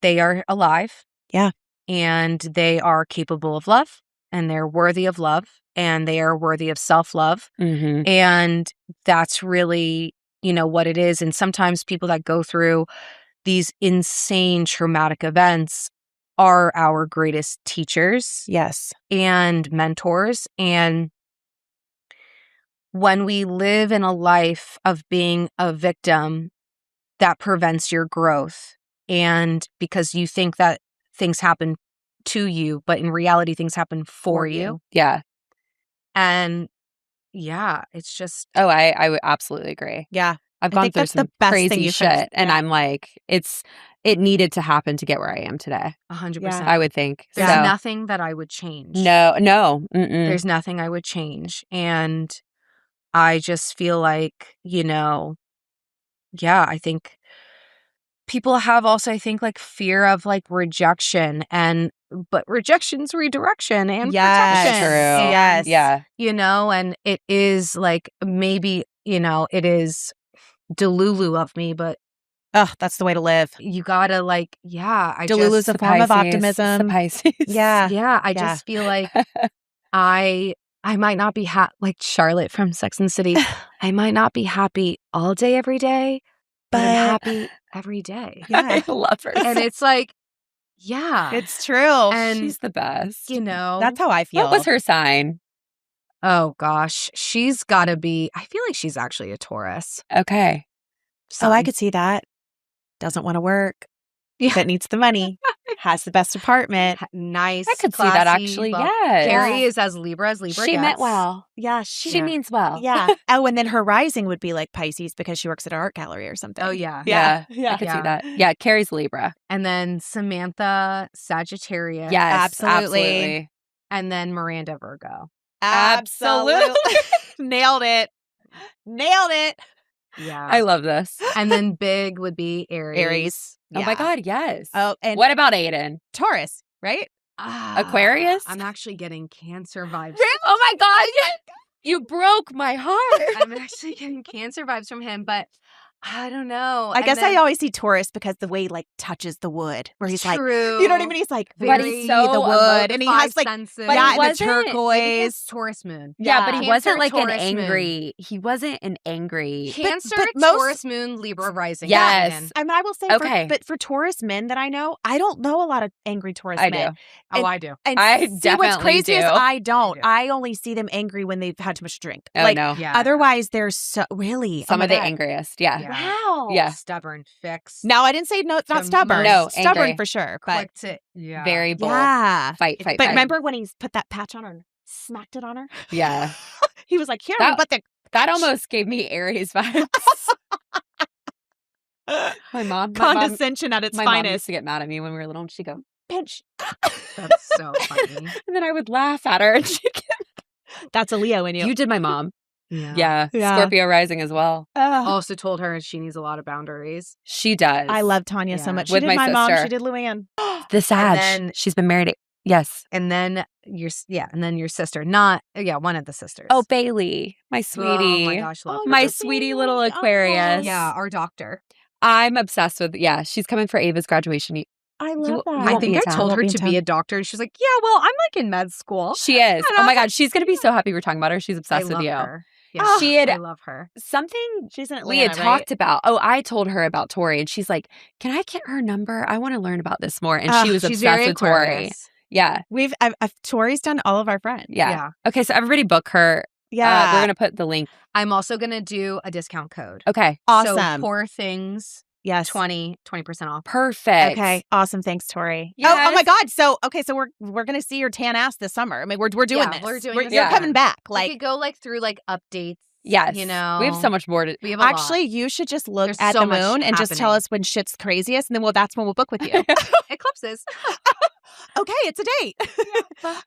Speaker 3: they are alive.
Speaker 1: Yeah.
Speaker 3: And they are capable of love, and they're worthy of love, and they are worthy of self-love.
Speaker 2: Mm-hmm.
Speaker 3: And that's really, what it is. And sometimes people that go through these insane traumatic events are our greatest teachers.
Speaker 1: Yes.
Speaker 3: And mentors. And when we live in a life of being a victim, that prevents your growth. And because you think that things happen to you, but in reality, things happen for you.
Speaker 2: Yeah.
Speaker 3: And yeah, it's just.
Speaker 2: Oh, I would absolutely agree.
Speaker 1: Yeah.
Speaker 2: I've
Speaker 1: I
Speaker 2: gone
Speaker 1: think
Speaker 2: through
Speaker 1: that's
Speaker 2: some
Speaker 1: the best thing
Speaker 2: crazy
Speaker 1: you've
Speaker 2: shit,
Speaker 1: heard.
Speaker 2: and
Speaker 1: Yeah.
Speaker 2: I'm like, it needed to happen to get where I am today.
Speaker 3: 100%.
Speaker 2: I would think.
Speaker 3: There's
Speaker 2: So,
Speaker 3: nothing that I would change.
Speaker 2: no.
Speaker 3: There's nothing I would change. And I just feel like, I think people have also, fear of rejection, but rejection's redirection and
Speaker 1: Yes.
Speaker 3: protection.
Speaker 2: True.
Speaker 3: And,
Speaker 1: Yes.
Speaker 2: Yeah.
Speaker 3: and it is maybe, it is Delulu of me, but
Speaker 1: Oh, that's the way to live.
Speaker 3: you gotta
Speaker 1: Delulu's a form of optimism.
Speaker 2: The Pisces.
Speaker 1: Yeah.
Speaker 3: I just feel like I might not be like Charlotte from Sex and the City. I might not be happy all day, every day, but I'm happy every day.
Speaker 1: Yeah.
Speaker 2: I love her.
Speaker 3: And it's
Speaker 1: It's true.
Speaker 3: And
Speaker 2: she's the best.
Speaker 1: That's how I feel.
Speaker 2: What was her sign?
Speaker 3: Oh gosh, she's gotta be. I feel like she's actually a Taurus.
Speaker 2: Okay.
Speaker 1: So I could see that. Doesn't want to work.
Speaker 3: Yeah.
Speaker 1: But needs the money. Has the best apartment.
Speaker 3: Nice.
Speaker 2: I could see that
Speaker 3: classy,
Speaker 2: actually.
Speaker 3: well,
Speaker 2: Yes.
Speaker 3: Carrie is as Libra
Speaker 2: She meant
Speaker 3: gets.
Speaker 2: well.
Speaker 1: Yeah.
Speaker 2: She means well.
Speaker 1: Yeah. Oh, and then her rising would be like Pisces because she works at an art gallery or something.
Speaker 3: Oh yeah.
Speaker 2: Yeah.
Speaker 1: Yeah.
Speaker 2: I could see
Speaker 3: Yeah.
Speaker 2: that. Yeah. Carrie's Libra.
Speaker 3: And then Samantha Sagittarius.
Speaker 2: Yes.
Speaker 1: Absolutely.
Speaker 3: And then Miranda Virgo.
Speaker 1: Absolutely. Nailed it.
Speaker 3: Yeah.
Speaker 2: I love this.
Speaker 3: And then big would be Aries.
Speaker 2: Oh my God. Yes.
Speaker 1: Oh, and
Speaker 2: What about Aiden?
Speaker 1: Taurus, right?
Speaker 2: Aquarius?
Speaker 3: I'm actually getting Cancer vibes.
Speaker 2: Oh my God. You broke my heart.
Speaker 3: I'm actually getting Cancer vibes from him, but I don't know.
Speaker 1: I guess I always see Taurus because the way he touches the wood, where he's like, you know what I mean? He's like,
Speaker 2: But
Speaker 1: very
Speaker 2: he's so
Speaker 1: the wood, and he has
Speaker 3: senses.
Speaker 2: But
Speaker 1: yeah,
Speaker 2: he
Speaker 1: and the
Speaker 2: wasn't-
Speaker 1: turquoise.
Speaker 3: Taurus moon.
Speaker 2: Yeah, but he
Speaker 3: Cancer,
Speaker 2: wasn't like an
Speaker 3: Taurus moon.
Speaker 2: angry. He wasn't an angry.
Speaker 3: Cancer,
Speaker 1: but most-
Speaker 3: Taurus moon, Libra rising.
Speaker 2: Yes.
Speaker 1: I mean, I will say,
Speaker 2: Okay.
Speaker 1: but for Taurus men that I know, I don't know a lot of angry Taurus
Speaker 2: I
Speaker 1: men.
Speaker 2: do.
Speaker 3: Oh, I do.
Speaker 1: And
Speaker 2: I
Speaker 1: see, what's
Speaker 2: definitely
Speaker 1: crazy is
Speaker 2: do.
Speaker 1: I don't.
Speaker 3: do.
Speaker 1: I only see them angry when they've had too much to drink.
Speaker 2: Oh no.
Speaker 3: Yeah.
Speaker 1: Otherwise, they're so really
Speaker 2: Some
Speaker 1: oh
Speaker 2: of
Speaker 1: my
Speaker 2: the
Speaker 1: God.
Speaker 2: angriest. Yeah.
Speaker 3: Yeah.
Speaker 1: Wow.
Speaker 2: Yeah.
Speaker 3: Stubborn, fixed.
Speaker 1: Now I didn't say no. It's not
Speaker 3: The
Speaker 1: stubborn.
Speaker 2: No,
Speaker 1: stubborn
Speaker 2: angry.
Speaker 1: for sure. But
Speaker 3: Clicked it. Yeah.
Speaker 2: Very bold.
Speaker 1: yeah.
Speaker 2: Fight.
Speaker 1: But remember when he's put that patch on her and smacked it on her?
Speaker 2: Yeah.
Speaker 1: He was like, "Here,
Speaker 2: That-
Speaker 1: but the
Speaker 2: That almost gave me Aries vibes. my mom
Speaker 1: condescension at its
Speaker 2: my mom used
Speaker 1: finest."
Speaker 2: to get mad at me when we were little, and she'd go,
Speaker 1: Pinch.
Speaker 3: That's so funny.
Speaker 2: and then I would laugh at her, and she'd get,
Speaker 1: That's a Leo in you.
Speaker 2: you did my mom.
Speaker 3: Yeah.
Speaker 2: Yeah. Scorpio rising as well.
Speaker 3: Also told her she needs a lot of boundaries.
Speaker 2: She does.
Speaker 1: I love Tanya so
Speaker 3: Yeah.
Speaker 1: much. She
Speaker 2: With
Speaker 1: did
Speaker 2: my
Speaker 1: my mom.
Speaker 2: sister.
Speaker 1: She did Luann.
Speaker 2: the Sag.
Speaker 3: then-
Speaker 2: She's been married. Yes.
Speaker 3: And then your sister. One of the sisters.
Speaker 2: Oh, Bailey, my sweetie.
Speaker 3: Oh my gosh, love her.
Speaker 2: My
Speaker 1: little
Speaker 2: sweetie
Speaker 1: Bailey.
Speaker 2: little
Speaker 1: Oh.
Speaker 2: Aquarius.
Speaker 3: Yeah, our doctor.
Speaker 2: I'm obsessed with. Yeah, she's coming for Ava's graduation.
Speaker 1: I
Speaker 2: You-
Speaker 1: love that.
Speaker 2: you
Speaker 3: I
Speaker 2: won't
Speaker 3: think
Speaker 2: be
Speaker 3: I
Speaker 2: in town.
Speaker 3: told her
Speaker 1: Won't be
Speaker 3: to
Speaker 1: in
Speaker 3: be
Speaker 1: town.
Speaker 3: a doctor. And she's like, yeah, well, I'm in med school.
Speaker 2: She is.
Speaker 3: And
Speaker 2: Oh
Speaker 3: I
Speaker 2: my
Speaker 3: was
Speaker 2: God,
Speaker 3: like,
Speaker 2: she's gonna be so happy we're talking about her. She's
Speaker 3: I
Speaker 2: obsessed with
Speaker 3: love
Speaker 2: you.
Speaker 3: her. Yeah.
Speaker 2: She had
Speaker 3: I love her.
Speaker 2: something
Speaker 1: She's in Atlanta,
Speaker 2: we had
Speaker 1: right?
Speaker 2: talked about. Oh, I told her about Tori, and she's like, "Can I get her number? I want to learn about this more." And she was
Speaker 3: She's
Speaker 2: obsessed
Speaker 3: very
Speaker 2: with Tori.
Speaker 3: Aquarius.
Speaker 2: Yeah,
Speaker 1: Tori's done all of our friends.
Speaker 2: yeah. Okay, so everybody book her.
Speaker 1: Yeah.
Speaker 2: We're gonna put the link.
Speaker 3: I'm also gonna do a discount code.
Speaker 2: Okay,
Speaker 1: Awesome.
Speaker 3: So Poor Things
Speaker 1: Yes.
Speaker 3: 20% off.
Speaker 2: perfect.
Speaker 1: Okay. Awesome. Thanks, Tori.
Speaker 2: Yes.
Speaker 1: Oh my God. So we're gonna see your tan ass this summer. I mean, we're doing
Speaker 3: Yeah,
Speaker 1: this.
Speaker 3: we're doing this
Speaker 1: You're
Speaker 2: summer.
Speaker 1: coming back.
Speaker 3: We
Speaker 1: Like
Speaker 3: could go through updates.
Speaker 2: Yes,
Speaker 3: You know,
Speaker 2: we have so much more to.
Speaker 3: We have a lot.
Speaker 1: actually, you should just look
Speaker 3: There's
Speaker 1: at
Speaker 3: so
Speaker 1: the
Speaker 3: much
Speaker 1: moon and just tell
Speaker 3: happening.
Speaker 1: us when shit's craziest, and then that's when we'll book with you.
Speaker 3: Eclipses.
Speaker 1: Okay, it's a date.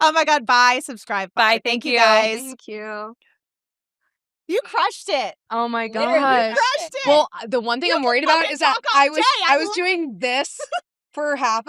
Speaker 1: Oh my God. Bye. Subscribe.
Speaker 2: Bye.
Speaker 1: Thank you
Speaker 2: you.
Speaker 1: guys.
Speaker 3: Thank you.
Speaker 1: You crushed it.
Speaker 3: Oh my
Speaker 2: Literally
Speaker 3: gosh.
Speaker 1: crushed it.
Speaker 3: Well, the one thing
Speaker 1: You
Speaker 3: I'm
Speaker 1: can
Speaker 3: worried about
Speaker 1: fucking
Speaker 3: is that
Speaker 1: talk all
Speaker 3: I was
Speaker 1: day. I
Speaker 3: doing this for half